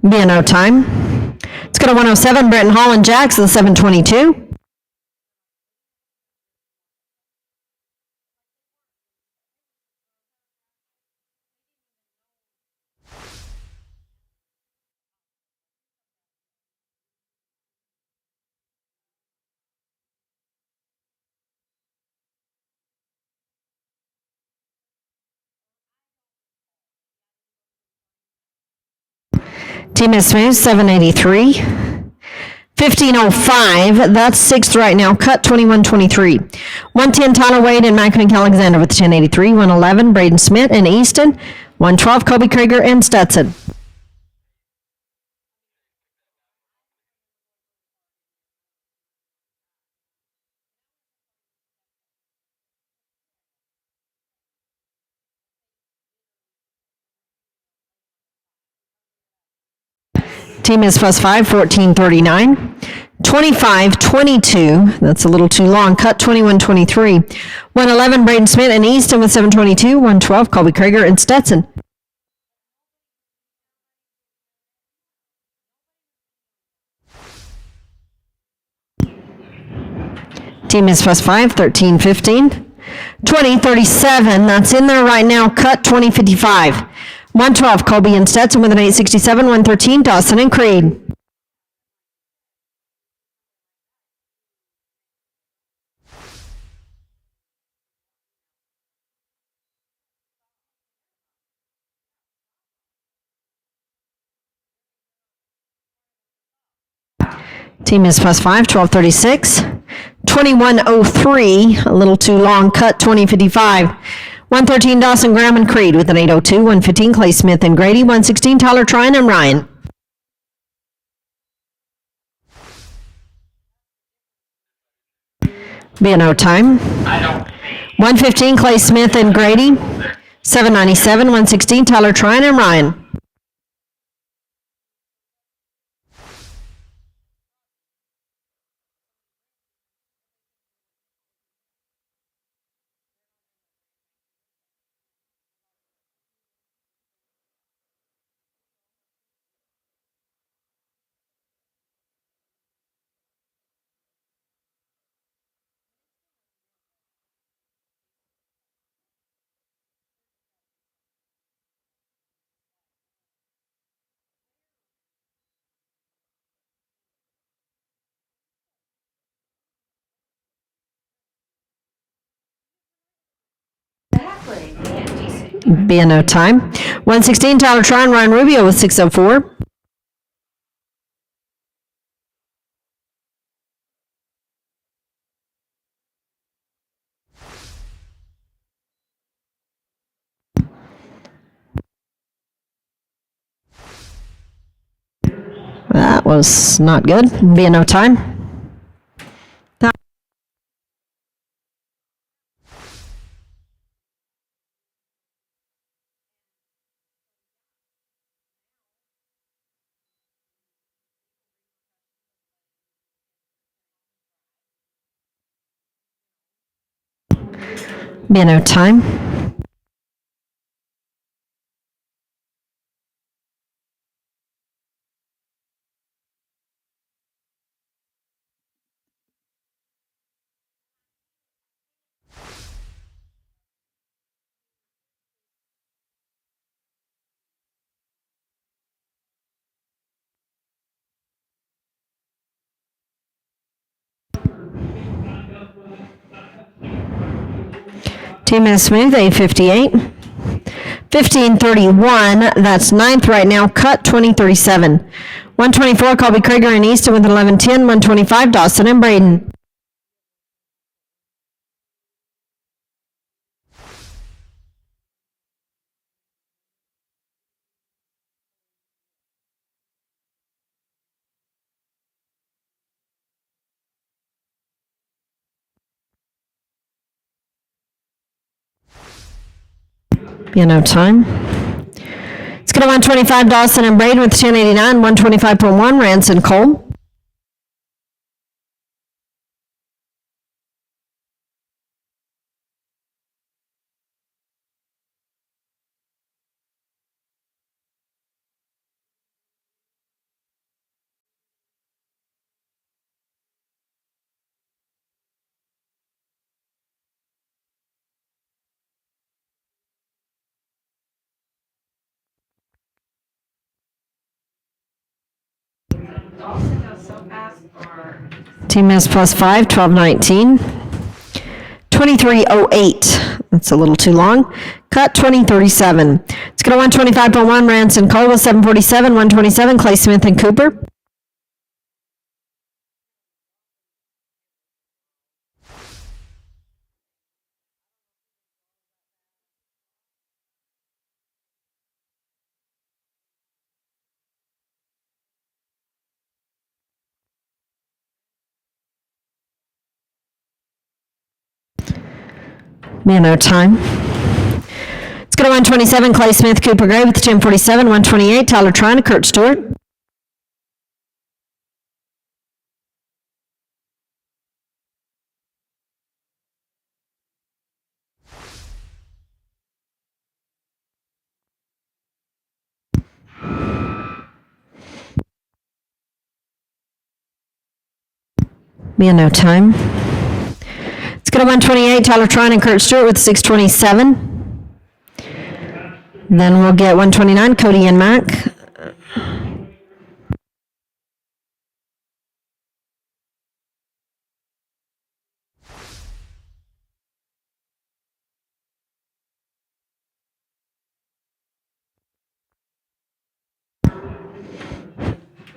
Be a no time. Let's go to 107, Brenton Holland, Jacks. 722. Team S. Smooth, 783. 1505, that's sixth right now. Cut 2123. 110, Tyler Wade and Mackinac Alexander with 1083. 111, Braden Smith and Easton. 112, Kobe Krieger and Stetson. Team is plus 5, 1439. 2522, that's a little too long. Cut 2123. 111, Braden Smith and Easton with 722. 112, Kobe Krieger and Stetson. Team is plus 5, 1315. 2037, that's in there right now. Cut 2055. 112, Colby and Stetson with an 867. 113, Dawson and Creed. Team is plus 5, 1236. 2103, a little too long. Cut 2055. 113, Dawson, Graham, and Creed with an 802. 115, Clay Smith and Grady. 116, Tyler Trine and Ryan. Be a no time. 115, Clay Smith and Grady. 797, 116, Tyler Trine and Ryan. Exactly. Yeah, Be a no time. 116, Tyler Trine, Ryan Rubio with 604. That was not good. Be a no time. Be a no time. Team is smooth, 858. 1531, that's ninth right now, cut 2037. 124, Colby Krieger and Easton with 1110. 125, Dawson and Braden. Be no time. Let's go to 125, Dawson and Braden with 1089. 125.1, Ranson Cole. Dawson goes so fast, or Team is plus 5, 1219. 2308, that's a little too long. Cut 2037. Let's go to 125.1, Ranson Cole with 747. 127, Clay Smith and Cooper. Man, no time. Let's go to 127, Clay Smith, Cooper Gray with 1047. 128, Tyler Trine and Kurt Stewart. Man, no time. Let's go to 128, Tyler Trine and Kurt Stewart with 627. Then we'll get 129, Cody and Mac.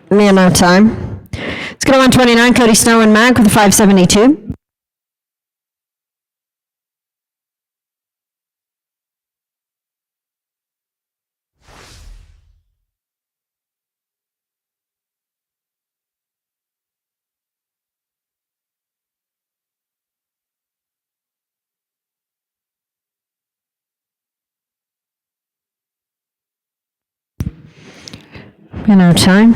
Man, no time. Let's go to 129, Cody Snow and Mac with 572. Man, no time.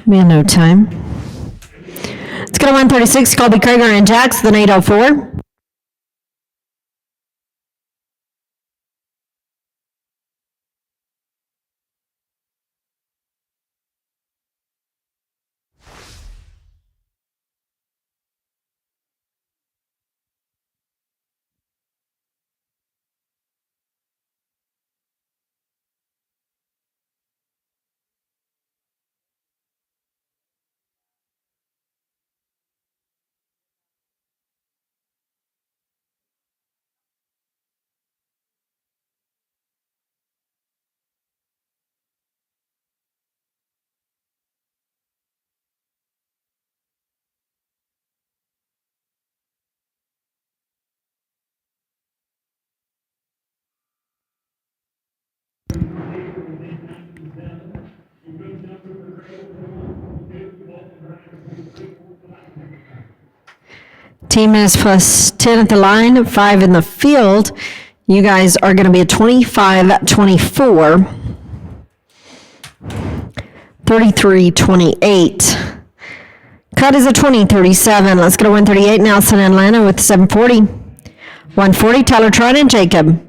Man, no time. Let's go to 136, Colby Krieger and Jax, then 804. Team is plus 10 at the line, 5 in the field. You guys are going to be a 25-24, 33-28. Cut is a 20-37. Let's go to 138, Nelson and Atlanta with 740. 140, Tyler Trine and Jacob.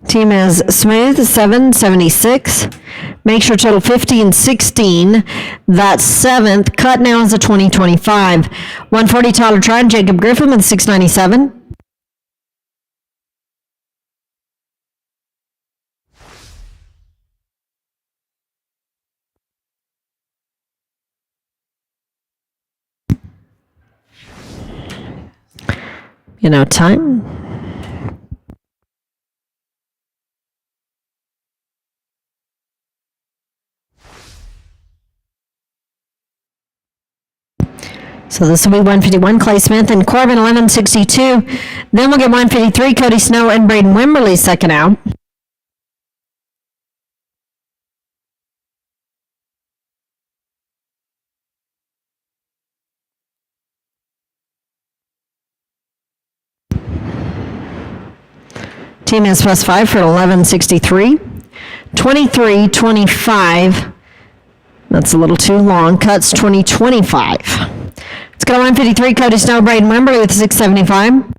Team has Smooth, 776. Makes your total 50 and 16. That's 7th. Cut now is a 2025. 140 Tyler Trine, Jacob Griffin with 697. Time. So this will be 151, Clay Smith and Corbin, 1162. Then we'll get 153, Cody Snow and Braden Wimberly second out. Team has +5 for 1163. 23, 25. That's a little too long. Cuts 2025. Let's go to 153, Cody Snow, Braden Wimberly with 675.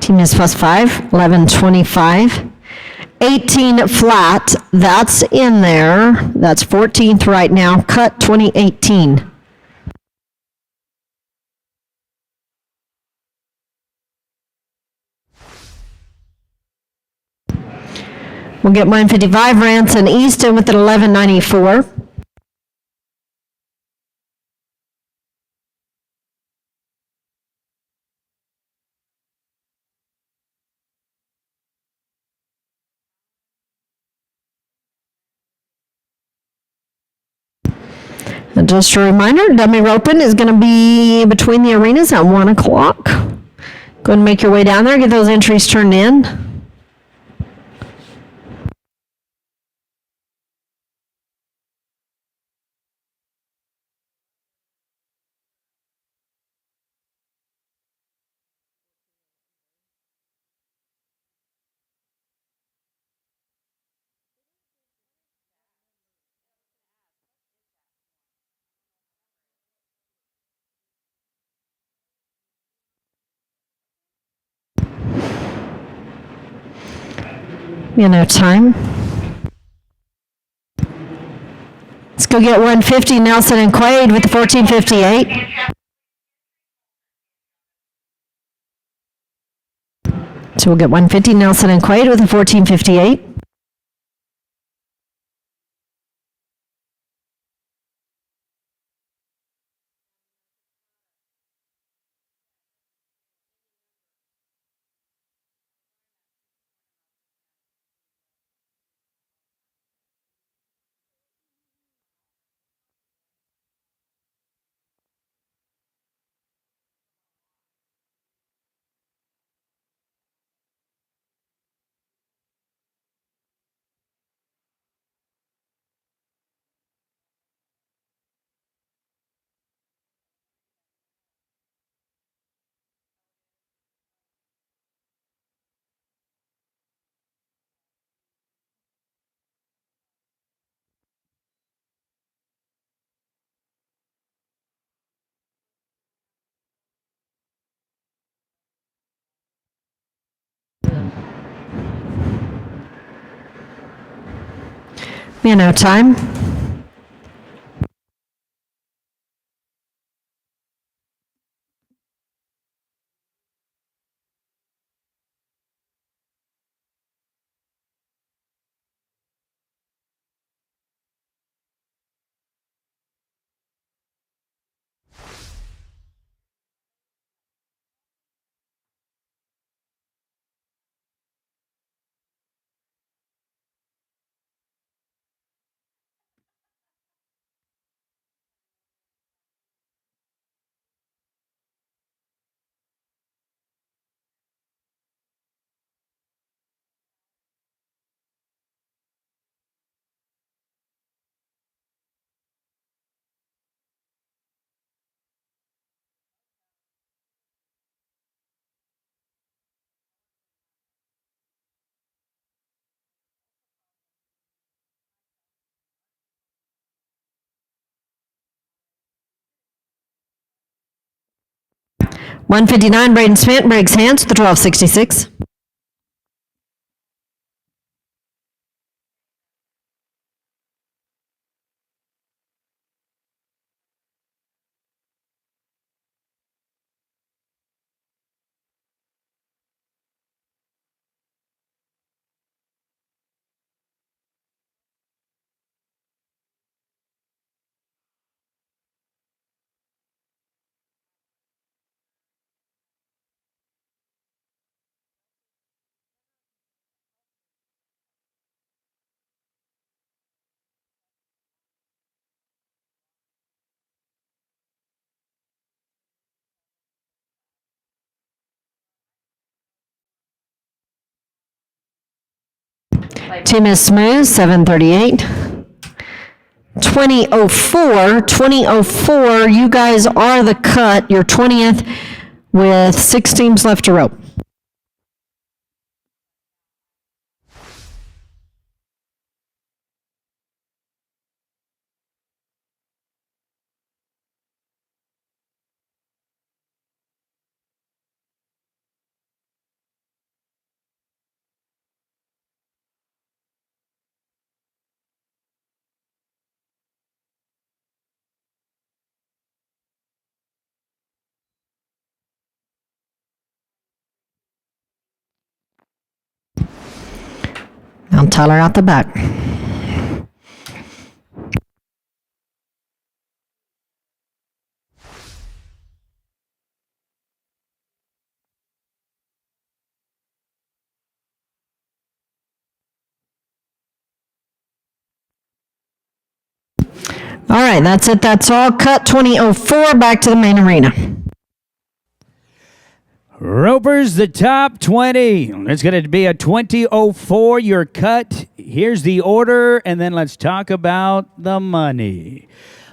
Team is +5, 1125. 18 flat, that's in there. That's 14th right now. Cut 2018. We'll get 155, Ranson Easton with an 1194. And just a reminder, dummy roping is going to be between the arenas at 1 o'clock. Go ahead and make your way down there, get those entries turned in. Time. Let's go get 150, Nelson and Quaid with the 1458. So we'll get 150, Nelson and Quaid with the 1458. Time. 159, Braden Smith, Briggs Hands with the 1266. Team is smooth, 738. 2004, you guys are the cut. You're 20th with 6 teams left to rope. Now Tyler out the back. All right, that's it. That's all. Cut 2004, back to the main arena. Ropers, the top 20. It's going to be a 2004. Your cut. Here's the order, and then let's talk about the money.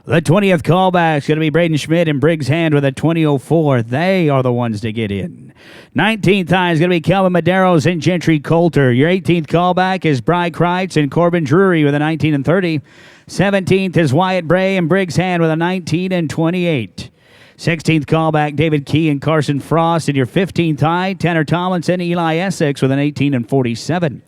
The 20th callback is going to be Braden Schmidt and Briggs Hand with a 2004. They are the ones to get in. 19th high is going to be Kelvin Maderos and Gentry Coulter. Your 18th callback is Bry Kreitz and Corbin Drury with a 19 and 30. 17th is Wyatt Bray and Briggs Hand with a 19 and 28. 16th callback, David Key and Carson Frost. In your 15th high, Tanner Tomlinson, Eli Essex with an 18 and 47.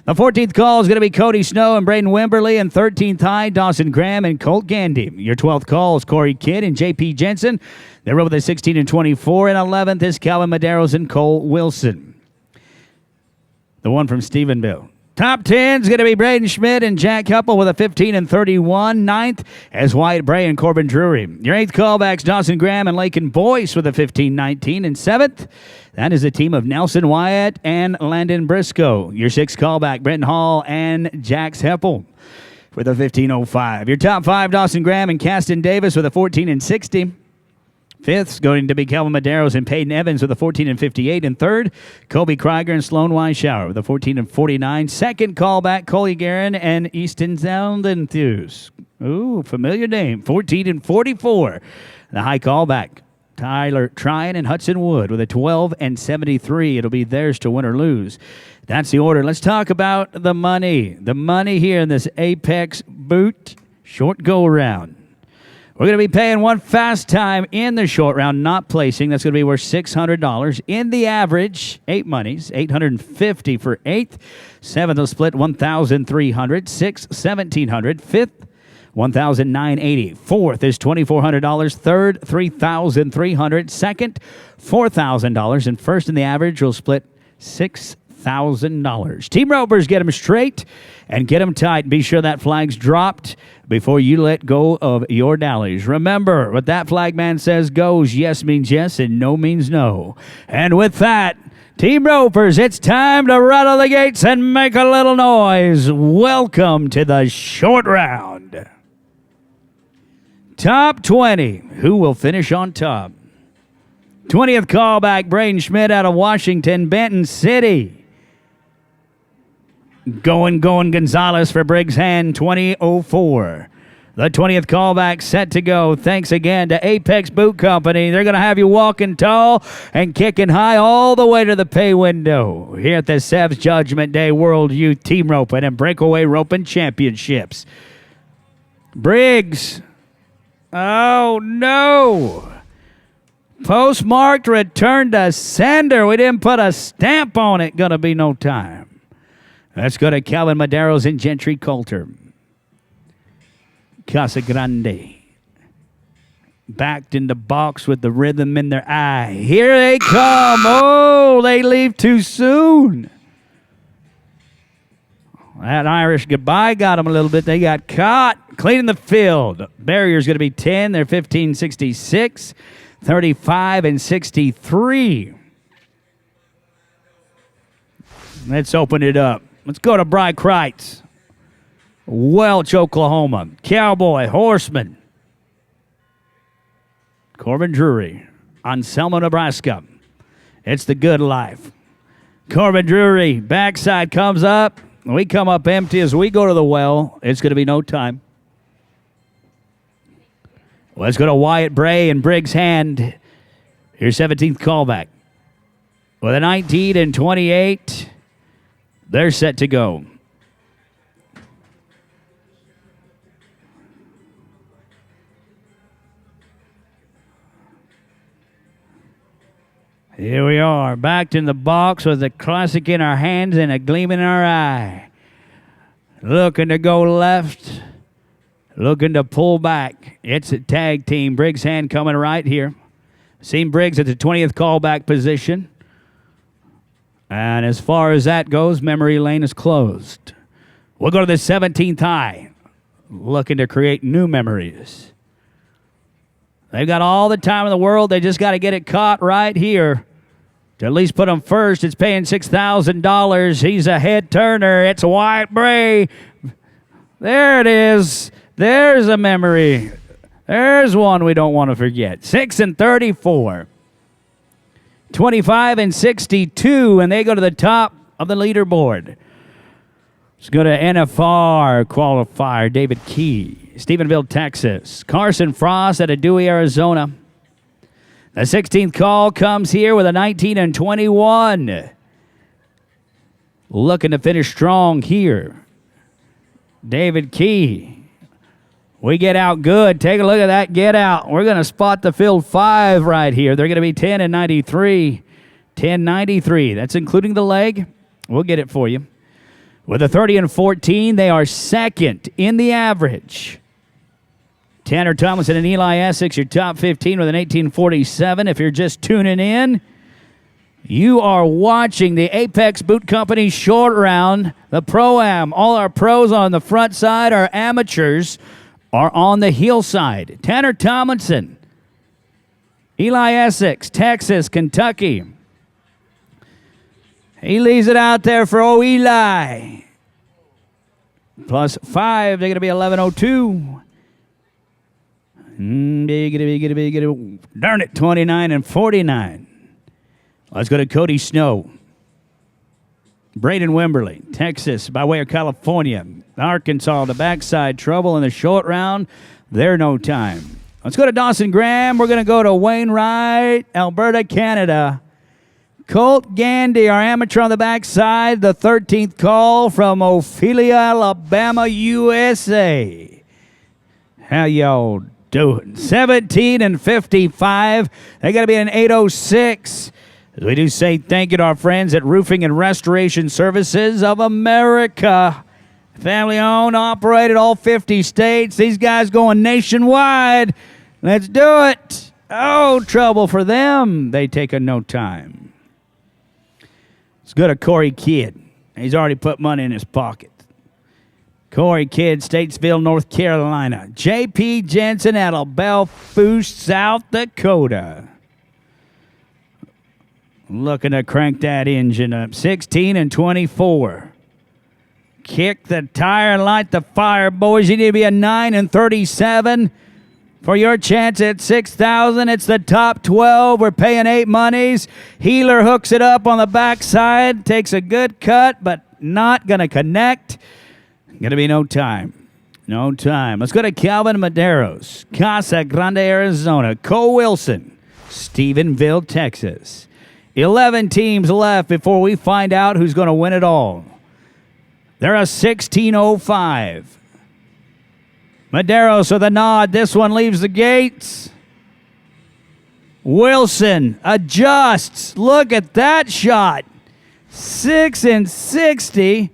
The 14th call is going to be Cody Snow and Braden Wimberly. And 13th high, Dawson Graham and Colt Gandy. Your 12th call is Corey Kidd and J.P. Jensen. They're with a 16 and 24. And 11th is Calvin Maderos and Cole Wilson. The one from Stephenville. Top 10 is going to be Braden Schmidt and Jack Huppel with a 15 and 31. 9th as Wyatt Bray and Corbin Drury. Your 8th callbacks, Dawson Graham and Lakin Boyce with a 15-19. And 7th, that is the team of Nelson Wyatt and Landon Briscoe. Your 6th callback, Brenton Hall and Jax Heppel with a 15-05. Your top 5, Dawson Graham and Caston Davis with a 14 and 60. 5th is going to be Kelvin Maderos and Peyton Evans with a 14 and 58. And 3rd, Kobe Krieger and Sloan Weishauer with a 14 and 49. 2nd callback, Coley Guerin and Easton Zeldenthus. Ooh, familiar name. 14 and 44. The high callback, Tyler Tryon and Hudson Wood with a 12 and 73. It'll be theirs to win or lose. That's the order. Let's talk about the money. The money here in this Apex Boot short go-around. We're going to be paying one fast time in the short round, not placing. That's going to be worth $600. In the average, 8 monies, $850 for 8th. 7th will split $1,300. 6th, $1,700. 5th, $1,980. 4th is $2,400. 3rd, $3,300. 2nd, $4,000. And 1st in the average will split $6,000. Team Ropers, get them straight and get them tight. Be sure that flag's dropped before you let go of your dallies. Remember, what that flag man says goes. Yes means yes and no means no. And with that, Team Ropers, it's time to rattle the gates and make a little noise. Welcome to the short round. Top 20. Who will finish on top? 20th callback, Braden Schmidt out of Washington, Benton City. Going Gonzalez for Briggs Hand, 2004. The 20th callback set to go. Thanks again to Apex Boot Company. They're going to have you walking tall and kicking high all the way to the pay window here at the Sev's Judgment Day World Youth Team Roping and Breakaway Roping Championships. Briggs. Oh, no. Postmarked return to sender. We didn't put a stamp on it. Gonna be no time. Let's go to Calvin Maderos and Gentry Coulter. Casa Grande. Backed in the box with the rhythm in their eye. Here they come. Oh, they leave too soon. That Irish goodbye got them a little bit. They got caught. Cleaning the field. Barrier's going to be 10. They're 15-66. 35 and 63. Let's open it up. Let's go to Bry Kreitz. Welch, Oklahoma. Cowboy, Horseman. Corbin Drury on Selma, Nebraska. It's the good life. Corbin Drury, backside comes up. We come up empty as we go to the well. It's going to be no time. Let's go to Wyatt Bray and Briggs Hand. Here's 17th callback. With a 19 and 28, they're set to go. Here we are, backed in the box with the classic in our hands and a gleam in our eye. Looking to go left, looking to pull back. It's a tag team. Briggs Hand coming right here. Seen Briggs at the 20th callback position. And as far as that goes, memory lane is closed. We'll go to the 17th high, looking to create new memories. They've got all the time in the world. They just got to get it caught right here. To at least put them first, it's paying $6,000. He's a head turner. It's Wyatt Bray. There it is. There's a memory. There's one we don't want to forget. 6 and 34. 25 and 62, and they go to the top of the leaderboard. Let's go to NFR qualifier, David Key, Stephenville, Texas. Carson Frost out of Dewey, Arizona. The 16th call comes here with a 19 and 21. Looking to finish strong here. David Key. We get out good. Take a look at that get out. We're going to spot the field 5 right here. They're going to be 10 and 93. 10-93. That's including the leg. We'll get it for you. With a 30 and 14, they are second in the average. Tanner Tomlinson and Eli Essex, your top 15 with an 1847. If you're just tuning in, you are watching the Apex Boot Company short round, the Pro-Am. All our pros on the front side, our amateurs are on the heel side. Tanner Tomlinson, Eli Essex, Texas, Kentucky. He leaves it out there for Eli. Plus 5, they're going to be 11:02. Darn it, 29 and 49. Let's go to Cody Snow. Braden Wimberly, Texas, by way of California. Arkansas, the backside trouble in the short round. They're no time. Let's go to Dawson Graham. We're going to go to Wainwright, Alberta, Canada. Colt Gandy, our amateur on the backside, the 13th call from Ophelia, Alabama, USA. How y'all doing? 17 and 55. They got to be an 806. We do say thank you to our friends at Roofing and Restoration Services of America. Family owned, operated, all 50 states. These guys going nationwide. Let's do it. Oh, trouble for them. They take a no time. Let's go to Corey Kidd. He's already put money in his pocket. Corey Kidd, Statesville, North Carolina. J.P. Jensen out of Belfast, South Dakota. Looking to crank that engine up. 16 and 24. Kick the tire, light the fire, boys. You need to be a 9 and 37 for your chance at $6,000. It's the top 12. We're paying 8 monies. Healer hooks it up on the backside. Takes a good cut, but not going to connect. Going to be no time. No time. Let's go to Calvin Maderos, Casa Grande, Arizona. Cole Wilson, Stephenville, Texas. 11 teams left before we find out who's going to win it all. They're a 16:05. Maderos with a nod. This one leaves the gates. Wilson adjusts. Look at that shot. 6 and 60.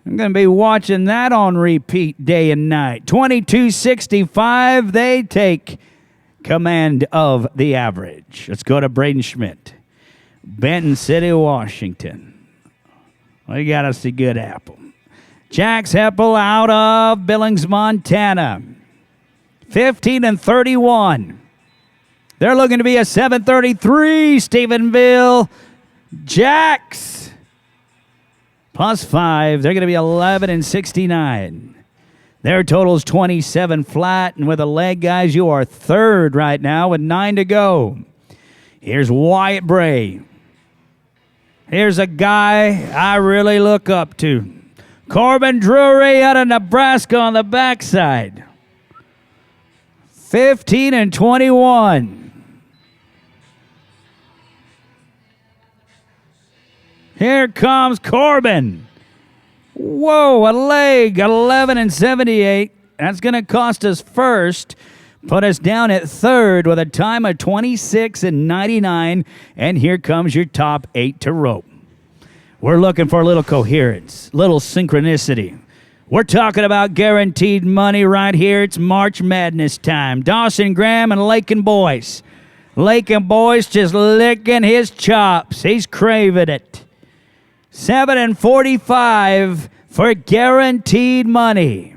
I'm going to be watching that on repeat day and night. 22-65. They take command of the average. Let's go to Braden Schmidt. Benton City, Washington. We got us a good apple. Jax Heppel out of Billings, Montana. 15 and 31. They're looking to be a 733. Stephenville. Jax. +5. They're going to be 11 and 69. Their total's 27 flat. And with a leg, guys, you are third right now with 9 to go. Here's Wyatt Bray. Here's a guy I really look up to. Corbin Drury out of Nebraska on the backside. 15 and 21. Here comes Corbin. Whoa, a leg, 11 and 78. That's going to cost us first. Put us down at third with a time of 26 and 99. And here comes your top 8 to rope. We're looking for a little coherence, little synchronicity. We're talking about guaranteed money right here. It's March Madness time. Dawson Graham and Lakin Boyce. Lakin Boyce just licking his chops. He's craving it. 7 and 45 for guaranteed money.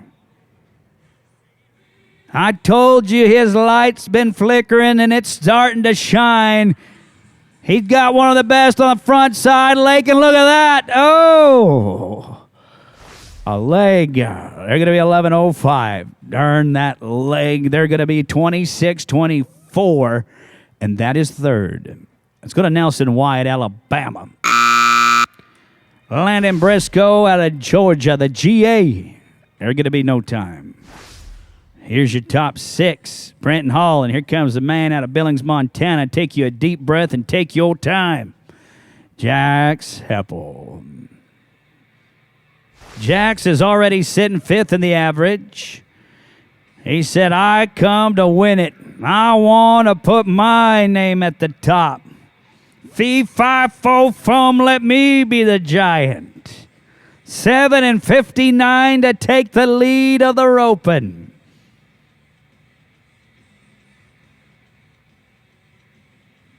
I told you his light's been flickering and it's starting to shine. He's got one of the best on the front side. Lakin, look at that. Oh, a leg. They're going to be 11.05. Darn that leg. They're going to be 26-24, and that is third. Let's go to Nelson Wyatt, Alabama. Landon Briscoe out of Georgia, the GA. They're going to be no time. Here's your top 6. Brenton Hall, and here comes the man out of Billings, Montana. Take you a deep breath and take your time. Jax Heppel. Jax is already sitting 5th in the average. He said, I come to win it. I want to put my name at the top. Fee, fi, fo, fum, let me be the giant. 7 and 59 to take the lead of the roping.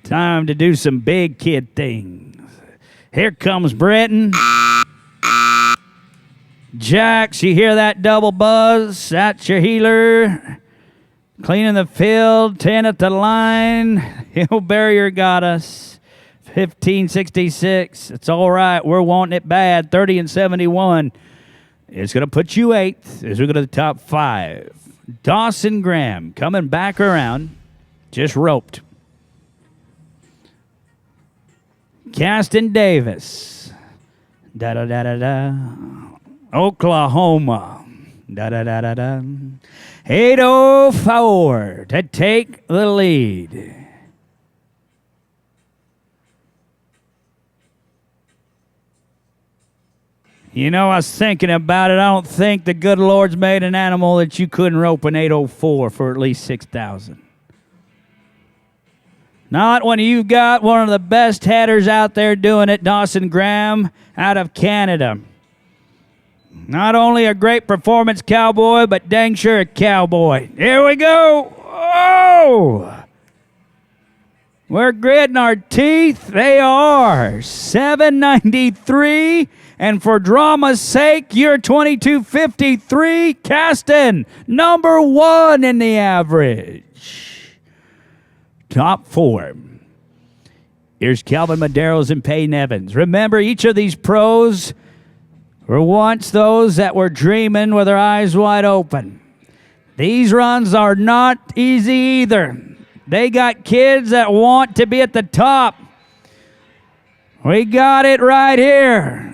Time to do some big kid things. Here comes Brenton. Jax, you hear that double buzz? That's your healer. Cleaning the field, 10 at the line. Hill Barrier got us. 15-66. It's all right. We're wanting it bad. 30 and 71. It's going to put you 8th as we go to the top 5. Dawson Graham coming back around. Just roped. Caston Davis. Da-da-da-da-da. Oklahoma. Da-da-da-da-da. 8:04 to take the lead. You know, I was thinking about it. I don't think the good Lord's made an animal that you couldn't rope an 8:04 for at least 6,000. Not when you've got one of the best headers out there doing it, Dawson Graham out of Canada. Not only a great performance cowboy, but dang sure a cowboy. Here we go. Oh! We're gritting our teeth. They are. 793. And for drama's sake, you're 2253. Caston, number 1 in the average. Top 4. Here's Calvin Medeiros and Peyton Evans. Remember, each of these pros were once those that were dreaming with their eyes wide open. These runs are not easy either. They got kids that want to be at the top. We got it right here.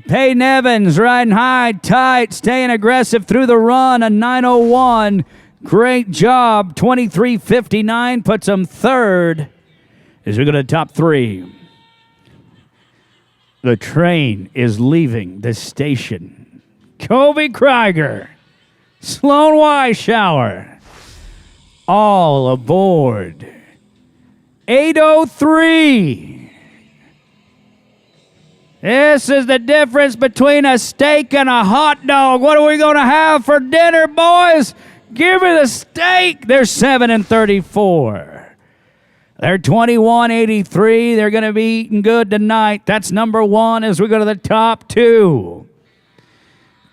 Peyton Evans riding high, tight, staying aggressive through the run, a 9:01. Great job. 23:59 puts him third as we go to the top 3. The train is leaving the station. Kobe Krieger, Sloan Weishauer, All aboard. 803. This is the difference between a steak and a hot dog. What are we going to have for dinner, boys? Give me the steak. They're 7 and 34. They're 21.83. They're going to be eating good tonight. That's number one as we go to the top two.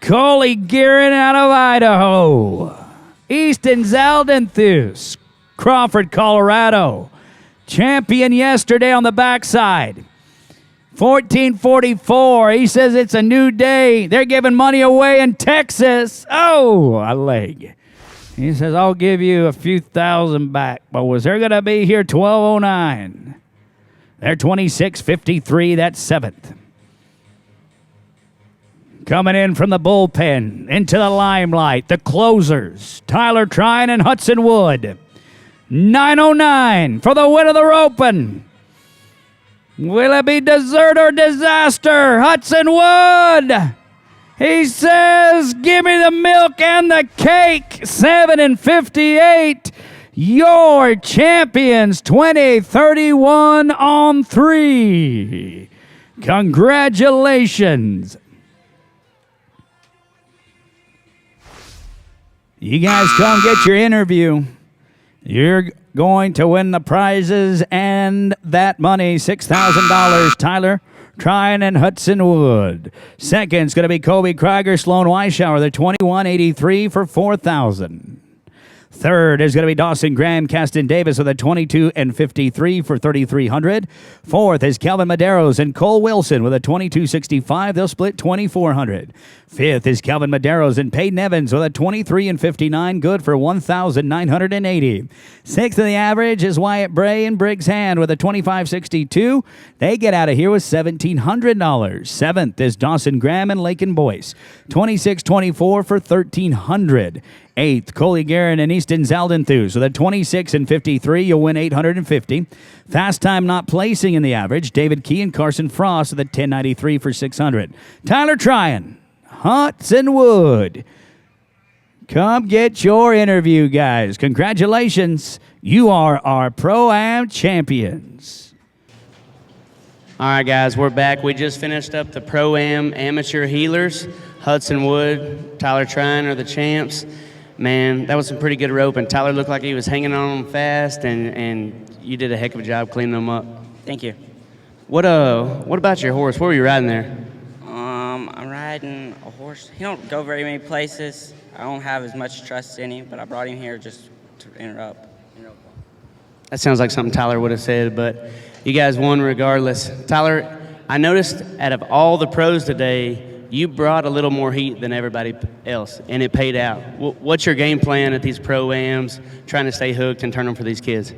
Coley Gearin out of Idaho. Easton Zaldenthus, Crawford, Colorado. Champion yesterday on the backside. 1444. He says it's a new day. They're giving money away in Texas. Oh, a leg. He says, I'll give you a few thousand back, boys. They're going to be here 1209. They're 2653. That's seventh. Coming in from the bullpen into the limelight, the closers, Tyler Trine and Hudson Wood. 909 for the win of the roping. Will it be dessert or disaster? Hudson Wood. He says, give me the milk and the cake. 7 and 58. Your champions, 20-31 on 3. Congratulations. You guys come get your interview. You're going to win the prizes and that money, $6,000. Tyler Trine and Hudson Wood. Second's going to be Kobe Krieger, Sloan Weishauer. They're 21.83 for $4,000. Third is going to be Dawson Graham, Caston Davis with a 22 and 53 for $3,300. Fourth is Kelvin Maderos and Cole Wilson with a 22.65. They'll split $2,400. Fifth is Kelvin Maderos and Peyton Evans with a 23 and 59, good for $1,980. Sixth in the average is Wyatt Bray and Briggs Hand with a 25.62. They get out of here with $1,700. Seventh is Dawson Graham and Lakin Boyce, 26.24 for $1,300. Eighth, Coley Guerin and Easton Zaldenthus with a 26 and 53. You'll win $850. Fast time not placing in the average. David Key and Carson Frost with a 10.93 for $600. Tyler Tryon, Hudson Wood. Come get your interview, guys. Congratulations. You are our Pro-Am champions. All right, guys, we're back. We just finished up the Pro-Am Amateur Healers. Hudson Wood, Tyler Tryon are the champs. Man, that was some pretty good rope, and Tyler looked like he was hanging on them fast, and you did a heck of a job cleaning them up. Thank you. What about your horse? Where were you riding there? I'm riding a horse. He don't go very many places. I don't have as much trust in him, but I brought him here just to interrupt. That sounds like something Tyler would have said, but you guys won regardless. Tyler, I noticed out of all the pros today, you brought a little more heat than everybody else, and it paid out. What's your game plan at these Pro-Ams, trying to stay hooked and turn them for these kids?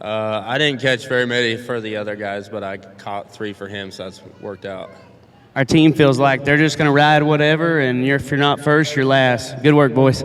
I didn't catch very many for the other guys, but I caught 3 for him, so that's worked out. Our team feels like they're just going to ride whatever, and if you're not first, you're last. Good work, boys.